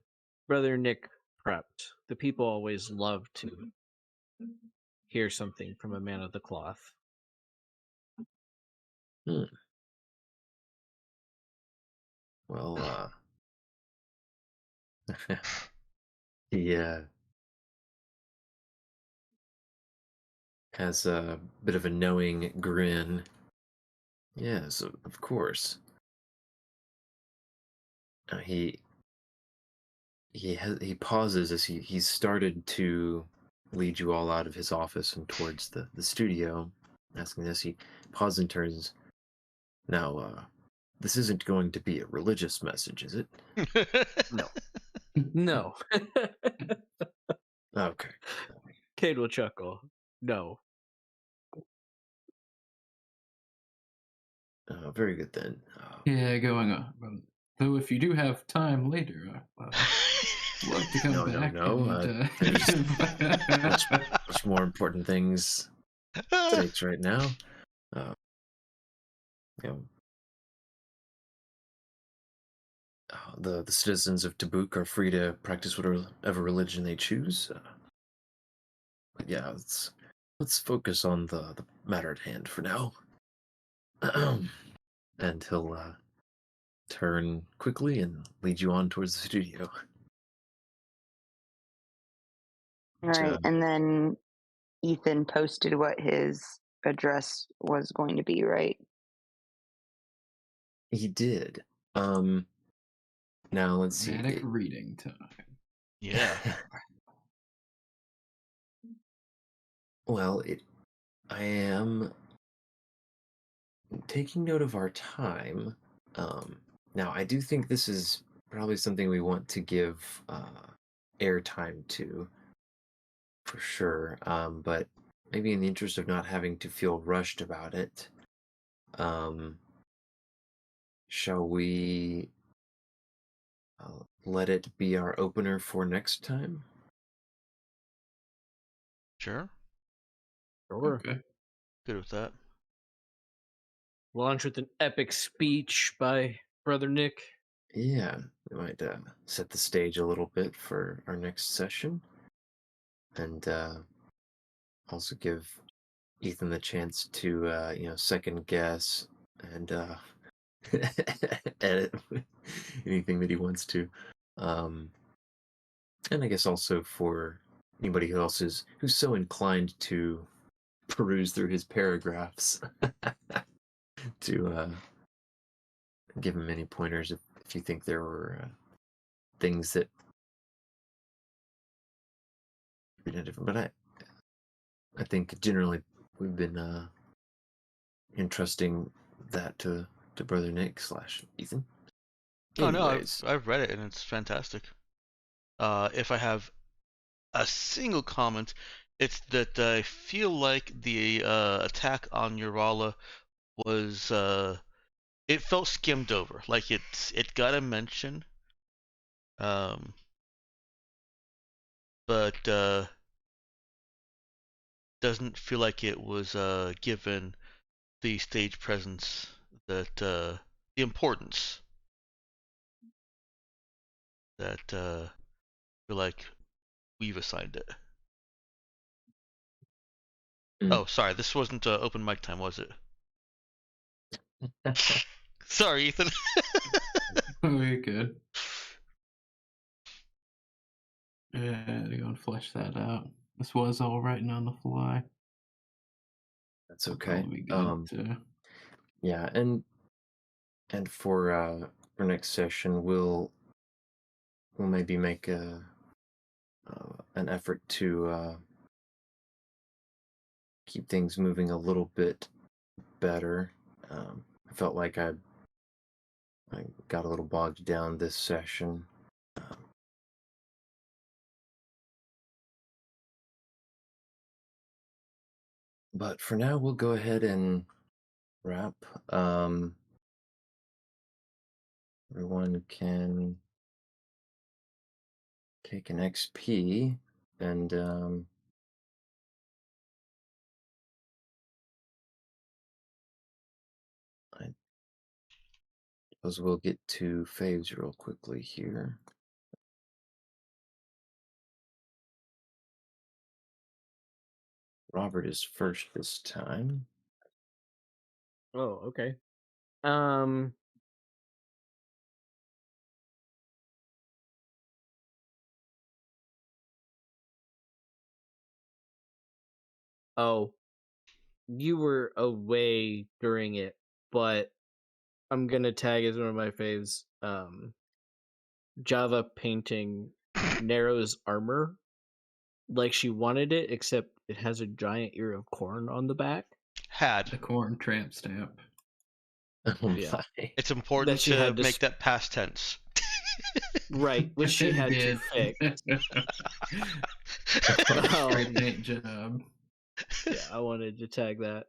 Brother Nick prepped. The people always love to hear something from a man of the cloth." Well, he has a bit of a knowing grin. "Yes, of course." He pauses as he's started to lead you all out of his office and towards the studio, asking this. He pauses and turns. "Now, this isn't going to be a religious message, is it?" No. No. Okay. Cade will chuckle. No. Very good then. Yeah, going on. Though if you do have time later, I'd like to come No. back. There's much more important things stakes right now. The citizens of Tabuk are free to practice whatever religion they choose. But yeah, let's focus on the matter at hand for now. And he'll turn quickly and lead you on towards the studio. All right, and then Ethan posted what his address was going to be, right? He did. Now let's see. Dramatic reading time. Yeah. Well, I am taking note of our time. Now, I do think this is probably something we want to give airtime to, for sure. But maybe in the interest of not having to feel rushed about it, Shall we let it be our opener for next time? Sure. Sure. Okay. Good with that. Launch with an epic speech by Brother Nick. Yeah, we might set the stage a little bit for our next session, and also give Ethan the chance to second guess and edit anything that he wants to. And I guess also for anybody who's so inclined to peruse through his paragraphs to give him any pointers if you think there were things that would be different. But I think generally we've been entrusting that to Brother Nick / Ethan. Oh no, Anyways, I've read it and it's fantastic. If I have a single comment, it's that I feel like the attack on Urala was it felt skimmed over. Like it got a mention, but doesn't feel like it was given the stage presence that the importance that I feel like we've assigned it. Oh, sorry, this wasn't open mic time, was it? Sorry, Ethan. We're good. Yeah, to go and flesh that out. This was all writing on the fly. That's okay. Probably good to... Yeah, and for next session, we'll maybe make an effort to keep things moving a little bit better. I felt like I got a little bogged down this session. But for now, we'll go ahead and wrap. Everyone can take an XP, and I suppose we'll get to faves real quickly here. Robert is first this time. Oh, okay. Oh, you were away during it, but I'm gonna tag as one of my faves. Java painting Nero's armor like she wanted it, except it has a giant ear of corn on the back. Had. The corn tramp stamp. Oh Yeah. my. It's important That she to had to make that past tense. Right, which she had to fix. Great paint job. Yeah, I wanted to tag that.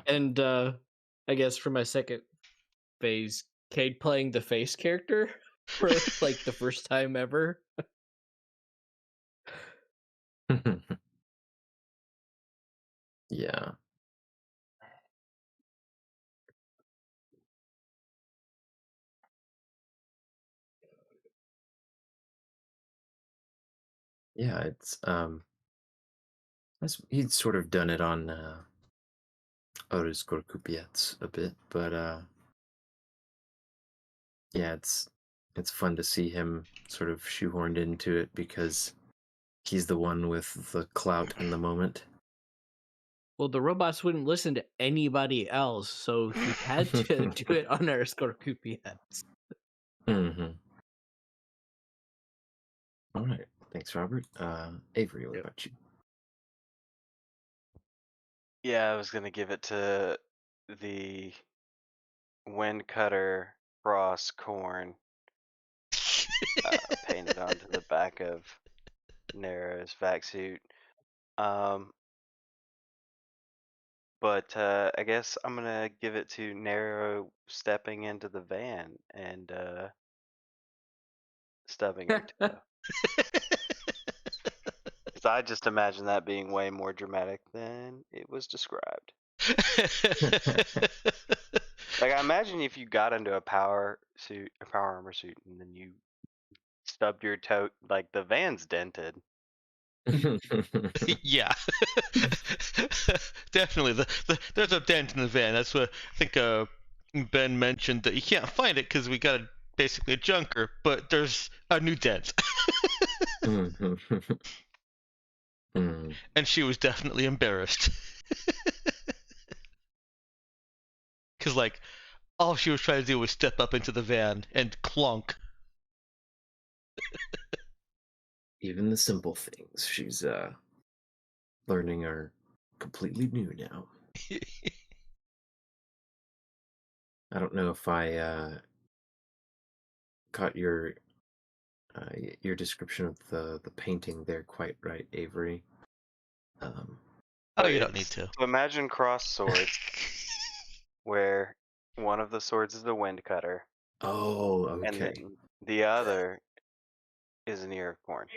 And I guess for my second phase, Cade playing the face character for like the first time ever. Yeah. Yeah, it's he'd sort of done it on Otis Gorkupiets a bit, but yeah, it's fun to see him sort of shoehorned into it because he's the one with the clout in the moment. Well, the robots wouldn't listen to anybody else, so he had to do it on our Scorpions. Mm-hmm. All right. Thanks, Robert. Avery, what about you? Yeah, I was gonna give it to the wind cutter cross corn painted onto the back of Nero's vac suit. But I guess I'm gonna give it to Nero stepping into the van and stubbing her toe. Because I just imagine that being way more dramatic than it was described. Like, I imagine if you got into a power armor suit, and then you stubbed your toe, like the van's dented. Yeah. Definitely. There's a dent in the van. That's what I think Ben mentioned, that you can't find it because we got basically a junker, but there's a new dent. And she was definitely embarrassed. Because, like, all she was trying to do was step up into the van and clunk. Even the simple things she's learning are completely new now. I don't know if I caught your description of the painting there quite right, Avery. Oh, you don't need to. So imagine cross swords, where one of the swords is the wind cutter, Oh, and okay. then the other is an ear of corn.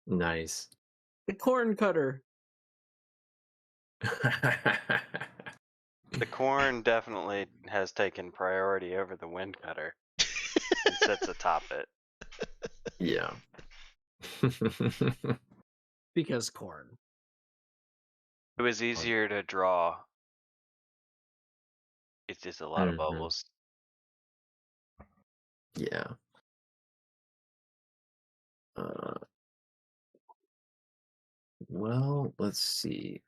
Nice. The corn cutter. The corn definitely has taken priority over the wind cutter and sits atop it. Yeah. Because corn. It was easier to draw. It's just a lot of bubbles. Yeah. Well, let's see.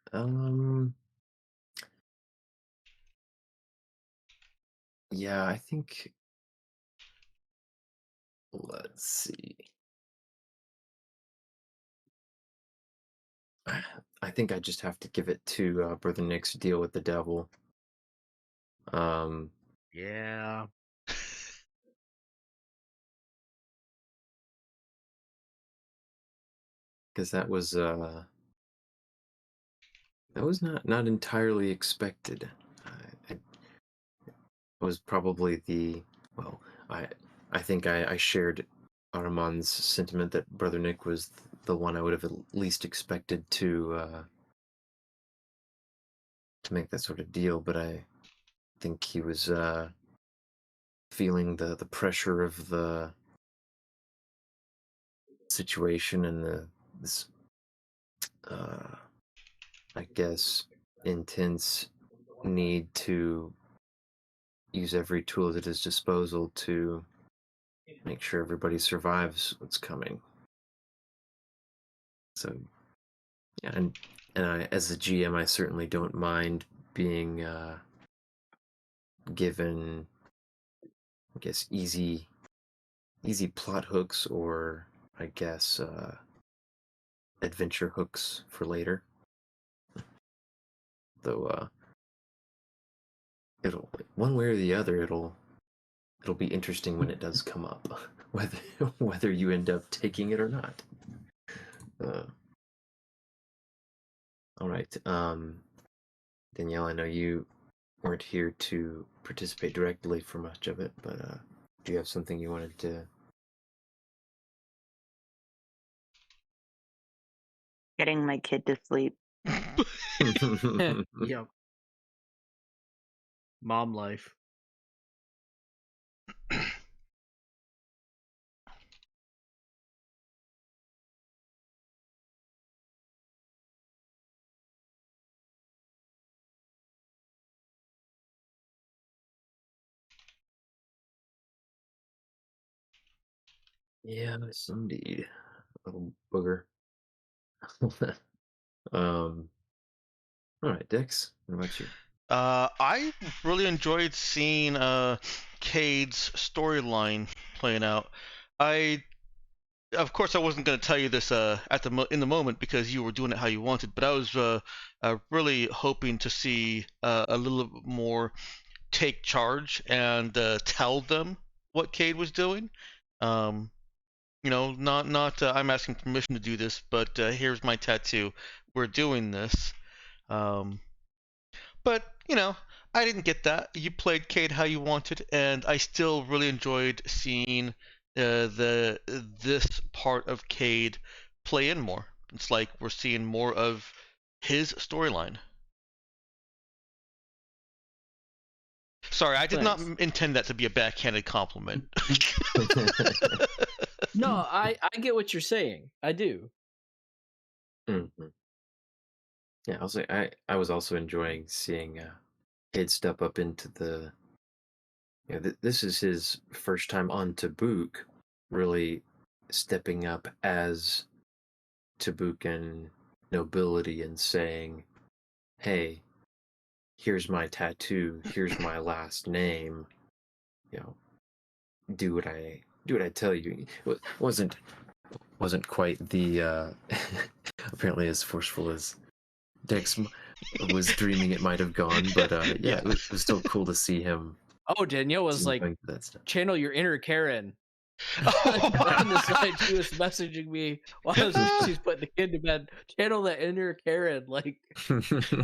Yeah, I think. Let's see. I think I just have to give it to Brother Nick's deal with the devil. Yeah. Because that was not entirely expected. It was probably I think I shared Armand's sentiment that Brother Nick was the one I would have at least expected to make that sort of deal, but I think he was feeling the pressure of the situation and this I guess intense need to use every tool at his disposal to make sure everybody survives what's coming. So yeah, and I, as a GM, I certainly don't mind being given, I guess, easy plot hooks, or I guess adventure hooks for later. Though it'll, one way or the other, it'll be interesting when it does come up, whether you end up taking it or not. All right, Danielle, I know you weren't here to participate directly for much of it, but do you have something you wanted to? Getting my kid to sleep. Yep. Mom life. Yes, indeed, little booger. All right, Dex, what about you? I really enjoyed seeing Cade's storyline playing out. Of course, I wasn't going to tell you this in the moment because you were doing it how you wanted, but I was really hoping to see a little bit more take charge and tell them what Cade was doing. Not I'm asking permission to do this, but here's my tattoo. We're doing this. But I didn't get that. You played Cade how you wanted, and I still really enjoyed seeing this part of Cade play in more. It's like we're seeing more of his storyline. Sorry, I did not intend that to be a backhanded compliment. No, I get what you're saying. I do. Mm-hmm. Yeah, I'll say I was also enjoying seeing Cade step up into the. This is his first time on Tabuk, really stepping up as Tabukan nobility and saying, "Hey, here's my tattoo. Here's my last name. Do what I tell you." It wasn't quite the apparently as forceful as Dex was dreaming it might have gone, but yeah, it was still cool to see him. Oh, Danielle was like, that stuff. "Channel your inner Karen." On the side, she was messaging me while she's putting the kid to bed. Channel that inner Karen, like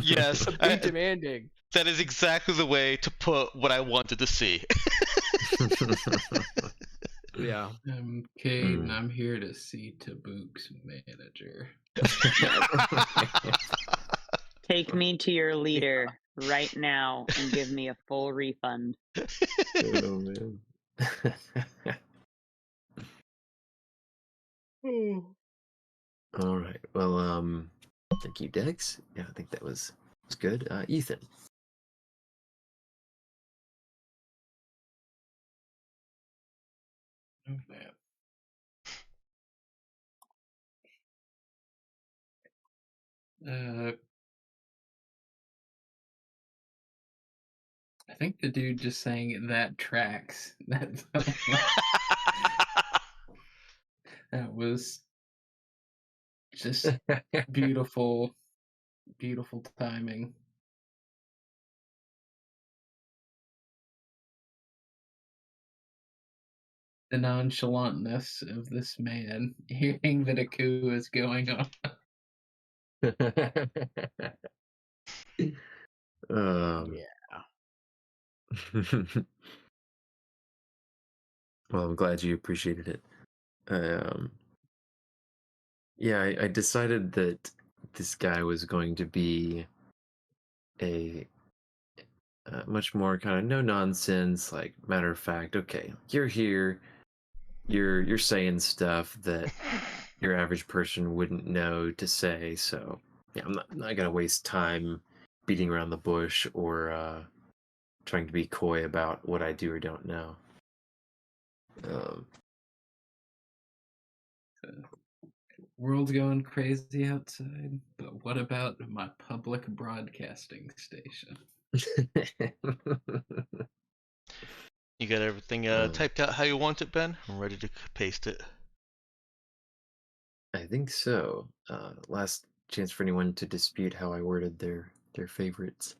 yes, be demanding. That is exactly the way to put what I wanted to see. Yeah. I'm Cade, and I'm here to see Tabuk's manager. Take me to your leader right now and give me a full refund. Oh man. All right. Well, thank you, Dex. Yeah, I think that was good. Ethan. Oh man. I think the dude just saying that tracks. That was just beautiful, beautiful timing. The nonchalantness of this man hearing that a coup is going on. Yeah. Well, I'm glad you appreciated it. Yeah, I decided that this guy was going to be a much more kind of no nonsense, like matter of fact. Okay, you're here, you're saying stuff that your average person wouldn't know to say. So yeah, I'm not gonna waste time beating around the bush or trying to be coy about what I do or don't know. World's going crazy outside, but what about my public broadcasting station? You got everything typed out how you want it, Ben? I'm ready to paste it. I think so. Last chance for anyone to dispute how I worded their favorites.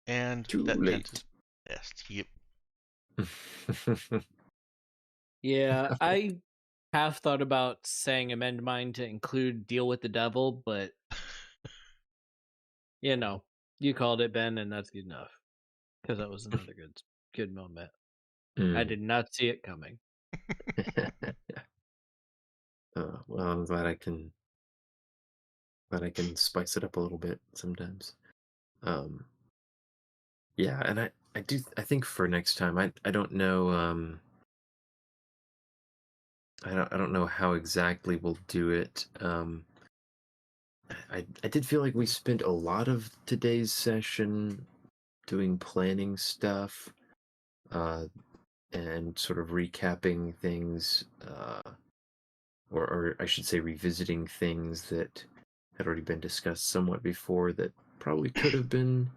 And Too that late. best. Yep. Yeah, I have thought about saying amend mine to include deal with the devil, but you called it, Ben, and that's good enough. Because that was another good moment. I did not see it coming. Well, I'm glad I can spice it up a little bit sometimes. Yeah, and I think for next time I don't know I don't know how exactly we'll do it. I did feel like we spent a lot of today's session doing planning stuff and sort of recapping things or I should say revisiting things that had already been discussed somewhat before that probably could have been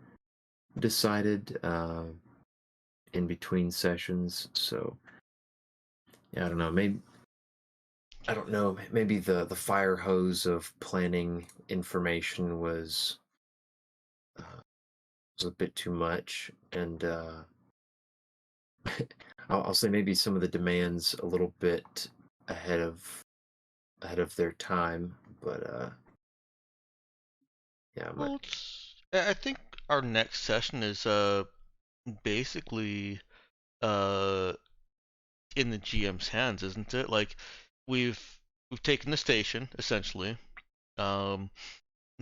decided in between sessions. So yeah, I don't know. Maybe the fire hose of planning information was a bit too much, and I'll say maybe some of the demands a little bit ahead of ahead of their time, but yeah, Well, I think our next session is basically in the GM's hands, isn't it? Like we've taken the station essentially. I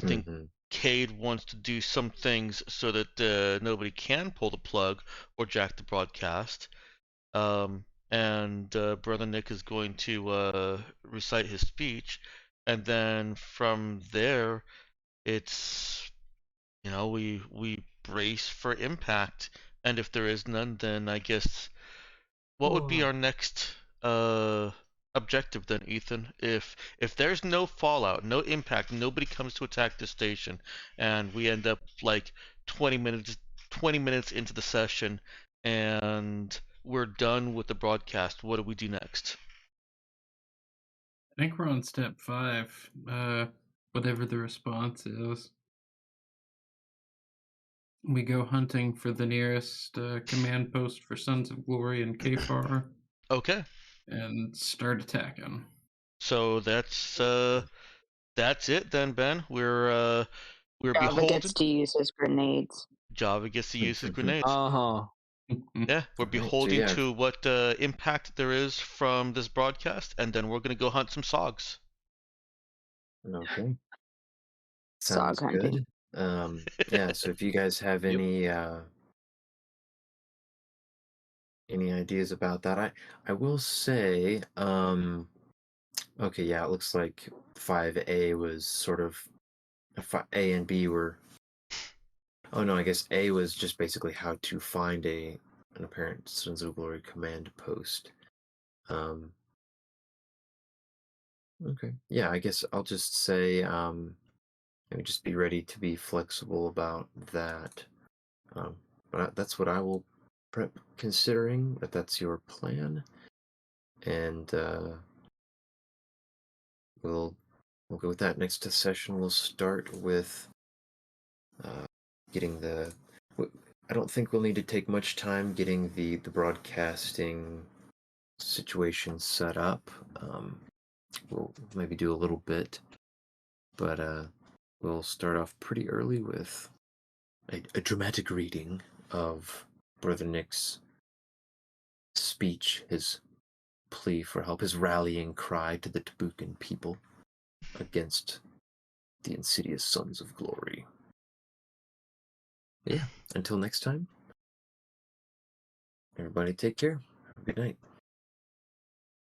think mhm. Cade wants to do some things so that nobody can pull the plug or jack the broadcast. And Brother Nick is going to recite his speech, and then from there, it's we brace for impact, and if there is none, then I guess what would be our next objective then, Ethan? If there's no fallout, no impact, nobody comes to attack the station, and we end up like 20 minutes into the session, and we're done with the broadcast, what do we do next? I think we're on step 5. Whatever the response is. We go hunting for the nearest command post for Sons of Glory and Kfar Okay, and start attacking. so that's it then, Ben. We're Java beholden. gets to use his grenades. Java gets to use his grenades. Uh-huh. Yeah, we're Alright, so beholden yeah. to what impact there is from this broadcast, and then we're gonna go hunt some sogs. Okay. Sog Sounds hunting. good. Yeah, so if you guys have Yep. any ideas about that, I will say, okay, yeah, it looks like 5A was sort of A and B were. Oh no, I guess A was just basically how to find an apparent Sons of Glory command post. Okay, yeah, I guess I'll just say, maybe just be ready to be flexible about that. But that's what I will prep, considering that that's your plan, and we'll go with that. Next session, we'll start with getting the. I don't think we'll need to take much time getting the broadcasting situation set up. We'll maybe do a little bit, but we'll start off pretty early with a dramatic reading of Brother Nick's speech, his plea for help, his rallying cry to the Tabukan people against the insidious Sons of Glory. Yeah, until next time, everybody take care. Good night.